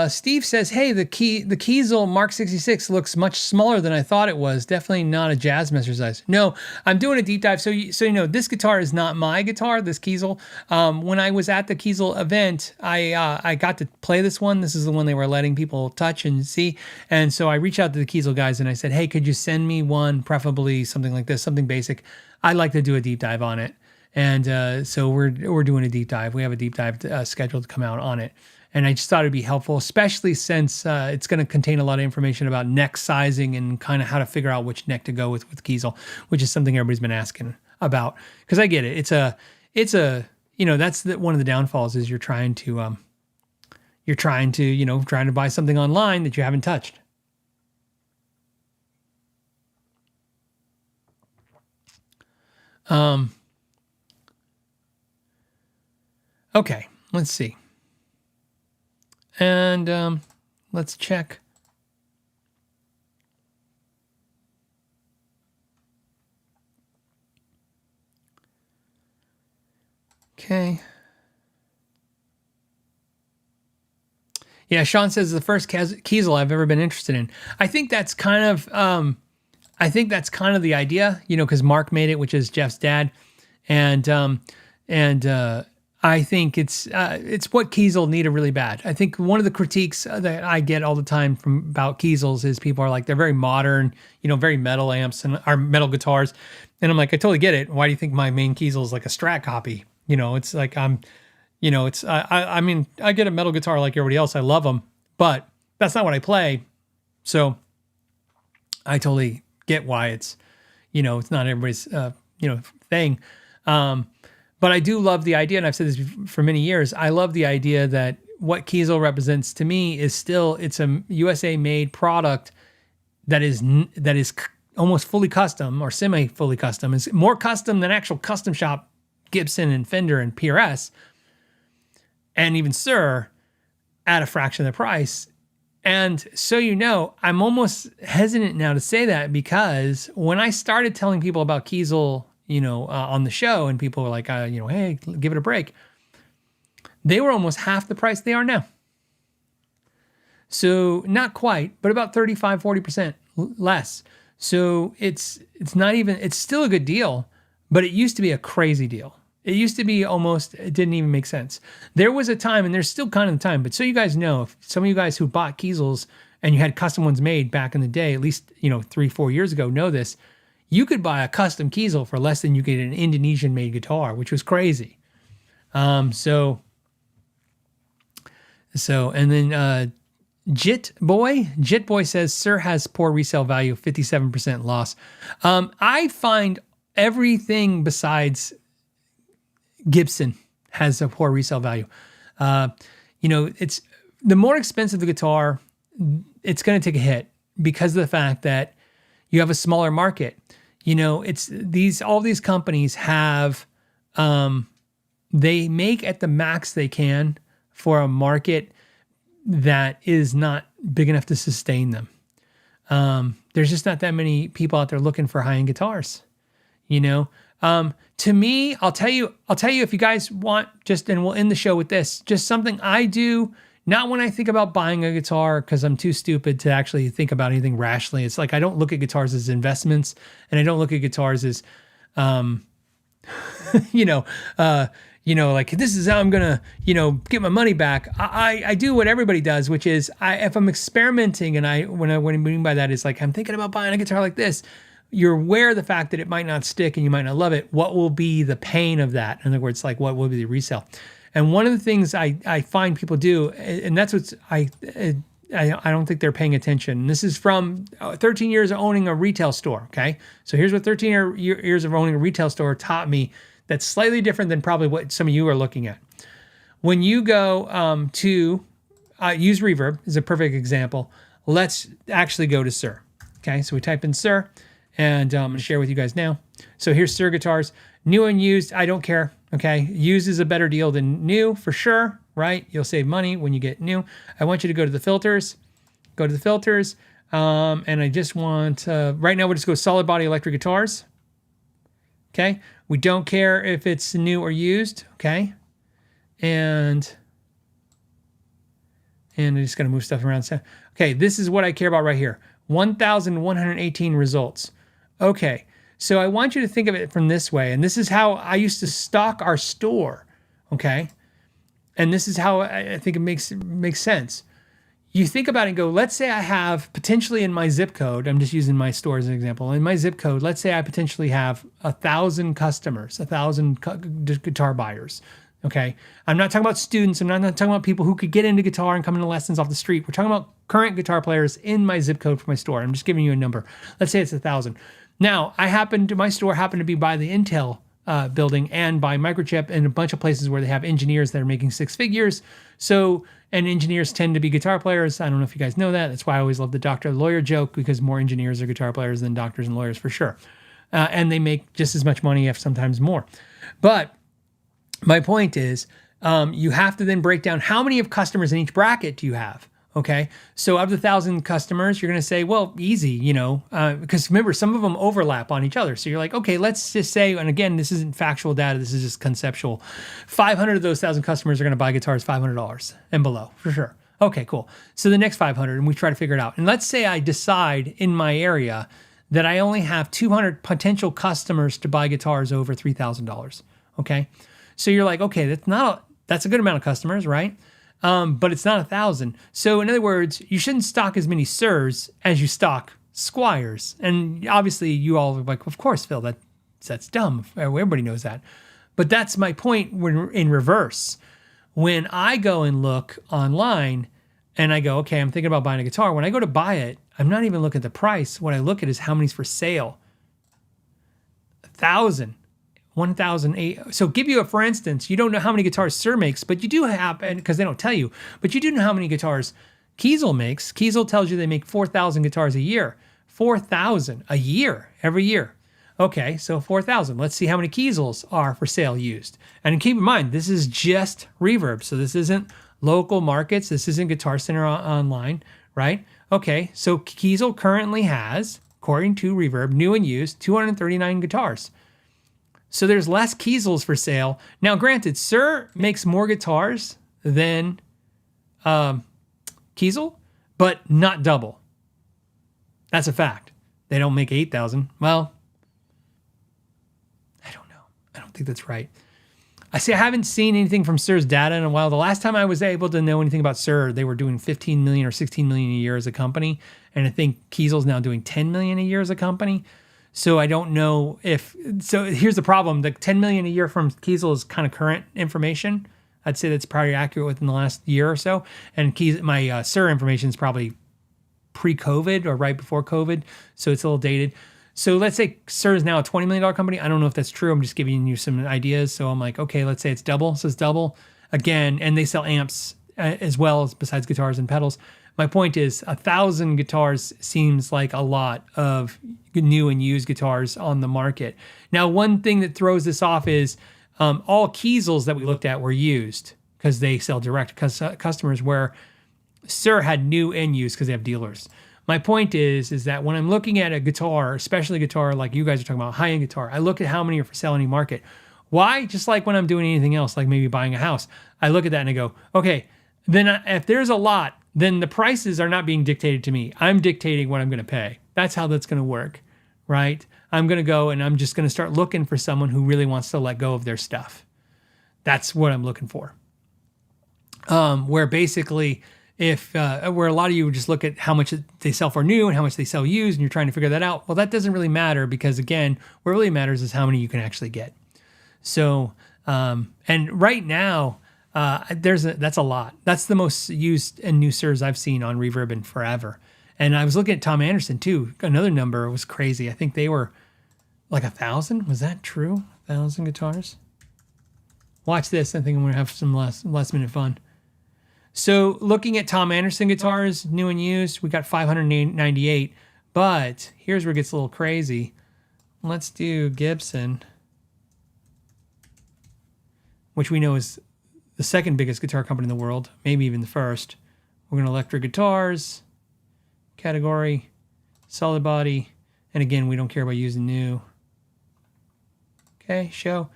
Steve says, hey, the Kiesel Mark 66 looks much smaller than I thought it was. Definitely not a Jazzmaster size. No, I'm doing a deep dive. So this guitar is not my guitar, this Kiesel. When I was at the Kiesel event, I got to play this one. This is the one they were letting people touch and see. And so I reached out to the Kiesel guys and I said, hey, could you send me one, preferably something like this, something basic. I'd like to do a deep dive on it. And so we're doing a deep dive. We have a deep dive scheduled to come out on it. And I just thought it'd be helpful, especially since it's going to contain a lot of information about neck sizing and kind of how to figure out which neck to go with Kiesel, which is something everybody's been asking about. Because I get it. It's a that's one of the downfalls is you're trying to buy something online that you haven't touched. Okay, let's see. And let's check. Okay. Yeah, Sean says the first Kiesel I've ever been interested in. I think that's kind of the idea, because Mark made it, which is Jeff's dad, and I think it's what Kiesel needed really bad. I think one of the critiques that I get all the time about Kiesels is people are like, they're very modern, very metal amps and are metal guitars. And I'm like, I totally get it. Why do you think my main Kiesel is like a Strat copy? It's like I mean, I get a metal guitar like everybody else. I love them, but that's not what I play. So I totally get why it's not everybody's, thing. But I do love the idea, and I've said this for many years, I love the idea that what Kiesel represents to me is still, it's a USA-made product that is almost fully custom or semi-fully custom. It's more custom than actual custom shop Gibson and Fender and PRS, and even Sir, at a fraction of the price. And so I'm almost hesitant now to say that, because when I started telling people about Kiesel, on the show, and people were like, hey, give it a break, they were almost half the price they are now. So not quite, but about 35, 40% less. So it's not even, it's still a good deal, but it used to be a crazy deal. It used to be it didn't even make sense. There was a time, and there's still kind of a time, but so you guys know, if some of you guys who bought Kiesels and you had custom ones made back in the day, at least, 3-4 years ago, know this. You could buy a custom Kiesel for less than you get an Indonesian-made guitar, which was crazy. And then Jit Boy says, Sir has poor resale value, 57% loss. I find everything besides Gibson has a poor resale value. It's the more expensive the guitar, it's going to take a hit because of the fact that you have a smaller market. All these companies have, they make at the max they can for a market that is not big enough to sustain them. There's just not that many people out there looking for high-end guitars, To me, I'll tell you if you guys want, and we'll end the show with this, just something I do, not when I think about buying a guitar, because I'm too stupid to actually think about anything rationally. It's like I don't look at guitars as investments, and I don't look at guitars as, like this is how I'm gonna, get my money back. I do what everybody does, which is if I'm experimenting, and what I mean by that is like I'm thinking about buying a guitar like this. you're aware of the fact that it might not stick and you might not love it. What will be the pain of that? In other words, like what will be the resale? And one of the things I find people do, and that's what's I don't think they're paying attention. This is from 13 years of owning a retail store. Okay, so here's what 13 years of owning a retail store taught me. That's slightly different than probably what some of you are looking at. When you go to use Reverb is a perfect example. Let's actually go to Sir. Okay, so we type in Sir, and I'm going to share with you guys now. So here's Sir guitars, new and used. I don't care. Okay, used is a better deal than new for sure, right? You'll save money when you get new. I want you to go to the filters. Go to the filters, and I just want right now we'll just go solid body electric guitars. Okay, we don't care if it's new or used. Okay, and I'm just gonna move stuff around. Okay, this is what I care about right here. 1,118 results. Okay, so I want you to think of it from this way, and this is how I used to stock our store, okay? And this is how I think it makes sense. You think about it and go, let's say I have potentially in my zip code, I'm just using my store as an example. In my zip code, let's say I potentially have 1,000 customers, 1,000 guitar buyers, okay? I'm not talking about students. I'm not talking about people who could get into guitar and come into lessons off the street. We're talking about current guitar players in my zip code for my store. I'm just giving you a number. Let's say it's 1,000. Now, my store happened to be by the Intel building and by Microchip and a bunch of places where they have engineers that are making six figures. So, and engineers tend to be guitar players. I don't know if you guys know that. That's why I always love the doctor lawyer joke, because more engineers are guitar players than doctors and lawyers for sure. And they make just as much money, if sometimes more. But my point is, you have to then break down how many of customers in each bracket do you have. Okay, so of the 1,000 customers, you're going to say, well, easy, because remember, some of them overlap on each other. So you're like, okay, let's just say, and again, this isn't factual data, this is just conceptual. 500 of those 1,000 customers are going to buy guitars $500 and below, for sure. Okay, cool. So the next 500, and we try to figure it out. And let's say I decide in my area that I only have 200 potential customers to buy guitars over $3,000. Okay, so you're like, okay, that's a good amount of customers, right? But it's not 1,000. So in other words, you shouldn't stock as many Sirs as you stock Squires. And obviously you all are like, of course, Phil, that's dumb. Everybody knows that. But that's my point when in reverse. When I go and look online and I go, okay, I'm thinking about buying a guitar. When I go to buy it, I'm not even looking at the price. What I look at is how many's for sale. 1,000. 1,008. So give you for instance, you don't know how many guitars Sir makes, but you do have, and because they don't tell you, but you do know how many guitars Kiesel makes. Kiesel tells you they make 4,000 guitars a year. 4,000 a year, every year. Okay, so 4,000. Let's see how many Kiesels are for sale used. And keep in mind, this is just Reverb. So this isn't local markets. This isn't Guitar Center online, right? Okay, so Kiesel currently has, according to Reverb, new and used, 239 guitars. So there's less Kiesels for sale. Now, granted, Sir makes more guitars than Kiesel, but not double. That's a fact. They don't make 8,000. Well, I don't know. I don't think that's right. I haven't seen anything from Sir's data in a while. The last time I was able to know anything about Sir, they were doing 15 million or 16 million a year as a company. And I think Kiesel's now doing 10 million a year as a company. So I don't know so here's the problem. The 10 million a year from Kiesel is kind of current information. I'd say that's probably accurate within the last year or so. And my Sir information is probably pre-COVID or right before COVID. So it's a little dated. So let's say Sir is now a $20 million company. I don't know if that's true. I'm just giving you some ideas. So I'm like, okay, let's say it's double. So it's double again. And they sell amps as well as besides guitars and pedals. My point is 1,000 guitars seems like a lot of new and used guitars on the market. Now, one thing that throws this off is all Kiesels that we looked at were used because they sell direct customers, where Sir had new and used because they have dealers. My point is that when I'm looking at a guitar, especially a guitar like you guys are talking about, high-end guitar, I look at how many are for sale in any market. Why? Just like when I'm doing anything else, like maybe buying a house, I look at that and I go, okay, then if there's a lot, then the prices are not being dictated to me. I'm dictating what I'm going to pay. That's how that's going to work, right? I'm going to go and I'm just going to start looking for someone who really wants to let go of their stuff. That's what I'm looking for. Where basically if where a lot of you just look at how much they sell for new and how much they sell used, and you're trying to figure that out. Well, that doesn't really matter because, again, what really matters is how many you can actually get. So, and right now, that's a lot. That's the most used and new SIRs I've seen on Reverb in forever. And I was looking at Tom Anderson too. Another number was crazy. I think they were like 1,000. Was that true? 1,000 guitars? Watch this. I think I'm going to have some last minute fun. So looking at Tom Anderson guitars, new and used, we got 598. But here's where it gets a little crazy. Let's do Gibson, which we know is the second biggest guitar company in the world, maybe even the first. We're going to electric guitars, category, solid body, and again, we don't care about using new. Okay, show.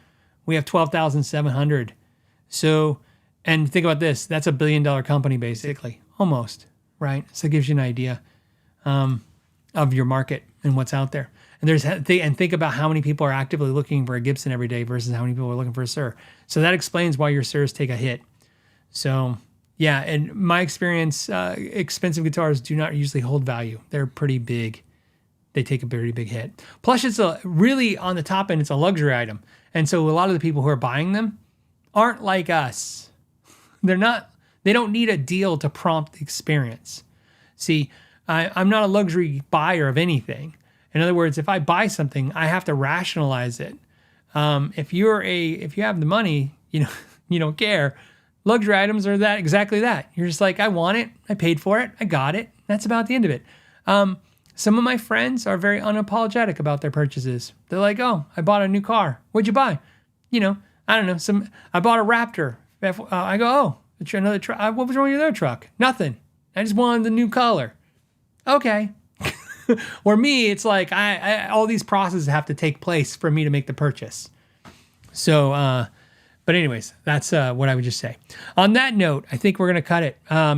We have 12,700. So, and think about this, that's $1 billion company basically, almost, right? So it gives you an idea of your market and what's out there. And think about how many people are actively looking for a Gibson every day versus how many people are looking for a SIR. So that explains why your SIRs take a hit. So yeah, in my experience, expensive guitars do not usually hold value. They're pretty big. They take a pretty big hit. Plus, it's really on the top end, it's a luxury item. And so a lot of the people who are buying them aren't like us. They don't need a deal to prompt the experience. See, I'm not a luxury buyer of anything. In other words, if I buy something, I have to rationalize it. If you have the money, you don't care. Luxury items are exactly that. You're just like, I want it, I paid for it, I got it. That's about the end of it. Some of my friends are very unapologetic about their purchases. They're like, oh, I bought a new car. What'd you buy? I don't know. I bought a Raptor. I go, oh, another truck. What was wrong with your other truck? Nothing. I just wanted the new color. Okay. Or me, it's like I all these processes have to take place for me to make the purchase. So, but anyways, that's what I would just say. On that note, I think we're going to cut it.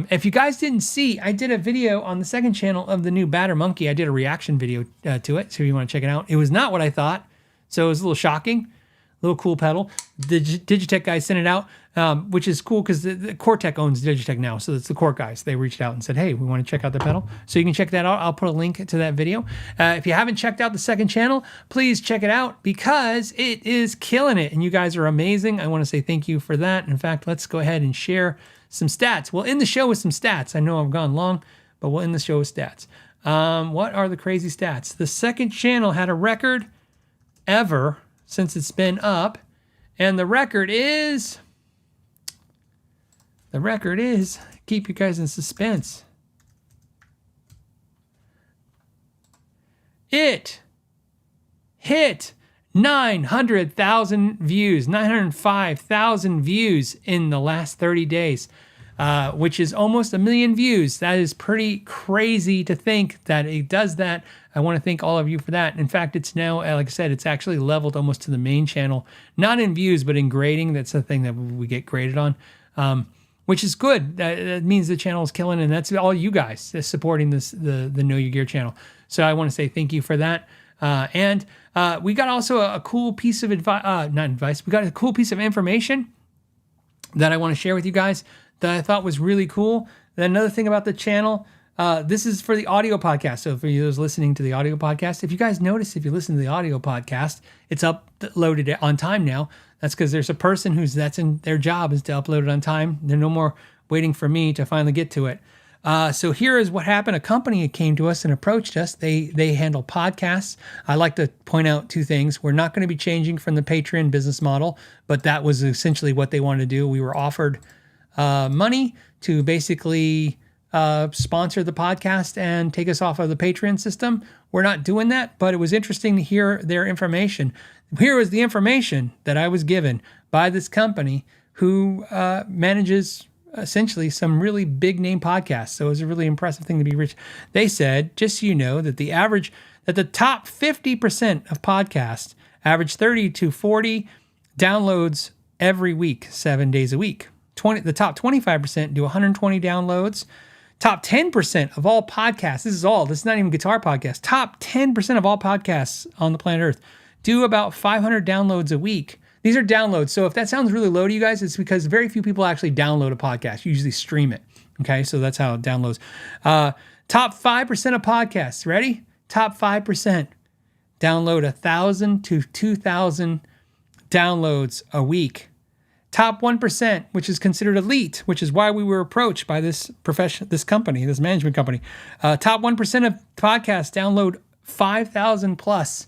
If you guys didn't see, I did a video on the second channel of the new Batter Monkey. I did a reaction video to it, so if you want to check it out. It was not what I thought, so it was a little shocking. Little cool pedal. The Digitech guys sent it out, which is cool because the Cortec owns Digitech now. So it's the Cort guys. They reached out and said, hey, we want to check out the pedal. So you can check that out. I'll put a link to that video. If you haven't checked out the second channel, please check it out because it is killing it. And you guys are amazing. I want to say thank you for that. In fact, let's go ahead and share some stats. We'll end the show with some stats. I know I've gone long, but we'll end the show with stats. What are the crazy stats? The second channel had a record ever since it's been up, and the record is, keep you guys in suspense. It hit 900,000 views, 905,000 views in the last 30 days, which is almost 1 million views. That is pretty crazy to think that it does that. I want to thank all of you for that. In fact, it's now, like I said, it's actually leveled almost to the main channel, not in views, but in grading. That's the thing that we get graded on, which is good. That means the channel is killing, and that's all you guys that's supporting the Know Your Gear channel. So I want to say thank you for that. And we got also a cool piece of not advice. We got a cool piece of information that I want to share with you guys that I thought was really cool. Then another thing about the channel, this is for the audio podcast. So for you those listening to the audio podcast, if you guys notice, if you listen to the audio podcast, it's uploaded on time now. That's because there's a person that's in their job is to upload it on time. They're no more waiting for me to finally get to it. So here is what happened. A company came to us and approached us. They handle podcasts. I like to point out two things. We're not going to be changing from the Patreon business model, but that was essentially what they wanted to do. We were offered money to basically sponsor the podcast and take us off of the Patreon system. We're not doing that, but it was interesting to hear their information. Here was the information that I was given by this company who manages essentially some really big name podcasts. So it was a really impressive thing to be rich. They said, just so you know, that the top 50% of podcasts average 30 to 40 downloads every week, 7 days a week. The top 25% do 120 downloads. Top 10% of all podcasts, this is not even guitar podcasts, top 10% of all podcasts on the planet Earth do about 500 downloads a week. These are downloads. So if that sounds really low to you guys, it's because very few people actually download a podcast. You usually stream it. Okay, so that's how it downloads. Top 5% of podcasts. Ready? Top 5% download 1,000 to 2,000 downloads a week. Top 1%, which is considered elite, which is why we were approached by this company, this management company. Top 1% of podcasts download 5,000 plus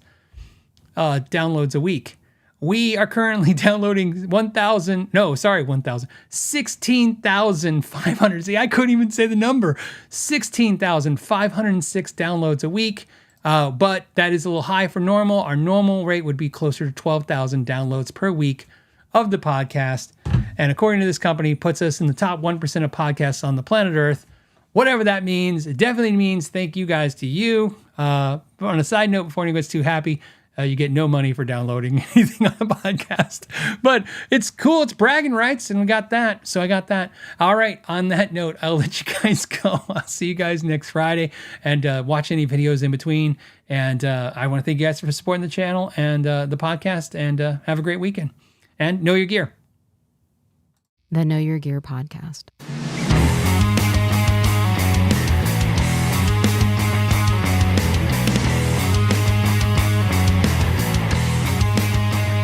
downloads a week. We are currently downloading 16,500. See, I couldn't even say the number. 16,506 downloads a week. But that is a little high for normal. Our normal rate would be closer to 12,000 downloads per week of the podcast. And according to this company, puts us in the top 1% of podcasts on the planet Earth. Whatever that means, it definitely means thank you guys to you. On a side note, before anyone gets too happy, you get no money for downloading anything on the podcast. But it's cool. It's bragging rights, and we got that. So I got that. All right. On that note, I'll let you guys go. I'll see you guys next Friday, and watch any videos in between. And I want to thank you guys for supporting the channel and the podcast, and have a great weekend. And know your gear. The Know Your Gear podcast.